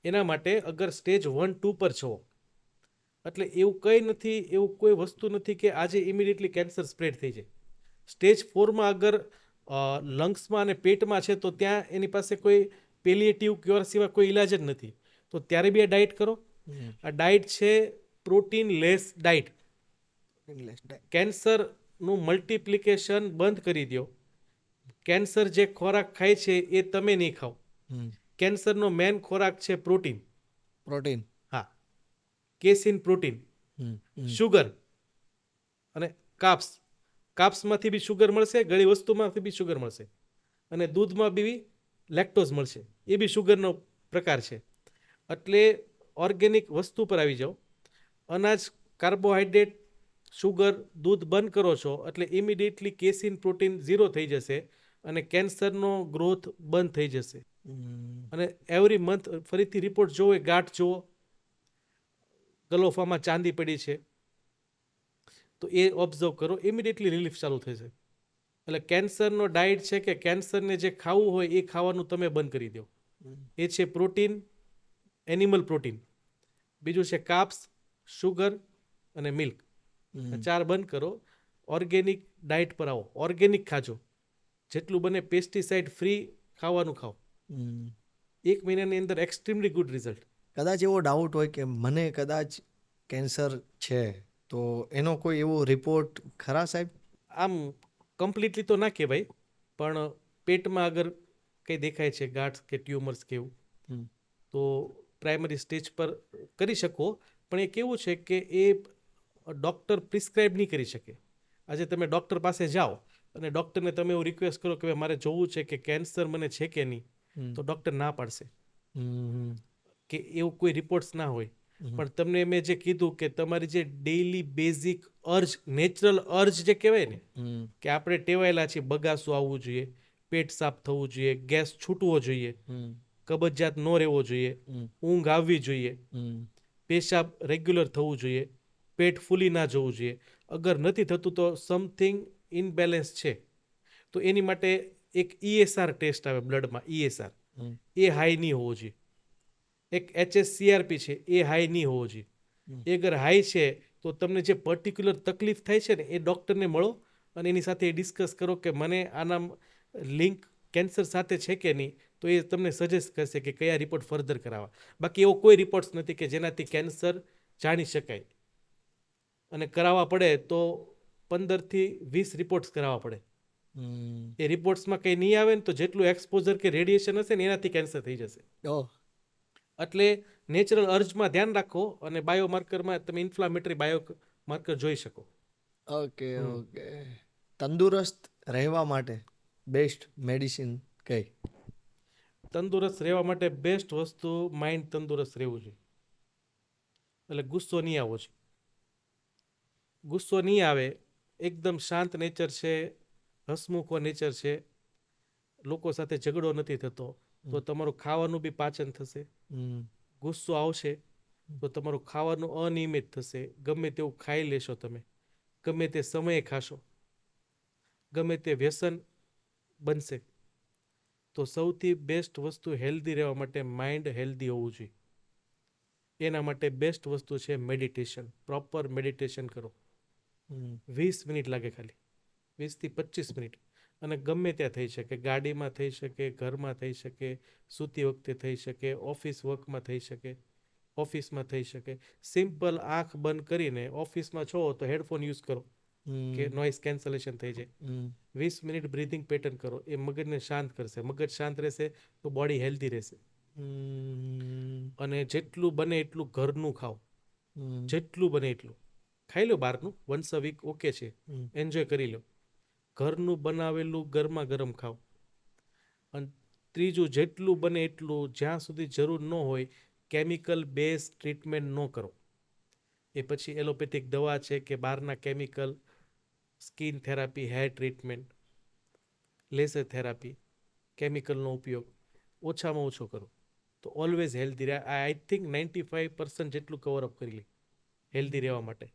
એના માટે અગર સ્ટેજ 1, 2 પર છો, એટલે એવું કંઈ નથી, એવું કોઈ વસ્તુ નથી કે આજે ઇમિડિયેટલી કેન્સર સ્પ્રેડ થઈ જાય. સ્ટેજ 4માં અગર લંગ્સમાં અને પેટમાં છે તો ત્યાં એની પાસે કોઈ પેલિએટિવ ક્યોર સિવાય કોઈ ઇલાજ જ નથી. તો ત્યારે બી આ ડાયટ કરો. આ ડાયટ છે પ્રોટીન લેસ ડાયટ. કેન્સરનું મલ્ટિપ્લિકેશન બંધ કરી દો. કેન્સર જે ખોરાક ખાય છે એ તમે નહીં ખાઓ. કેન્સરનો મેન ખોરાક છે પ્રોટીન. હા, કેસીન પ્રોટીન, શુગર અને કાપ્સમાંથી બી શુગર મળશે, ગળી વસ્તુમાંથી બી શુગર મળશે, અને દૂધમાં બી લેક્ટોઝ મળશે, એ બી શુગરનો પ્રકાર છે. એટલે ઓર્ગેનિક વસ્તુ પર આવી જાઓ. અનાજ, કાર્બોહાઈડ્રેટ, શુગર, દૂધ બંધ કરો છો એટલે ઇમિડિયેટલી કેસીન પ્રોટીન 0 થઈ જશે અને કેન્સરનો ગ્રોથ બંધ થઈ જશે. અને એવરી મંથ ફરીથી રિપોર્ટ જોવો, એ ગાંઠ જુઓ, ગલોફામાં ચાંદી પડી છે તો એ ઓબ્ઝર્વ કરો, ઇમિડિયેટલી રિલીફ ચાલુ થશે. એટલે કેન્સરનો ડાયટ છે કે કેન્સરને જે ખાવું હોય એ ખાવાનું તમે બંધ કરી દો. એ છે પ્રોટીન, એનિમલ પ્રોટીન. બીજું છે કાપ્સ, શુગર અને મિલ્ક. 4 બંધ કરો. ઓર્ગેનિક ડાયટ પર આવો, ઓર્ગેનિક ખાજો, જેટલું બને પેસ્ટિસાઇડ ફ્રી ખાવાનું ખાઓ, હમ. 1 મહિનાની અંદર એક્સ્ટ્રીમલી ગુડ રિઝલ્ટ. કદાચ એવો ડાઉટ હોય કે મને કદાચ કેન્સર છે તો એનો કોઈ એવો રિપોર્ટ ખરા સાહેબ? આમ કમ્પ્લીટલી તો ના કહેવાય, પણ પેટમાં અગર કંઈ દેખાય છે ગાંઠ કે ટ્યુમર્સ કે એવું, હમ. તો પ્રાઇમરી સ્ટેજ પર કરી શકો. પણ એ કેવું છે કે એ ડૉક્ટર પ્રિસ્ક્રાઇબ નહીં કરી શકે. આજે તમે ડૉક્ટર પાસે જાઓ અને ડૉક્ટરને તમે એવું રિક્વેસ્ટ કરો કે ભાઈ મારે જોવું છે કે કેન્સર મને છે કે નહીં, તો ડૉક્ટર ના પાડશે હમ. કે એવું કોઈ રિપોર્ટ્સ ના હોય. પણ તમને મેં જે કીધું કે તમારી જે daily basic urge, natural urge જે કહેવાય ને, હમ. કે આપણે ટેવાયેલા છીએ, બગાસું આવવું જોઈએ, પેટ સાફ થવું જોઈએ, ગેસ છૂટવો જોઈએ, હમ. કબજિયાત ન રહેવો જોઈએ, હમ. ઊંઘ આવવી જોઈએ, હમ. પેશાબ રેગ્યુલર થવું જોઈએ, પેટ ફૂલી ના જવું જોઈએ. અગર નથી થતું તો સમથિંગ ઇનબેલેન્સ છે. તો એની માટે એક ESR ટેસ્ટ આવે બ્લડમાં, ESR, હમ. એ હાઈ નહીં હોવો જોઈએ. એક HSCRP છે, એ હાઈ નહીં હોવો જોઈએ. એ અગર હાઈ છે તો તમને જે પર્ટિક્યુલર તકલીફ થાય છે ને એ ડૉક્ટરને મળો અને એની સાથે ડિસ્કસ કરો કે મને આના લિંક કેન્સર સાથે છે કે નહીં, તો એ તમને સજેસ્ટ કરશે કે કયા રિપોર્ટ ફર્ધર કરાવવા. બાકી એવો કોઈ રિપોર્ટ્સ નથી કે જેનાથી કેન્સર જાણી શકાય. અને કરાવવા પડે તો 15થી 20 રિપોર્ટ્સ કરાવવા પડે. હમ. એ રિપોર્ટ્સમાં કંઈ નહીં આવે ને તો જેટલું એક્સપોઝર કે રેડિયેશન હશે ને એનાથી કેન્સર થઈ જશે. ઓહ. એટલે નેચરલ અર્જમાં ધ્યાન રાખો અને બાયોમાર્કરમાં તમે ઇન્ફ્લામેટરી બાયોમાર્કર જોઈ શકો. Okay okay. તંદુરસ્ત રહેવા માટે બેસ્ટ મેડિસિન કઈ? તંદુરસ્ત રહેવા માટે બેસ્ટ વસ્તુ માઇન્ડ તંદુરસ્ત રહેવું જોઈએ. એટલે ગુસ્સો નહીં આવવો જોઈએ. ગુસ્સો નહીં આવે, એકદમ શાંત નેચર છે, હસમુખો નેચર છે, લોકો સાથે ઝઘડો નથી થતો, તો તમારું ખાવાનું બી પાચન થશે. હમ. ગુસ્સો આવશે તો તમારું ખાવાનું અનિયમિત થશે, ગમે તેવું ખાઈ લેશો તમે, ગમે તે સમયે ખાશો, ગમે તે વ્યસન બનશે. તો સૌથી બેસ્ટ વસ્તુ હેલ્ધી રહેવા માટે માઇન્ડ હેલ્ધી હોવું જોઈએ. એના માટે બેસ્ટ વસ્તુ છે મેડિટેશન. પ્રોપર મેડિટેશન કરો. 20 મિનિટ લાગે ખાલી, 20થી 25 મિનિટ. અને ગમે ત્યાં થઈ શકે, ગાડીમાં થઈ શકે, ઘરમાં થઈ શકે, સૂતી વખતે થઈ શકે, ઓફિસ વર્કમાં થઈ શકે, ઓફિસમાં થઈ શકે. સિમ્પલ આંખ બંધ કરીને ઓફિસમાં છો તો હેડફોન યુઝ કરો કે નોઇઝ કેન્સલેશન થઈ જાય. 20 મિનિટ બ્રીથિંગ પેટર્ન કરો, એ મગજને શાંત કરશે. મગજ શાંત રહેશે તો બોડી હેલ્ધી રહેશે. અને જેટલું બને એટલું ઘરનું ખાઓ, જેટલું બને એટલું. ખાઈ લો બહારનું વન્સ અ વીક, ઓકે છે, એન્જોય કરી લો. ઘરનું બનાવેલું ગરમા ગરમ ખાઓ. અને ત્રીજું, જેટલું બને એટલું, જ્યાં સુધી જરૂર ન હોય, કેમિકલ બેઝ ટ્રીટમેન્ટ ન કરો. એ પછી એલોપેથિક દવા છે કે બહારના chemical, skin therapy, hair treatment, laser therapy, કેમિકલનો ઉપયોગ ઓછામાં ઓછો કરો તો ઓલવેઝ હેલ્ધી રહે. આઈ થિંક 95% જેટલું કવરઅપ કરી લે હેલ્ધી રહેવા માટે.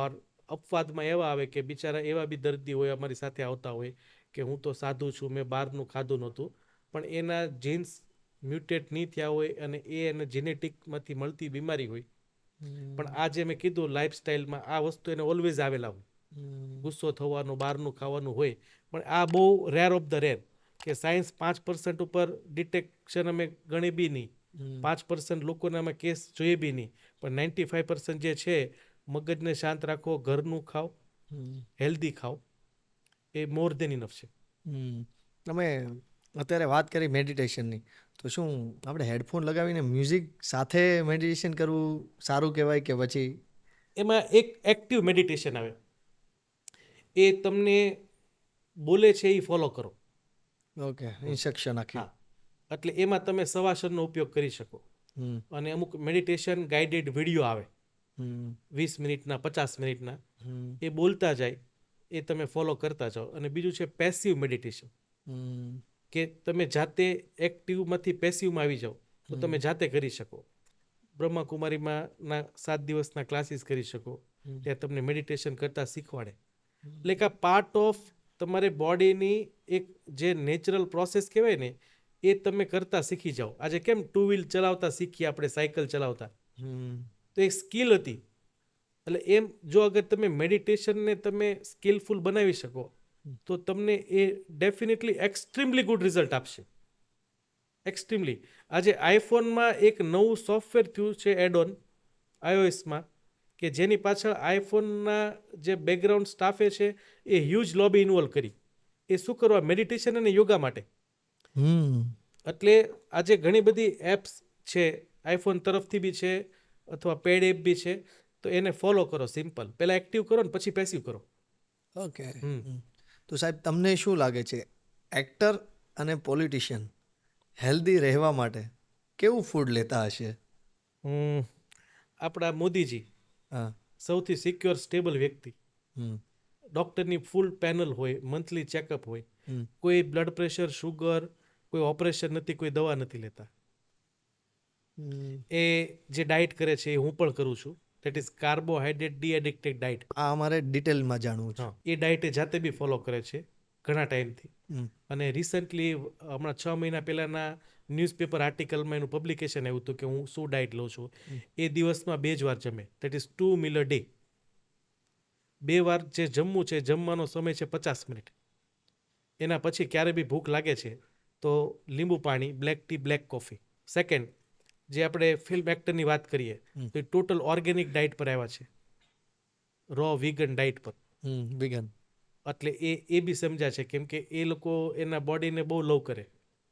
ઓર અપવાદમાં એવા આવે કે બિચારા એવા બી દર્દી હોય, અમારી સાથે આવતા હોય કે હું તો સાધુ છું, મેં બહારનું ખાધું નહોતું, પણ એના જીન્સ મ્યુટેટ નહીં થયા હોય અને એ એને જેનેટિકમાંથી મળતી બીમારી હોય. પણ આ જે મેં કીધું લાઈફસ્ટાઈલમાં આ વસ્તુ એને ઓલવેઝ આવેલા હોય. ગુસ્સો થવાનું, બહારનું ખાવાનું હોય. પણ આ બહુ રેર ઓફ ધ રેર કે સાયન્સ 5% ઉપર ડિટેક્શન અમે ગણી બી નહીં, 5% લોકોને અમે કેસ જોઈએ બી નહીં. પણ 95% જે છે, મગજને શાંત રાખો, ઘરનું ખાઓ, હેલ્ધી ખાઓ, એ મોર દેન ઇનફ છે. તમે અત્યારે વાત કરી મેડિટેશનની, તો શું આપણે હેડફોન લગાવીને મ્યુઝિક સાથે મેડિટેશન કરવું સારું કહેવાય કે પછી? એમાં એક એક્ટિવ મેડિટેશન આવે, એ તમને બોલે છે એ ફોલો કરો. ઓકે, ઇન્સ્ટ્રક્શન આખી. હા, એટલે એમાં તમે સવાસનનો ઉપયોગ કરી શકો. અને અમુક મેડિટેશન ગાઈડેડ વિડીયો આવે 20 મિનિટના, 50 મિનિટના, એ બોલતા જાય, એ તમે ફોલો કરતા જાઓ. અને બીજું છે પેસિવ મેડિટેશન, કે તમે જાતે એક્ટિવમાંથી પેસિવમાં આવી જાઓ તો તમે જાતે કરી શકો. બ્રહ્માકુમારીમાં 7 દિવસના ક્લાસીસ કરી શકો, ત્યાં તમને મેડિટેશન કરતા શીખવાડે. એટલે કે આ પાર્ટ ઓફ તમારે બોડીની એક જે નેચરલ પ્રોસેસ કહેવાય ને, એ તમે કરતા શીખી જાઓ. આજે કેમ 2 વ્હીલ ચલાવતા શીખીએ આપણે, સાયકલ ચલાવતા, તો એક સ્કિલ હતી. એટલે એમ જો અગર તમે મેડિટેશનને તમે સ્કિલફુલ બનાવી શકો તો તમને એ ડેફિનેટલી એક્સ્ટ્રીમલી ગુડ રિઝલ્ટ આપશે. એક્સ્ટ્રીમલી. આજે આઈફોનમાં એક નવું સોફ્ટવેર થયું છે એડ ઓન iOSમાં, કે જેની પાછળ આઈફોનના જે બેકગ્રાઉન્ડ સ્ટાફે છે એ હ્યુજ લોબી ઇન્વોલ્વ કરી. એ શું કરવા? મેડિટેશન અને યોગા માટે. એટલે આજે ઘણી બધી એપ્સ છે, આઈફોન તરફથી બી છે અથવા પેડ એપ બી છે, તો એને ફોલો કરો. સિમ્પલ, પહેલાં એક્ટિવ કરો ને પછી પેસિવ કરો. ઓકે. તો સાહેબ તમને શું લાગે છે, એક્ટર અને પોલિટિશિયન હેલ્ધી રહેવા માટે કેવું ફૂડ લેતા હશે? આપણા મોદીજી હા. સૌથી સિક્યોર સ્ટેબલ વ્યક્તિ. હમ. ડૉક્ટરની ફૂલ પેનલ હોય, મંથલી ચેકઅપ હોય, કોઈ બ્લડ પ્રેશર, શુગર, કોઈ ઓપરેશન નથી, કોઈ દવા નથી લેતા. એ જે ડાયટ કરે છે એ હું પણ કરું છું. That is carbohydrate deaddicted diet. આ અમારે ડિટેલમાં જાણવું છે. હા, એ ડાયટ એ જાતે બી ફોલો કરે છે ઘણા ટાઈમથી. અને રિસન્ટલી હમણાં 6 મહિના પહેલાંના ન્યૂઝપેપર આર્ટિકલમાં એનું પબ્લિકેશન આવ્યું હતું કે હું શું ડાયટ લઉં છું. એ દિવસમાં 2 જ વાર જમે, that is 2 meal a day. 2 વાર જે જમવું છે, જમવાનો સમય છે 50 મિનિટ. એના પછી ક્યારે બી ભૂખ લાગે છે તો લીંબુ પાણી, black tea, black coffee. Second, જે આપણે ફિલ્મ એક્ટરની વાત કરીએ તો એ ટોટલ ઓર્ગેનિક ડાયટ પર આવ્યા છે, રો વિગન ડાયટ પર. વિગન. એટલે એ બી સમજ્યા છે, કેમ કે એ લોકો એના બોડીને બહુ લવ કરે.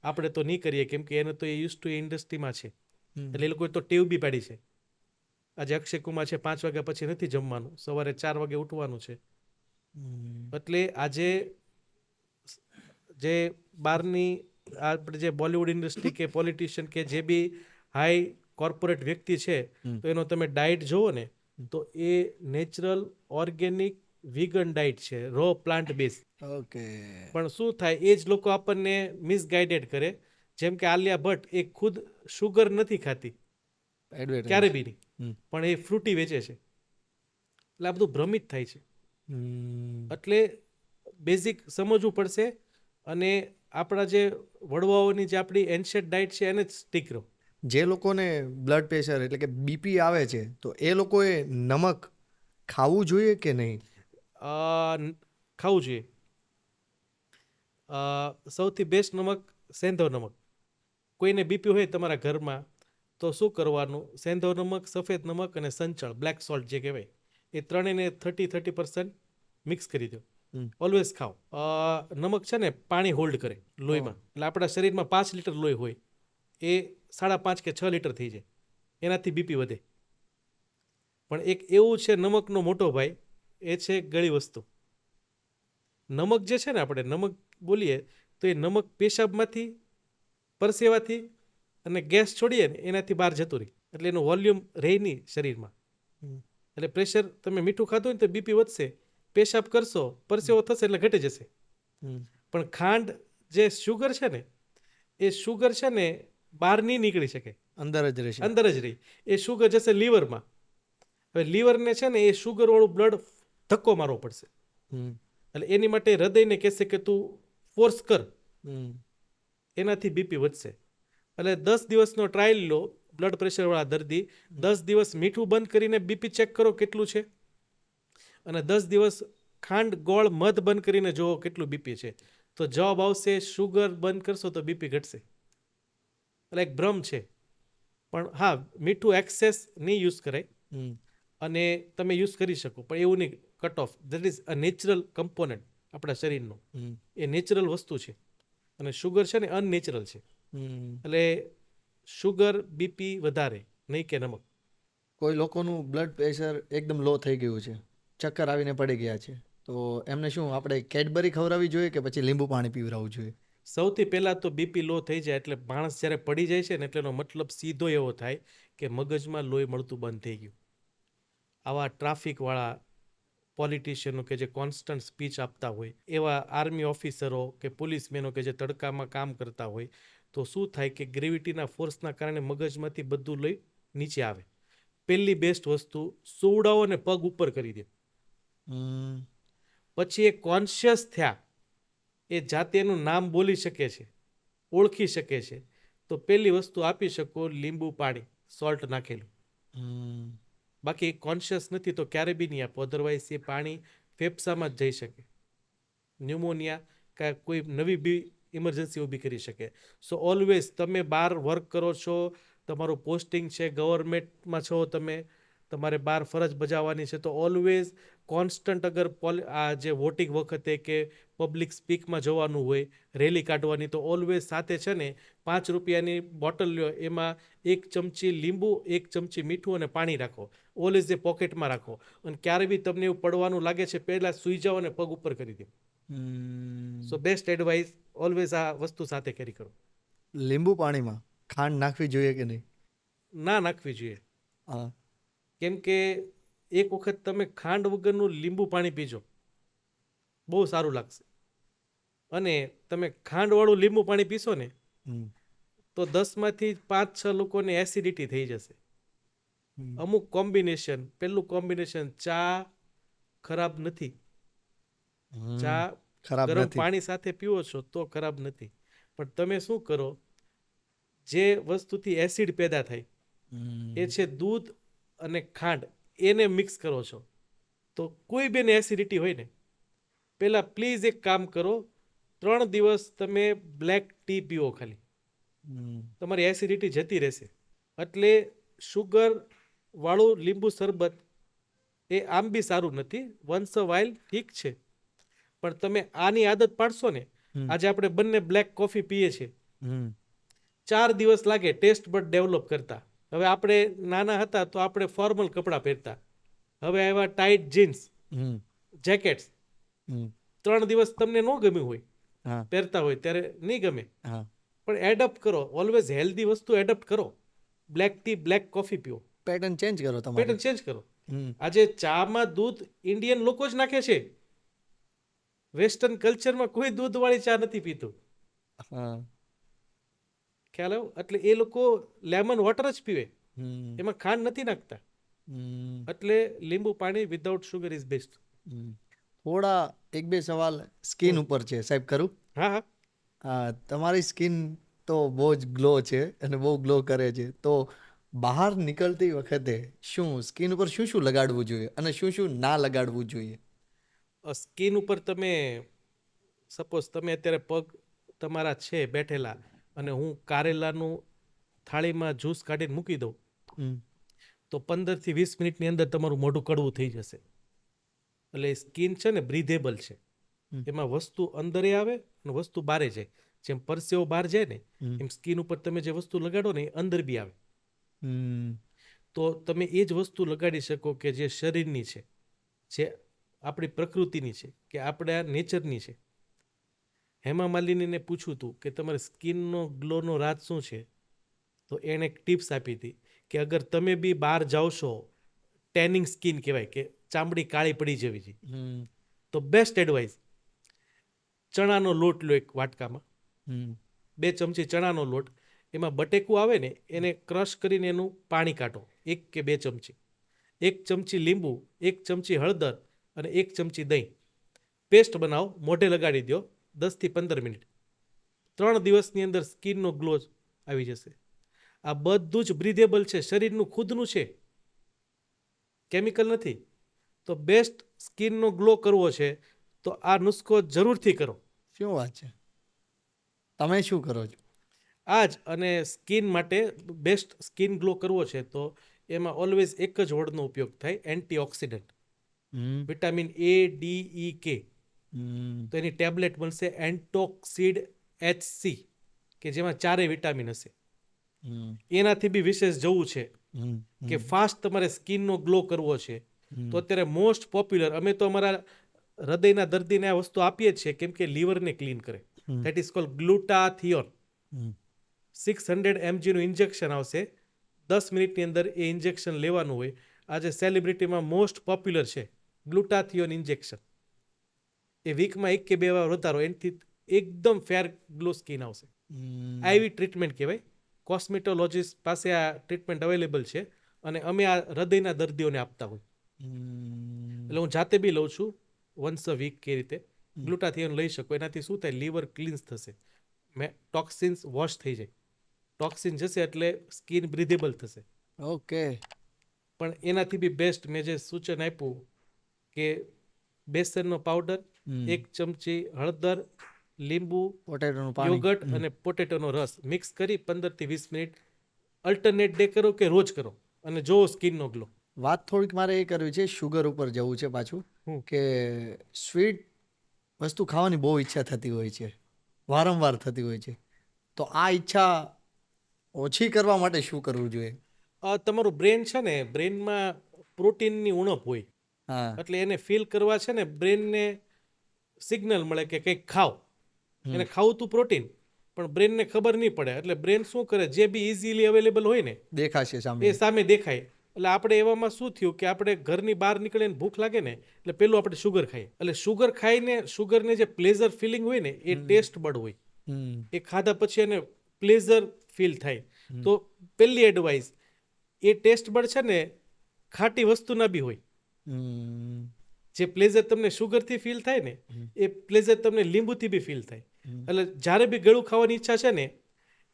આપણે તો નહીં કરીએ, કેમ કે એને તો એ યુઝ ટુ ઇન્ડસ્ટ્રીમાં છે. એટલે એ લોકોએ તો ટેવ બી પાડી છે. આજે અક્ષય કુમાર છે, 5 વાગ્યા પછી નથી જમવાનું, સવારે 4 વાગે ઉઠવાનું છે. એટલે આજે જે બહારની આપણે જે બોલિવૂડ ઇન્ડસ્ટ્રી કે પોલિટિશિયન કે જે બી હાઈ કોર્પોરેટ વ્યક્તિ છે, તો એનો તમે ડાયટ જુઓ ને તો એ નેચરલ ઓર્ગેનિક વિગન ડાયટ છે, રો પ્લાન્ટ બેઝ. ઓકે. પણ શું થાય, એ જ લોકો આપણને મિસગાઈડેડ કરે. જેમ કે આલિયા ભટ્ટ, એ ખુદ શુગર નથી ખાતી, ક્યારે બી નહીં, પણ એ ફ્રૂટી વેચે છે. એટલે આ બધું ભ્રમિત થાય છે. એટલે બેઝિક સમજવું પડશે અને આપણા જે વડવાઓની જે આપણી એન્શિયન્ટ ડાયટ છે એને જ સ્ટીક રહો. જે લોકોને બ્લડ પ્રેશર એટલે કે બીપી આવે છે, તો એ લોકોએ નમક ખાવું જોઈએ કે નહીં? ખાવું જોઈએ. સૌથી બેસ્ટ નમક સેંધવ નમક. કોઈને બીપી હોય તમારા ઘરમાં તો શું કરવાનું? સેંધવ નમક, સફેદ નમક અને સંચળ, બ્લેક સોલ્ટ જે કહેવાય, એ ત્રણેયને 30% મિક્સ કરી દો. ઓલવેઝ ખાઓ. નમક છે ને પાણી હોલ્ડ કરે લોહીમાં. એટલે આપણા શરીરમાં 5 લીટર લોહી હોય, એ 5.5 કે 6 લીટર થઈ જાય. એનાથી બીપી વધે. પણ એક એવું છે નમકનો મોટો ભાઈ, એ છે ગળી વસ્તુ. નમક જે છે ને, આપણે નમક બોલીએ તો એ નમક પેશાબમાંથી, પરસેવાથી અને ગેસ છોડીએ ને એનાથી બહાર જતું રહે. એટલે એનું વોલ્યુમ રહે નહીં શરીરમાં. એટલે પ્રેશર, તમે મીઠું ખાધું હોય ને તો બીપી વધશે, પેશાબ કરશો, પરસેવો થશે એટલે ઘટી જશે. પણ ખાંડ જે શુગર છે ને, એ શુગર છે ને બહાર નહીં નીકળી શકે, અંદર જ રહેશે. અંદર જ રહી. એ શુગર જશે લીવરમાં. હવે લીવરને છે ને એ શુગરવાળું બ્લડ ધક્કો મારવો પડશે. એટલે એની માટે હૃદયને કહેશે કે તું ફોર્સ કર, એનાથી બીપી વધશે. એટલે 10 દિવસનો ટ્રાયલ લો, બ્લડ પ્રેશરવાળા દર્દી 10 દિવસ મીઠું બંધ કરીને બીપી ચેક કરો કેટલું છે, અને 10 દિવસ ખાંડ, ગોળ, મધ બંધ કરીને જુઓ કેટલું બીપી છે. તો જવાબ આવશે શુગર બંધ કરશો તો બીપી ઘટશે. એટલે એક ભ્રમ છે. પણ હા, મીઠું એક્સેસ નહીં યુઝ કરાય, અને તમે યુઝ કરી શકો, પણ એવું નહીં. Cut off. That is a natural component આપણા શરીરનો. એ નેચરલ વસ્તુ છે, અને શુગર છે ને અનનેચરલ છે. એટલે શુગર, બીપી વધારે, નહીં કે નમક. કોઈ લોકોનું બ્લડ પ્રેશર એકદમ લો થઈ ગયું છે, ચક્કર આવીને પડી ગયા છે, તો એમને શું આપણે કેડબરી ખવડાવવી જોઈએ કે પછી લીંબુ પાણી પીવડાવવું જોઈએ? સૌથી પહેલાં તો બીપી લો થઈ જાય એટલે માણસ જ્યારે પડી જાય છે ને, એટલે એનો મતલબ સીધો એવો થાય કે મગજમાં લોહી મળતું બંધ થઈ ગયું. આવા ટ્રાફિકવાળા પોલિટિશિયનો કે જે કોન્સ્ટન્ટ સ્પીચ આપતા હોય, એવા આર્મી ઓફિસરો કે પોલીસમેનો કે જે તડકામાં કામ કરતા હોય, તો શું થાય કે ગ્રેવિટીના ફોર્સના કારણે મગજમાંથી બધું લોહી નીચે આવે. પહેલી બેસ્ટ વસ્તુ, સુવડાવો ને પગ ઉપર કરી દે. પછી એ કોન્શિયસ થયા, એ જાતે એનું નામ બોલી શકે છે, ઓળખી શકે છે, તો પહેલી વસ્તુ આપી શકો લીંબુ પાણી, સોલ્ટ નાખેલું. બાકી કોન્શિયસ નથી તો ક્યારે બી નહીં આપો, અધરવાઇઝ એ પાણી ફેફસામાં જ જઈ શકે. ન્યુમોનિયા કે કોઈ નવી બી ઇમરજન્સી ઊભી કરી શકે. સો ઓલવેઝ તમે બહાર વર્ક કરો છો, તમારું પોસ્ટિંગ છે, ગવર્મેન્ટમાં છો તમે, તમારે બહાર ફરજ બજાવવાની છે, તો ઓલવેઝ કોન્સ્ટન્ટ અગર આ જે વોટિંગ વખતે કે પબ્લિક સ્પીકમાં જવાનું હોય, રેલી કાઢવાની, તો ઓલવેઝ સાથે છે ને 5 રૂપિયાની બોટલ લ્યો, એમાં 1 ચમચી લીંબુ, 1 ચમચી મીઠું અને પાણી રાખો. ઓલવેઝ એ પોકેટમાં રાખો. અને ક્યારે બી તમને એવું પડવાનું લાગે છે, પહેલાં સૂઈ જાઓ અને પગ ઉપર કરી દો. સો બેસ્ટ એડવાઇસ, ઓલવેઝ આ વસ્તુ સાથે કેરી કરો. લીંબુ પાણીમાં ખાંડ નાખવી જોઈએ કે નહીં? ના નાખવી જોઈએ. હા. કેમ કે એક વખત તમે ખાંડ વગરનું લીંબુ પાણી પીજો, બહુ સારું લાગશે. અને તમે ખાંડવાળું લીંબુ પાણી પીશો ને, તો 10માંથી 5-6 લોકોને એસિડિટી થઈ જશે. અમુક કોમ્બિનેશન, પહેલું કોમ્બિનેશન, ચા ખરાબ નથી. ચા ખરાબ ગરમ નથી. પાણી સાથે પીવો છો તો ખરાબ નથી. પણ તમે શું કરો, જે વસ્તુથી એસિડ પેદા થાય એ છે દૂધ અને ખાંડ, એને મિક્સ કરો છો. તો કોઈ બેને એસિડિટી હોય ને, પહેલાં પ્લીઝ એક કામ કરો, 3 દિવસ તમે બ્લેક ટી પીવો ખાલી, તમારી એસિડિટી જતી રહેશે. એટલે શુગર વાળું લીંબુ શરબત એ આમ બી સારું નથી, વન્સ અ વાઇલ ઠીક છે. પણ તમે આની આદત પાડશો ને, આજે આપણે બંને બ્લેક કોફી પીએ છીએ, 4 દિવસ લાગે ટેસ્ટ બડ ડેવલપ કરતા. હવે આપણે નાના હતા તો આપણે ફોર્મલ કપડાં પહેરતા, હવે આવ્યા ટાઈટ જીન્સ, જેકેટ્સ. 3 દિવસ તમને ન ગમ્યું હોય, પહેરતા હોય ત્યારે નહીં ગમે, પણ એડપ્ટ કરો. ઓલવેઝ હેલ્ધી વસ્તુ એડપ્ટ કરો. બ્લેક ટી, બ્લેક કોફી પીઓ, પેટર્ન ચેન્જ કરો તમારે. પેટર્ન ચેન્જ કરો. આજે ચામાં દૂધ ઇન્ડિયન લોકો જ નાખે છે. વેસ્ટર્ન કલ્ચરમાં કોઈ દૂધવાળી ચા નથી પીતું. ખ્યાલ આવ્યો? એટલે એ લોકો લેમન વોટર જ પીવે, એમાં ખાંડ નથી નાખતા. એટલે લીંબુ પાણી વિધાઉટ શુગર ઇઝ બેસ્ટ. થોડા 1-2 સવાલ સ્કિન ઉપર છે સાહેબ, કરું? હા હા. હા, તમારી સ્કિન તો બહુ જ ગ્લો છે અને બહુ ગ્લો કરે છે. તો બહાર નીકળતી વખતે શું સ્કિન ઉપર શું શું લગાડવું જોઈએ અને શું શું ના લગાડવું જોઈએ? સ્કિન ઉપર તમે સપોઝ તમે અત્યારે પગ તમારા છે બેઠેલા, અને હું કારેલાનું થાળીમાં જ્યુસ કાઢીને મૂકી દઉં, તો 15થી 20 મિનિટની અંદર તમારું મોઢું કડવું થઈ જશે. એટલે સ્કિન છે ને બ્રીધેબલ છે, એમાં વસ્તુ અંદરે આવે અને વસ્તુ બહારે જાય. જેમ પરસેવો બહાર જાય ને, એમ સ્કિન ઉપર તમે જે વસ્તુ લગાડો ને એ અંદર બી આવે. તો તમે એ જ વસ્તુ લગાડી શકો કે જે શરીરની છે, જે આપણી પ્રકૃતિની છે, કે આપણા નેચરની છે. હેમા માલિનીને પૂછ્યું હતું કે તમારે સ્કિનનો ગ્લોનો રાજ શું છે, તો એણે એક ટિપ્સ આપી હતી કે અગર તમે બી બહાર જાઓ છો, ટેનિંગ સ્કિન કહેવાય કે ચામડી કાળી પડી જવી છે, તો બેસ્ટ એડવાઇસ, ચણાનો લોટ લો એક વાટકામાં, 2 ચમચી ચણાનો લોટ, એમાં બટેકું આવે ને એને ક્રશ કરીને એનું પાણી કાઢો, 1 કે 2 ચમચી, 1 ચમચી લીંબુ, 1 ચમચી હળદર અને 1 ચમચી દહીં, પેસ્ટ બનાવો, મોઢે લગાડી દો 10થી 15 મિનિટ. 3 દિવસની અંદર સ્કિનનો ગ્લો આવી જશે. આ બધું જ બ્રીધેબલ છે, શરીરનું ખુદનું છે, કેમિકલ નથી. તો બેસ્ટ સ્કિનનો ગ્લો કરવો છે તો આ નુસ્ખો જરૂરથી કરો. શું વાત છે! તમે શું કરો છો? આ જ. અને સ્કિન માટે બેસ્ટ સ્કિન ગ્લો કરવો છે તો એમાં ઓલવેઝ એક જ વર્ડનો ઉપયોગ થાય, એન્ટીઓક્સિડન્ટ. Vitamin ADEK. તો એની ટેબ્લેટ બનશે એન્ટોક્સિડ HC, કે જેમાં 4 વિટામિન હશે. એનાથી બી વિશેષ જવું છે કે ફાસ્ટ તમારે સ્કિનનો ગ્લો કરવો છે, તો અત્યારે મોસ્ટ પોપ્યુલર, અમે તો અમારા હૃદયના દર્દીને આ વસ્તુ આપીએ જ છીએ, કેમ કે લીવરને ક્લીન કરે. That is called glutathione. 600 mg નું ઇન્જેક્શન આવશે, 10 મિનિટની અંદર એ ઇન્જેક્શન લેવાનું હોય. આજે સેલિબ્રિટીમાં મોસ્ટ પોપ્યુલર છે ગ્લુટાથિયોન ઇન્જેક્શન. એ વીકમાં 1 કે 2 વાર વધારો, એનાથી એકદમ ફેર ગ્લો સ્કિન આવશે. આવી ટ્રીટમેન્ટ કહેવાય. કોસ્મેટોલોજીસ્ટ પાસે આ ટ્રીટમેન્ટ અવેલેબલ છે, અને અમે આ હૃદયના દર્દીઓને આપતા હોય. એટલે હું જાતે બી લઉં છું, વન્સ અ વીક કે રીતે ગ્લુટાથિયોન લઈ શકો. એનાથી શું થાય, લીવર ક્લીન્સ થશે, ટોક્સિન્સ વોશ થઈ જાય. ટોક્સિન જશે એટલે સ્કિન બ્રીધેબલ થશે. ઓકે. પણ એનાથી બી બેસ્ટ મેં જે સૂચન આપ્યું કે બેસનનો પાવડર, 1 ચમચી હળદર, લીંબુ, પોટેટોનું પાણી. યોગર્ટ અને પોટેટોનો રસ મિક્સ કરી 15 થી 20 મિનિટ અલ્ટરનેટ ડે કરો કે રોજ કરો અને જો સ્કિનનો ગ્લો. વાત થોડીક મારે એ કરવી છે, શુગર ઉપર જવું છે પાછું, હમ. કે સ્વીટ વસ્તુ ખાવાની બહુ ઈચ્છા થતી હોય છે, વારંવાર થતી હોય છે, તો આ ઈચ્છા ઓછી કરવા માટે શું કરવું જોઈએ? તમારું બ્રેન છે ને, બ્રેનમાં પ્રોટીનની ઉણપ હોય, હા. એટલે એને ફીલ કરવા છે ને બ્રેનને સિગ્નલ મળે કે કંઈક ખાવ. એને ખાવું તું પ્રોટીન, પણ બ્રેનને ખબર નહીં પડે, એટલે બ્રેન શું કરે, જે બી ઇઝીલી અવેલેબલ હોય ને દેખાશે સામે. એ સામે દેખાય. એટલે આપણે એવામાં શું થયું કે આપણે ઘરની બહાર નીકળીને ભૂખ લાગે ને એટલે પેલું આપણે શુગર ખાઈએ. એટલે શુગર ખાઈને શુગરને જે પ્લેઝર ફિલિંગ હોય ને એ ટેસ્ટ બડ હોય. એ ખાધા પછી એને પ્લેઝર ફીલ થાય. તો પહેલી એડવાઇસ, એ ટેસ્ટ બડ છે ને ખાટી વસ્તુના બી હોય. જે પ્લેઝર તમને શુગરથી ફીલ થાય ને એ પ્લેઝર તમને લીંબુથી બી ફીલ થાય. એટલે જ્યારે બી ગળું ખાવાની ઈચ્છા છે ને,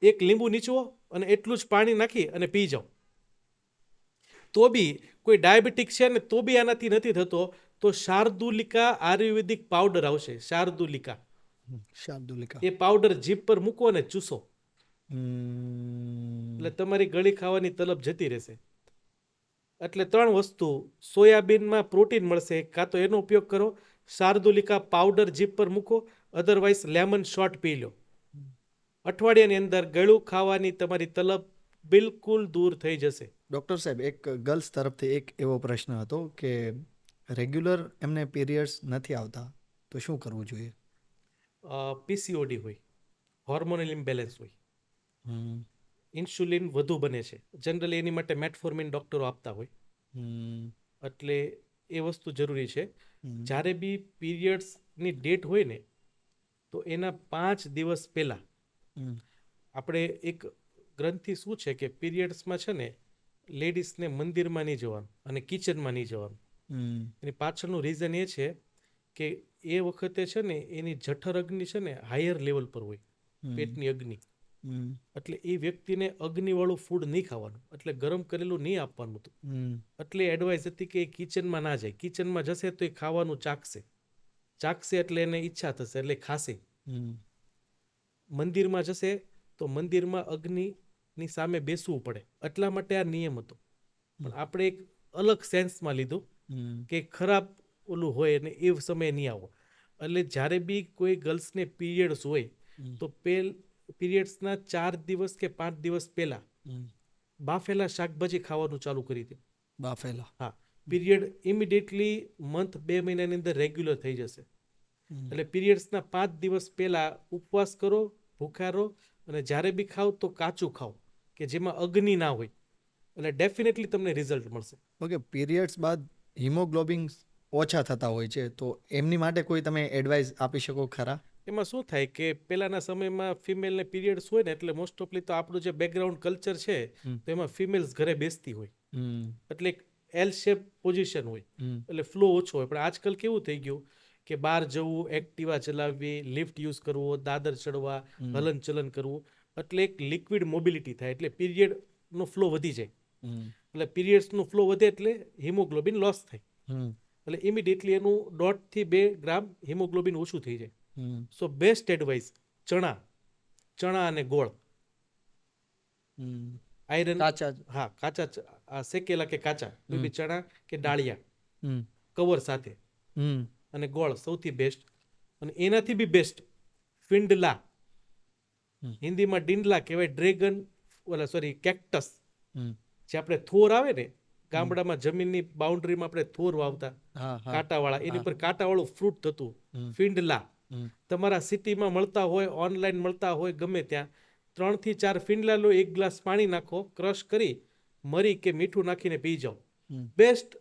એક લીંબુ નીચવો અને એટલું જ પાણી નાખી અને પી જાઓ. તો બી કોઈ ડાયાબિટીક છે ને તો બી આનાથી નથી થતો, તો શાર્દુલિકા આયુર્વેદિક પાવડર આવશે. શાર્દુલિકા શાર્દુલિકા. એ પાવડર જીભ પર મૂકો અને ચૂસો, હમ. એટલે તમારી ગળી ખાવાની તલબ જતી રહેશે. એટલે 3 વસ્તુ, સોયાબીનમાં પ્રોટીન મળશે, કાં તો એનો ઉપયોગ કરો, શાર્દુલિકા પાવડર જીભ પર મૂકો, અધરવાઇઝ લેમન શોટ પી લો. અઠવાડિયાની અંદર ગળું ખાવાની તમારી તલબ બિલકુલ દૂર થઈ જશે. ડૉક્ટર સાહેબ, એક ગર્લ્સ તરફથી એક એવો પ્રશ્ન હતો કે રેગ્યુલર એમને પીરિયડ્સ નથી આવતા, તો શું કરવું જોઈએ? પીસીઓડી હોય, હોર્મોનલ ઇમ્બેલેન્સ હોય, હમ. ઇન્સ્યુલિન વધુ બને છે, જનરલી એની માટે મેટફોર્મિન ડૉક્ટરો આપતા હોય. હમ. એટલે એ વસ્તુ જરૂરી છે. હમ. જ્યારે બી પીરિયડ્સની ડેટ હોય ને તો એના 5 દિવસ પહેલાં હમ. આપણે એક ગ્રંથિ શું છે કે પીરિયડ્સમાં છે ને લેડીઝને મંદિરમાં નહીં જવાનું અને કિચનમાં નહીં જવાનું. હમ. એની પાછળનું રીઝન એ છે કે એ વખતે છે ને એની જઠર અગ્નિ છે ને હાયર લેવલ પર હોય, પેટની અગ્નિ. હમ. એટલે એ વ્યક્તિને અગ્નિવાળું ફૂડ નહીં ખાવાનું, એટલે ગરમ કરેલું નહીં આપવાનું હતું. હમ. એટલે એડવાઇસ હતી કે એ કિચનમાં ના જાય. કિચનમાં જશે તો એ ખાવાનું ચાખશે એટલે એને ઈચ્છા થશે એટલે ખાશે. હમ. મંદિરમાં જશે તો મંદિરમાં અગ્નિની સામે બેસવું પડે, એટલા માટે આ નિયમ હતો. પણ આપણે એક અલગ સેન્સમાં લીધું હમ. કે ખરાબ ઓલું હોય અને એ સમયે નહીં આવો. એટલે જ્યારે બી કોઈ ગર્લ્સને પીરિયડ્સ હોય તો પીરિયડ્સના 4 દિવસ કે 5 દિવસ પહેલા બાફેલા શાકભાજી ખાવાનું ચાલુ કરી દે. બાફેલા. હા, પીરિયડ ઇમિડિયેટલી મંથ 2 મહિનાની અંદર રેગ્યુલર થઈ જશે. એટલે પીરિયડ્સના 5 દિવસ પહેલા ઉપવાસ કરો, ભૂખ્યા રહો, અને જ્યારે બી ખાવ તો કાચું ખાઓ કે જેમાં અગ્નિ ના હોય, એટલે ડેફિનેટલી તમને રિઝલ્ટ મળશે. ઓકે, પીરિયડ્સ બાદ હિમોગ્લોબિન ઓછા થતા હોય છે, તો એમની માટે કોઈ તમે એડવાઇસ આપી શકો ખરા? એમાં શું થાય કે પહેલાના સમયમાં ફિમેલને પીરિયડ્સ હોય ને એટલે મોસ્ટ ઓફલી તો આપણું જે બેકગ્રાઉન્ડ કલ્ચર છે તો એમાં ફિમેલ્સ ઘરે બેસતી હોય, એટલે એક એલ શેપ પોઝિશન હોય, એટલે ફ્લો ઓછો હોય. પણ આજકાલ કેવું થઈ ગયું કે બહાર જવું, એક્ટિવા ચલાવવી, લિફ્ટ યુઝ કરવો, દાદર ચડવા, હલન ચલન કરવું, એટલે એક લિક્વિડ મોબિલિટી થાય, એટલે પીરિયડનો ફ્લો વધી જાય. એટલે પીરિયડ્સનો ફ્લો વધે એટલે હિમોગ્લોબિન લોસ થાય, એટલે ઇમિડિયેટલી એનું 1.5 થી 2 ગ્રામ હિમોગ્લોબિન ઓછું થઈ જાય. સો બેસ્ટ એડવાઇસ ચણા અને ગોળ, આયરન. કાચા. હા, કાચા શેકેલા કે કાચા કોઈ બી ચણા કે ડાળિયા કવર સાથે, અને ગોળ સૌથી બેસ્ટ. અને એનાથી બી બેસ્ટ ફિંડલા, હિન્દીમાં ડિંડલા કહેવાય, ડ્રેગન કેક્ટસ. જે આપણે થોર આવે ને ગામડામાં જમીનની બાઉન્ડ્રીમાં આપણે થોર વાવતા કાંટાવાળા, એની પર કાંટાવાળું ફ્રૂટ થતું, ફિંડલા. તમારા સિટીમાં મળતા હોય, ઓનલાઈન મળતા હોય, ગમે ત્યાં 3 થી 4 ફિંડલા લો, 1 ગ્લાસ પાણી નાખો, ક્રશ કરી મરી કે મીઠું નાખીને પી જાઓ. બેસ્ટ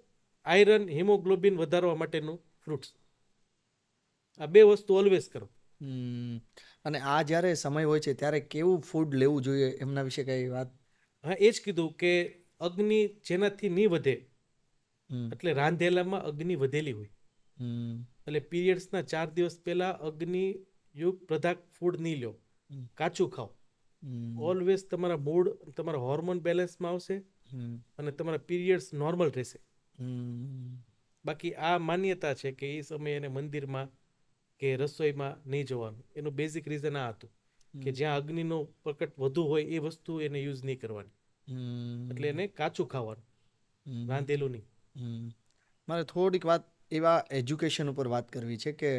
આયરન હિમોગ્લોબિન વધારવા માટેનું ફ્રૂટ્સ. આ 2 વસ્તુ ઓલવેઝ કરો. અને આ જ્યારે સમય હોય છે ત્યારે કેવું ફૂડ લેવું જોઈએ એમના વિશે કઈ વાત? હા, એ જ કીધું કે અગ્નિ જેનાથી નહીં વધે, એટલે રાંધેલામાં અગ્નિ વધેલી હોય. એટલે પીરિયડ્સના 4 દિવસ પહેલા અગ્નિયુક્ત પદાર્થ ફૂડ નહીં લો, કાચું ખાઓ. ઓલવેઝ તમારા મૂડ, તમારા હોર્મોન બેલેન્સમાં આવશે અને તમારા પીરિયડ્સ નોર્મલ રહેશે. બાકી આ માન્યતા છે કે એ સમયે એને મંદિરમાં કે રસોઈમાં નહીં જવાનું. એનું બેઝિક રીઝન આ હતું કે જ્યાં અગ્નિનો પ્રકટ વધુ હોય એ વસ્તુ એને યુઝ નહીં કરવાની. એટલે એને કાચું ખાવાનું, રાંધેલું નહીં. મારે થોડીક વાત એવા એજ્યુકેશન ઉપર વાત કરવી છે કે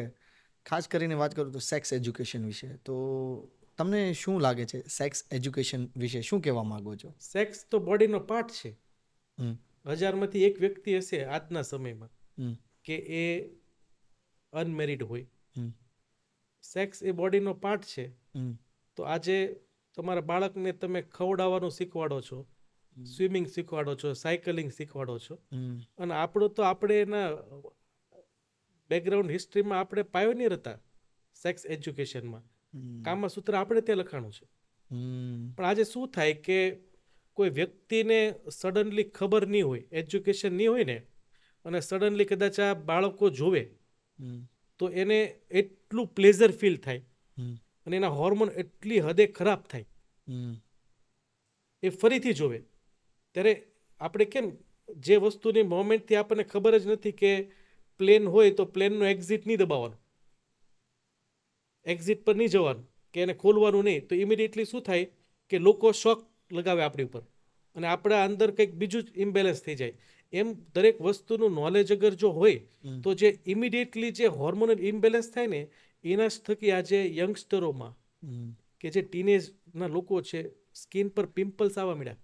ખાસ કરીને વાત કરું તો સેક્સ એજ્યુકેશન વિશે. તો તમને શું લાગે છે સેક્સ એજ્યુકેશન વિશે શું કહેવા માંગો છો? સેક્સ તો બોડીનો પાર્ટ છે. હમ, 1000માંથી એક વ્યક્તિ હશે આજના સમયમાં હમ, કે એ અનમેરિડ હોય. હમ, સેક્સ એ બોડીનો પાર્ટ છે. હમ, તો આજે તમારા બાળકને તમે ખવડાવવાનું શીખવાડો છો, સ્વિમિંગ શીખવાડો છો, સાયકલિંગ શીખવાડો છો, હમ, અને આપણે એના બેકગ્રાઉન્ડ હિસ્ટ્રીમાં આપણે પાયોનિયર હતા સેક્સ એજ્યુકેશનમાં. કામસૂત્ર આપણે ત્યાં લખાણું છે. હમ, પણ આજે શું થાય કે કોઈ વ્યક્તિને સડનલી ખબર નહીં હોય, એજ્યુકેશન નહીં હોય ને, અને સડનલી કદાચ આ બાળકો જોવે હમ, તો એને એટલું પ્લેઝર ફીલ થાય હમ, અને એના હોર્મોન એટલી હદે ખરાબ થાય હમ, એ ફરીથી જોવે. ત્યારે આપણે કેમ જે વસ્તુની મોમેન્ટથી આપણને ખબર જ નથી કે પ્લેન હોય તો પ્લેનનું એક્ઝિટ નહીં દબાવવાનું, એક્ઝિટ પર નહીં જવાનું, કે એને ખોલવાનું નહીં, તો ઇમિડિયેટલી શું થાય કે લોકો શોક લગાવે આપણી ઉપર અને આપણા અંદર કંઈક બીજું જ ઇમ્બેલેન્સ થઈ જાય. એમ દરેક વસ્તુનું નોલેજ અગર જો હોય તો જે ઇમિડિયેટલી જે હોર્મોનલ ઇમ્બેલેન્સ થાય ને એના જ થકી આજે યંગસ્ટરોમાં હમ, કે જે ટીનેજના લોકો છે સ્કિન પર પિમ્પલ્સ આવવા મળ્યા,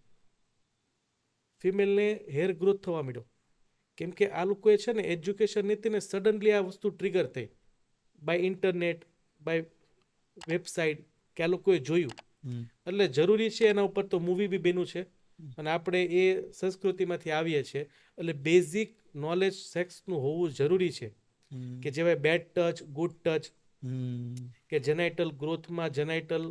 ફિમેલને હેર ગ્રોથ થવા મળ્યો. કેમ કે આ લોકોએ છે ને એજ્યુકેશન નથી ને સડનલી આ વસ્તુ ટ્રિગર થઈ બાય ઇન્ટરનેટ, બાય વેબસાઇટ, કે આ લોકોએ જોયું. હમ, એટલે જરૂરી છે એના ઉપર તો મૂવી બી બન્યું છે અને આપણે એ સંસ્કૃતિમાંથી આવીએ છીએ એટલે બેઝિક નોલેજ સેક્સનું હોવું જરૂરી છે. હમ, કે જેવાય બેડ ટચ, ગુડ ટચ, હમ, કે જેનાઇટલ ગ્રોથમાં, જેનાઇટલ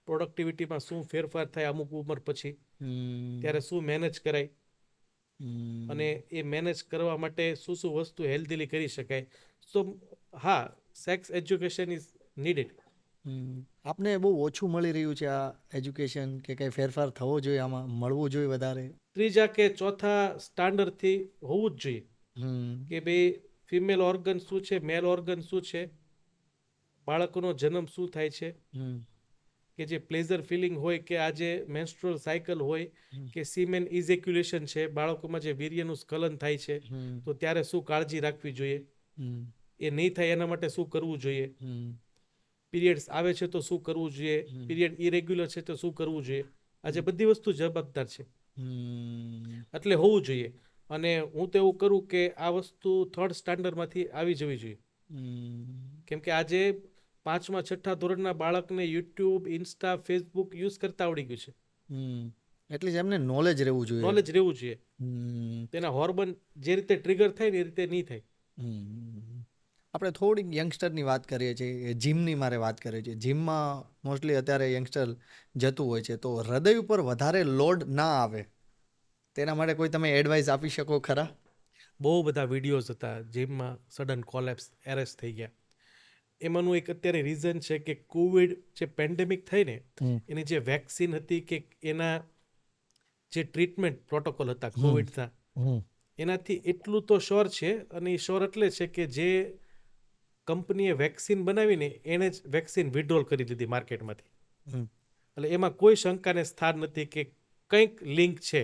પ્રોડક્ટિવિટીમાં શું ફેરફાર થાય અમુક ઉંમર પછી, હમ, ત્યારે શું મેનેજ કરાય હમ, અને એ મેનેજ કરવા માટે શું શું વસ્તુ હેલ્ધીલી કરી શકાય. તો હા, સેક્સ એજ્યુકેશન ઇઝ નીડેડ. હમ. આપને બહુ ઓછું મળી રહ્યું છે આ એજ્યુકેશન કે કંઈ ફેરફાર થવો જોઈએ, આમાં મળવું જોઈએ વધારે? ત્રીજા કે ચોથા સ્ટાન્ડર્ડથી હોવું જ જોઈએ હમ, કે ભાઈ ફિમેલ ઓર્ગન શું છે, મેલ ઓર્ગન શું છે, બાળકોનો જન્મ શું થાય છે, હમ, કે જે પ્લેઝર ફિલિંગ હોય, કે આજે મેન્સ્ટ્રુઅલ સાયકલ હોય, કે સીમેન ઇઝેક્યુલેશન છે, બાળકોમાં જે વીર્યનું સ્ખલન થાય છે હમ, તો ત્યારે શું કાળજી રાખવી જોઈએ, હમ, એ નહીં થાય એના માટે શું કરવું જોઈએ, હમ, પીરિયડ્સ આવે છે તો શું કરવું જોઈએ, પીરિયડ ઇરેગ્યુલર છે તો શું કરવું જોઈએ. આજે બધી વસ્તુ જવાબદાર છે હમ, એટલે હોવું જોઈએ. અને હું તો એવું કરું કે આ વસ્તુ થર્ડ સ્ટાન્ડર્ડમાંથી આવી જવી જોઈએ. હમ, કેમ કે આજે 5મા 6ઠા ધોરણના બાળકને યુટ્યુબ, ઇન્સ્ટા, ફેસબુક યુઝ કરતા આવડી ગયું છે. હમ. એટલે જ એમને નોલેજ રહેવું જોઈએ. નોલેજ રહેવું જોઈએ. હમ, તેના હોર્મોન જે રીતે ટ્રિગર થાય ને એ રીતે નહીં થાય. હમ. આપણે થોડીક યંગસ્ટરની વાત કરીએ છીએ, જીમની મારે વાત કરીએ છીએ. જીમમાં મોસ્ટલી અત્યારે યંગસ્ટર જતું હોય છે, તો હૃદય ઉપર વધારે લોડ ના આવે તેના માટે કોઈ તમે એડવાઇસ આપી શકો ખરા? બહુ બધા વિડીયોઝ હતા જીમમાં સડન કોલેપ્સ, એરેસ્ટ થઈ ગયા. એમાંનું એક અત્યારે રીઝન છે કે કોવિડ જે પેન્ડેમિક થઈ ને એની જે વેક્સિન હતી કે એના જે ટ્રીટમેન્ટ પ્રોટોકોલ હતા કોવિડના, એનાથી એટલું તો શ્યોર છે. અને એ શ્યોર એટલે છે કે જે કંપનીએ વેક્સિન બનાવીને એણે જ વેક્સિન વિડ્રોલ કરી દીધી માર્કેટમાંથી. એટલે એમાં કોઈ શંકાને સ્થાન નથી કે કંઈક લિંક છે.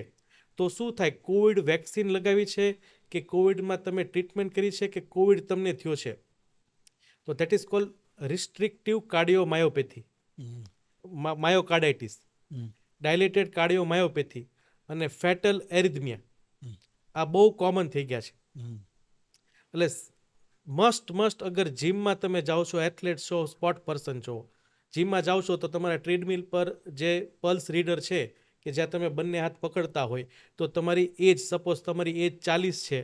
તો શું થાય, કોવિડ વેક્સિન લગાવી છે કે કોવિડમાં તમે ટ્રીટમેન્ટ કરી છે કે કોવિડ તમને થયો છે, તો દેટ ઇઝ કોલ્ડ રિસ્ટ્રિક્ટિવ કાર્ડિયોમાયોપેથી, માયોકાર્ડાઇટિસ, ડાયલેટેડ કાર્ડિયોમાયોપેથી અને ફેટલ એરિધમિયા. આ બહુ કોમન થઈ ગયા છે. એટલે મસ્ટ અગર જીમમાં તમે જાઓ છો, એથ્લેટ છો, સ્પોર્ટ પર્સન છો, જીમમાં જાઓ છો તો તમારા ટ્રેડમિલ પર જે પલ્સ રીડર છે કે જ્યાં તમે બંને હાથ પકડતા હોય, તો તમારી એજ, સપોઝ તમારી એજ 40 છે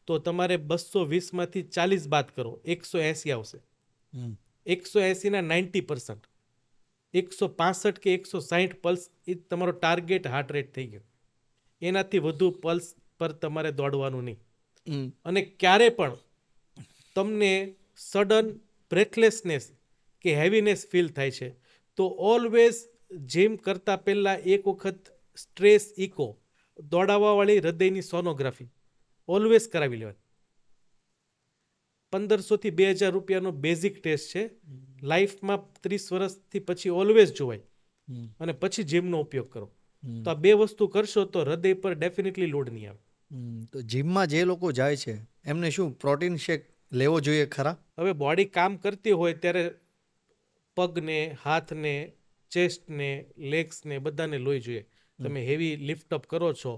તો તમારે 220માંથી 40 બાદ કરો, 180 આવશે. 180ના 90%, 165 કે 160 પલ્સ એ તમારો ટાર્ગેટ હાર્ટ રેટ થઈ ગયો. એનાથી વધુ પલ્સ પર તમારે દોડવાનું નહીં. અને ક્યારે પણ તમને સડન બ્રેથલેસનેસ કે હેવીનેસ ફીલ થાય છે તો ઓલવેઝ જીમ કરતાં પહેલાં એક વખત સ્ટ્રેસ ઇકો, દોડાવવાવાળી હૃદયની સોનોગ્રાફી ઓલવેઝ કરાવી લેવાની. 1500 થી 2000 રૂપિયાનો બેઝિક ટેસ્ટ છે. લાઈફમાં 30 વર્ષથી પછી ઓલવેઝ જોવાય. અને પછી જીમનો ઉપયોગ કરો. તો આ 2 વસ્તુ કરશો તો હૃદય પર ડેફિનેટલી લોડ નહીં આવે. તો જીમમાં જે લોકો જાય છે એમને શું પ્રોટીન શેક લેવો જોઈએ ખરા? હવે બોડી કામ કરતી હોય ત્યારે પગને, હાથને, ચેસ્ટને, લેગ્સને બધાને લોહી જોઈએ. તમે હેવી લિફ્ટઅપ કરો છો,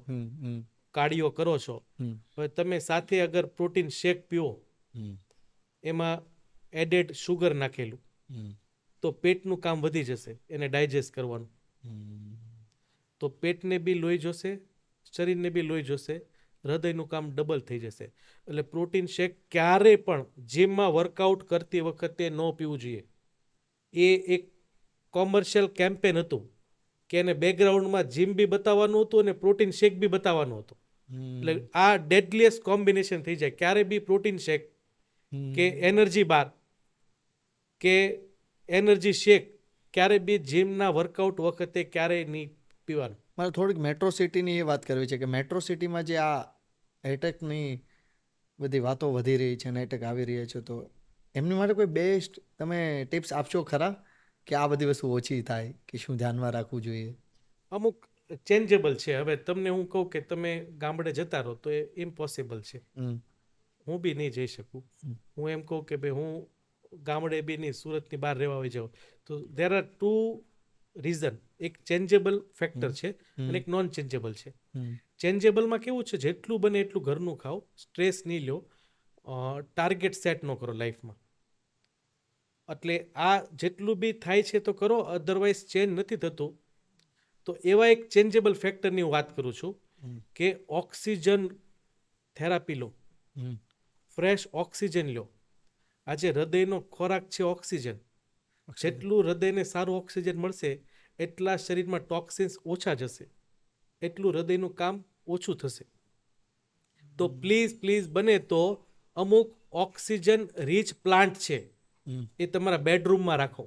કાર્ડિયો કરો છો, હવે તમે સાથે અગર પ્રોટીન શેક પીવો, એમાં એડેડ શુગર નાખેલું, તો પેટનું કામ વધી જશે એને ડાયજેસ્ટ કરવાનું. તો પેટને બી લોહી જોશે, શરીરને બી લોહી જોશે, હૃદયનું કામ ડબલ થઈ જશે. એટલે પ્રોટીન શેક ક્યારેય પણ જીમમાં વર્કઆઉટ કરતી વખતે ન પીવું જોઈએ. એ એક કોમર્શિયલ કેમ્પેન હતું કે એને બેકગ્રાઉન્ડમાં જીમ બી બતાવવાનું હતું અને પ્રોટીન શેક બી બતાવવાનું હતું. એટલે આ ડેડલીએસ્ટ કોમ્બિનેશન થઈ જાય. ક્યારે બી પ્રોટીન શેક કે એનર્જી બાર કે એનર્જી શેક ક્યારે બી જીમના વર્કઆઉટ વખતે ક્યારેય નહીં પીવાનું. મારે થોડીક મેટ્રો સિટીની એ વાત કરવી છે કે મેટ્રો સિટીમાં જે આ એટેકની બધી વાતો વધી રહી છે અને એટેક આવી રહ્યા છે, તો એમની માટે કોઈ બેસ્ટ તમે ટિપ્સ આપશો ખરા કે આ બધી વસ્તુ ઓછી થાય કે શું ધ્યાનમાં રાખવું જોઈએ? અમુક ચેન્જેબલ છે. હવે તમને હું કહું કે તમે ગામડે જતા રહો તો એ ઇમ્પોસિબલ છે. હું બી નહીં જઈ શકું. હું એમ કહું કે ભાઈ હું ગામડે બી નહીં, સુરતની બહાર રહેવા આવી જાઉં, તો દેર આર 2 રીઝન. એક ચેન્જેબલ ફેક્ટર છે અને એક નોન ચેન્જેબલ છે. ચેન્જેબલમાં કેવું છે, જેટલું બને એટલું ઘરનું ખાઓ, સ્ટ્રેસ નહીં લો, ટાર્ગેટ સેટ ન કરો લાઈફમાં. એટલે આ જેટલું બી થાય છે તો કરો, અધરવાઇઝ ચેન્જ નથી થતું. તો એવા એક ચેન્જેબલ ફેક્ટરની હું વાત કરું છું કે ઓક્સિજન થેરાપી લો, ફ્રેશ ઓક્સિજન લો. આજે હૃદયનો ખોરાક છે ઓક્સિજન. જેટલું હૃદયને સારું ઓક્સિજન મળશે એટલા શરીરમાં ટોક્સિન્સ ઓછા જશે, એટલું હૃદયનું કામ ઓછું થશે. તો પ્લીઝ બને તો અમુક ઓક્સિજન રીચ પ્લાન્ટ છે એ તમારા બેડરૂમમાં રાખો.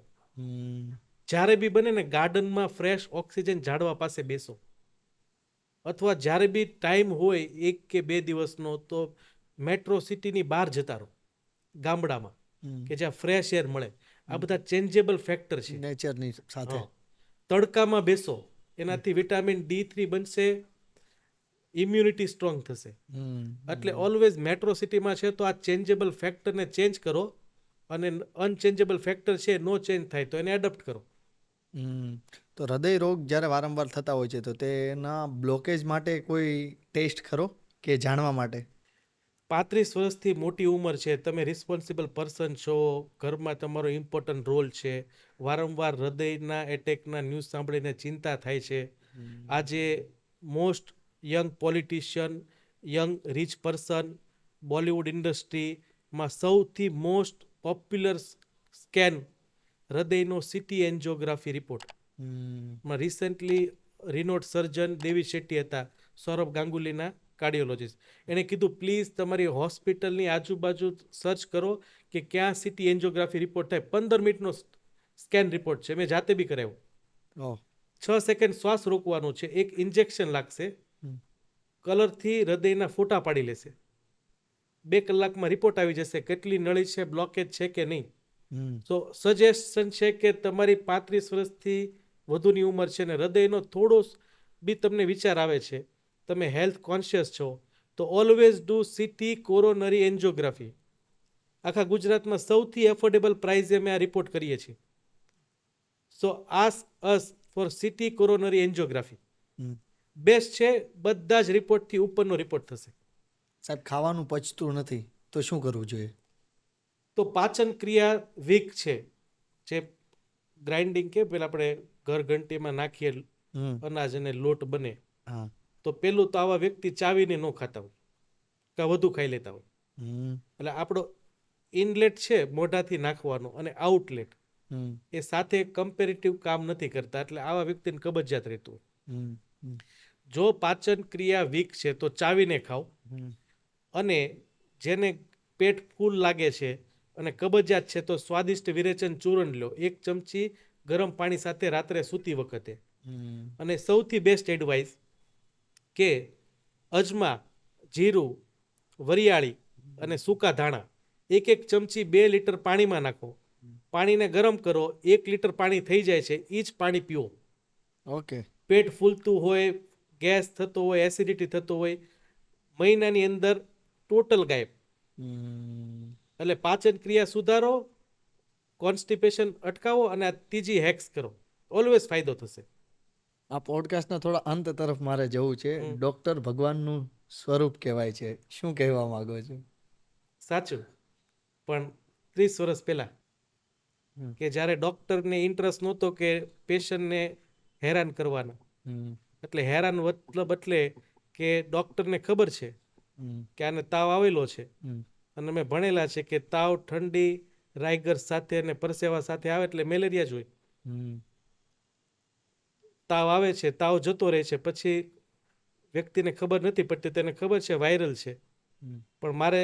જ્યારે બી બને ને ગાર્ડનમાં ફ્રેશ ઓક્સિજન ઝાડવા પાસે બેસો, અથવા જ્યારે બી ટાઈમ હોય 1 કે 2 દિવસનો તો મેટ્રો સિટીની બહાર જતા રહો, ગામડામાં કે જ્યાં ફ્રેશ એર મળે. આ બધા ચેન્જેબલ ફેક્ટર છે. નેચરની સાથે તડકામાં બેસો, એનાથી વિટામિન D3 બનશે, ઇમ્યુનિટી સ્ટ્રોંગ થશે. એટલે ઓલવેઝ મેટ્રો સિટીમાં છે તો આ ચેન્જેબલ ફેક્ટરને ચેન્જ કરો, અને અનચેન્જેબલ ફેક્ટર છે નો ચેન્જ થાય તો એને એડપ્ટ કરો. તો હૃદય રોગ જ્યારે વારંવાર થતા હોય છે તો તેના બ્લોકેજ માટે કોઈ ટેસ્ટ ખરો કે જાણવા માટે? 35 વર્ષથી મોટી ઉંમર છે, તમે રિસ્પોન્સિબલ પર્સન છો, ઘરમાં તમારો ઇમ્પોર્ટન્ટ રોલ છે, વારંવાર હૃદયના એટેકના ન્યૂઝ સાંભળીને ચિંતા થાય છે. આજે most young politician, young rich person, Bollywood ઇન્ડસ્ટ્રીમાં સૌથી મોસ્ટ પોપ્યુલર સ્કેન હૃદયનો CT angiography report. Recently renowned surgeon Devi Shetty હતા, સૌરભ ગાંગુલીના કાર્ડિયોલોજીસ્ટ. એણે કીધું પ્લીઝ તમારી હોસ્પિટલની આજુબાજુ સર્ચ કરો કે ક્યાં સિટી એન્જિયોગ્રાફી રિપોર્ટ થાય. 15 મિનિટનો સ્કેન રિપોર્ટ છે, મેં જાતે બી કરાવ્યો. 6 સેકન્ડ શ્વાસ રોકવાનું છે, એક ઇન્જેક્શન લાગશે, કલરથી હૃદયના ફોટા પાડી લેશે, 2 કલાકમાં રિપોર્ટ આવી જશે કેટલી નળી છે, બ્લોકેજ છે કે નહીં. તો સજેશન છે કે તમારી 35 વર્ષથી વધુની ઉંમર છે ને હૃદયનો થોડો બી તમને વિચાર આવે છે, તમે હેલ્થ કોન્શિયસ છો, તો always do city coronary angiography. આખા ગુજરાતમાં સૌથી એફોર્ડેબલ પ્રાઇઝે અમે આ રિપોર્ટ કરીએ છીએ. So ask us for CT coronary angiography. Best છે, બધા જ રિપોર્ટથી ઉપરનો રિપોર્ટ થશે. સાહેબ, ખાવાનું પચતું નથી તો શું કરવું જોઈએ? તો પાચન ક્રિયા વીક છે, જે ગ્રાઇન્ડિંગ કે પેલા આપણે ઘર ઘંટીમાં નાખીએ અનાજ અને લોટ બને, તો પેલું તો આવા વ્યક્તિ ચાવીને ન ખાતા હોય કે વધુ ખાઈ લેતા હોય. એટલે આપણો ઇનલેટ છે મોઢાથી નાખવાનો અને આઉટલેટ એ સાથે કમ્પેરેટિવ કામ નથી કરતા, એટલે આવા વ્યક્તિને કબજિયાત રહેતું હોય. જો પાચન ક્રિયા વીક છે તો ચાવીને ખાઓ, અને જેને પેટ ફૂલ લાગે છે અને કબજિયાત છે તો સ્વાદિષ્ટ વિરેચન ચૂર્ણ લો 1 ચમચી ગરમ પાણી સાથે રાત્રે સૂતી વખતે. અને સૌથી બેસ્ટ એડવાઇસ કે અજમા, જીરું, વરિયાળી અને સૂકા ધાણા એક ચમચી 2 લીટર પાણીમાં નાખો, પાણીને ગરમ કરો, 1 લીટર પાણી થઈ જાય છે, એ જ પાણી પીવો. ઓકે. પેટ ફૂલતું હોય, ગેસ થતો હોય, એસિડિટી થતો હોય, મહિનાની અંદર ટોટલ ગાયબ. એટલે પાચન ક્રિયા સુધારો, કોન્સ્ટિપેશન અટકાવો અને આ ત્રીજી હેક્સ કરો, ઓલવેઝ ફાયદો થશે. આ પોડકાસ્ટના થોડા અંત તરફ મારે જવું છે. ડોક્ટર ભગવાનનું સ્વરૂપ કહેવાય છે, શું કહેવા માંગો છો? સાચું, પણ 30 વર્ષ પહેલા કે જ્યારે ડોક્ટરને ઇન્ટરેસ્ટ નહોતો કે પેશન્ટને હેરાન કરવાના, એટલે હેરાન મતલબ એટલે કે ડોક્ટરને ખબર છે કે આને તાવ આવેલો છે અને અમે ભણેલા છે કે તાવ, ઠંડી, રાયગર સાથે અને પરસેવા સાથે આવે એટલે મેલેરિયા જ હોય. તાવ આવે છે, તાવ જતો રહે છે, પછી વ્યક્તિને ખબર નથી પડતી, તેને ખબર છે વાયરલ છે, પણ મારે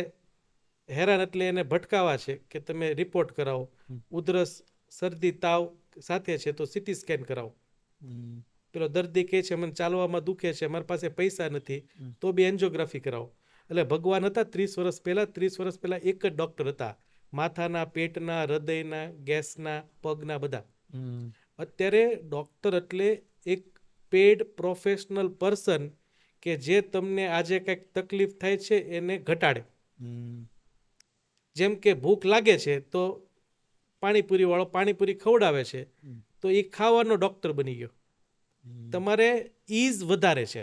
હેરાન એટલે એને ભટકાવા છે કે તમે રિપોર્ટ કરાવો, ઉધરસ, શરદી, તાવ સાથે છે તો સીટી સ્કેન કરાવો. પેલો દર્દી કહે છે મને ચાલવામાં દુખે છે, મારી પાસે પૈસા નથી, તો બી એન્જિયોગ્રાફી કરાવો. એટલે ભગવાન હતા 30 વર્ષ પહેલા એક જ ડોક્ટર હતા, માથાના, પેટના, હૃદયના, ગેસના, પગના, બધા. અત્યારે ડોક્ટર એટલે એક પેડ પ્રોફેશનલ પર્સન કે જે તમને આજે કંઈક તકલીફ થાય છે એને ઘટાડે. જેમ કે ભૂખ લાગે છે તો પાણીપુરી વાળો પાણીપુરી ખવડાવે છે તો એ ખાવાનો ડોક્ટર બની ગયો. તમારે ઈઝ વધારે છે,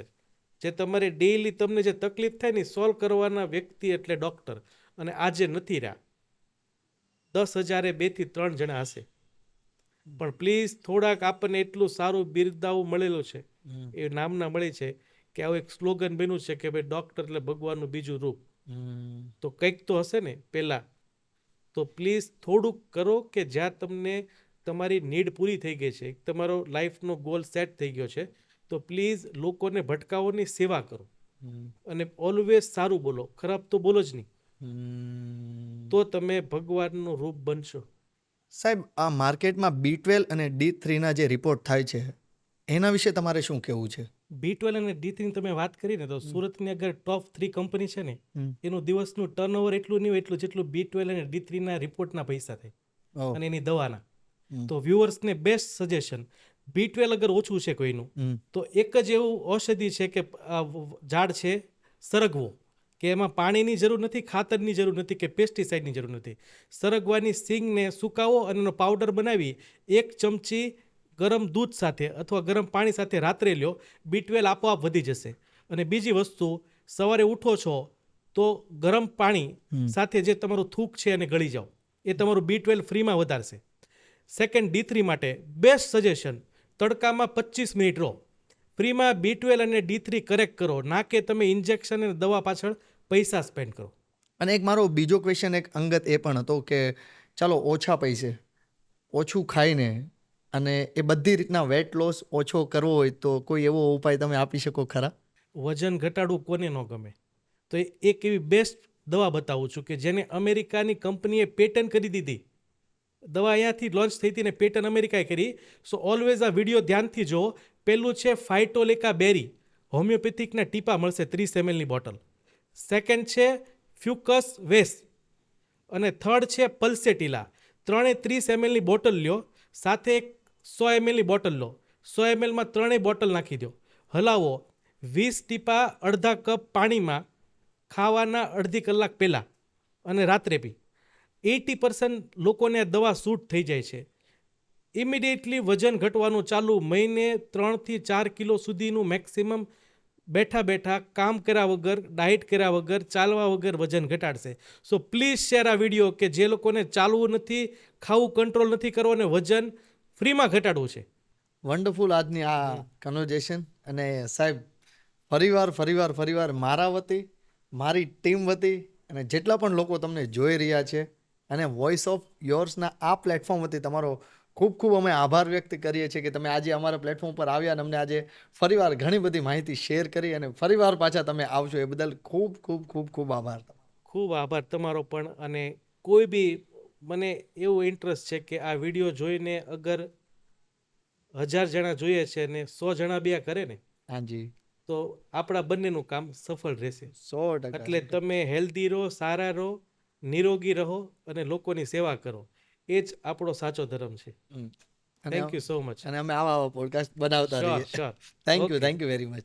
જે તમારે ડેઈલી તમને જે તકલીફ થાય ને સોલ્વ કરવાના વ્યક્તિ એટલે ડોક્ટર. અને આજે નથી રહ્યા, 10,000 2 થી 3 જણા હશે, પણ પ્લીઝ થોડાક આપણને એટલું સારું બિરદાવું મળેલું છે, એ નામના મળી છે કે આવું એક સ્લોગન બન્યું છે કે ભાઈ ડોક્ટર એટલે ભગવાનનું બીજું રૂપ. તો કંઈક તો હશે ને પહેલા, તો પ્લીઝ થોડુંક કરો કે જ્યાં તમને તમારી નીડ પૂરી થઈ ગઈ છે, તમારો લાઈફનો ગોલ સેટ થઈ ગયો છે, તો પ્લીઝ લોકોને ભટકાવોની સેવા કરો અને ઓલવેઝ સારું બોલો, ખરાબ તો બોલો જ નહીં, તો તમે ભગવાનનું રૂપ બનશો. સાહેબ, આ માર્કેટમાં B12 અને D3ના જે રિપોર્ટ થાય છે એના વિશે તમારે શું કહેવું છે? B12 અને D3 ની તમે વાત કરી ને, તો સુરતની અગર ટોપ 3 કંપની છે ને, એનું દિવસનું ટર્નઓવર એટલું નહીં હોય એટલું જેટલું B12 અને D3 ના રિપોર્ટના પૈસા થાય અને એની દવાના. તો વ્યુઅર્સને બેસ્ટ સજેશન, B12 અગર ઓછું છે કોઈનું, તો એક જ એવું ઔષધિ છે કે ઝાડ છે સરગવો, કે એમાં પાણીની જરૂર નથી, ખાતરની જરૂર નથી કે પેસ્ટિસાઇડની જરૂર નથી. સરગવાની સિંગને સુકાવો અને એનો પાવડર બનાવી 1 ચમચી ગરમ દૂધ સાથે અથવા ગરમ પાણી સાથે રાત્રે લ્યો, B12 આપોઆપ વધી જશે. અને બીજી વસ્તુ, સવારે ઉઠો છો તો ગરમ પાણી સાથે જે તમારું થૂક છે એને ગળી જાઓ, એ તમારું B12 ફ્રીમાં વધારશે. સેકન્ડ, D3 માટે બેસ્ટ સજેશન, તડકામાં 25 મિનિટ રહો, ફ્રીમાં B12 અને D3 કરેક્ટ કરો, ના કે તમે ઇન્જેક્શન અને દવા પાછળ પૈસા સ્પેન્ડ કરો. અને એક મારો બીજો ક્વેશ્ચન એક અંગત એ પણ હતો કે ચાલો ઓછા પૈસે ઓછું ખાઈને અને એ બધી રીતના વેટ લોસ ઓછો કરવો હોય તો કોઈ એવો ઉપાય તમે આપી શકો ખરા? વજન ઘટાડવું કોને ન ગમે, તો એક એવી બેસ્ટ દવા બતાવું છું કે જેને અમેરિકાની કંપનીએ પેટન્ટ કરી દીધી. દવા અહીંયાથી લોન્ચ થઈ હતી ને પેટન્ટ અમેરિકાએ કરી. સો ઓલવેઝ આ વિડીયો ધ્યાનથી જુઓ. પહેલું છે ફાઇટોલેકા બેરી, હોમિયોપેથિકના ટીપા મળશે 30 ml ની બોટલ. સેકન્ડ છે ફ્યુકસ વેસ અને થર્ડ છે પલ્સેટિલા. 30 ml ની બોટલ લ્યો, સાથે એક 100 ml ની બોટલ લો, 100 ml માં 3 બોટલ નાખી દો, હલાવો, 20 ટીપા અડધા કપ પાણીમાં ખાવાના અડધી કલાક પહેલાં અને રાત્રે પી. 80% લોકોને આ દવા સૂટ થઈ જાય છે. ઇમિડિયેટલી વજન ઘટવાનું ચાલુ, મહિને 3 થી 4 કિલો સુધીનું મેક્સિમમ બેઠા બેઠા કામ કર્યા વગર, ડાયટ કર્યા વગર, ચાલવા વગર વજન ઘટાડશે. સો પ્લીઝ શેર આ વિડીયો કે જે લોકોને ચાલવું નથી, ખાવું કંટ્રોલ નથી કરવો અને વજન ફ્રીમાં ઘટાડવું છે. વન્ડરફુલ આજની આ કન્વર્ઝેશન. અને સાહેબ, ફરીવાર મારા વતી, મારી ટીમ વતી અને જેટલા પણ લોકો તમને જોઈ રહ્યા છે અને વોઇસ ઓફ યોર્સના આ પ્લેટફોર્મ વતી તમારો ખૂબ ખૂબ અમે આભાર વ્યક્ત કરીએ છીએ કે તમે આજે અમારા પ્લેટફોર્મ પર આવ્યા અને અમને આજે ફરીવાર ઘણી બધી માહિતી શેર કરી અને ફરીવાર પાછા તમે આવશો એ બદલ ખૂબ ખૂબ ખૂબ ખૂબ આભાર. ખૂબ આભાર તમારો પણ. અને કોઈ બી, મને એવું ઇન્ટરેસ્ટ છે કે આ વિડીયો જોઈને અગર 1000 જણા જોઈએ છે અને 100 જણા બી આ કરે ને, હાજી, તો આપણા બંનેનું કામ સફળ રહેશે. 100%. એટલે તમે હેલ્ધી રહો, સારા રહો, નિરોગી રહો અને લોકોની સેવા કરો. એ જ આપણો સાચો ધર્મ છે. હમ. અને થેન્ક યુ સો મચ. અને અમે આવા પોડકાસ્ટ બનાવતા શ્યોર રહીએ. Sure. Thank you very much.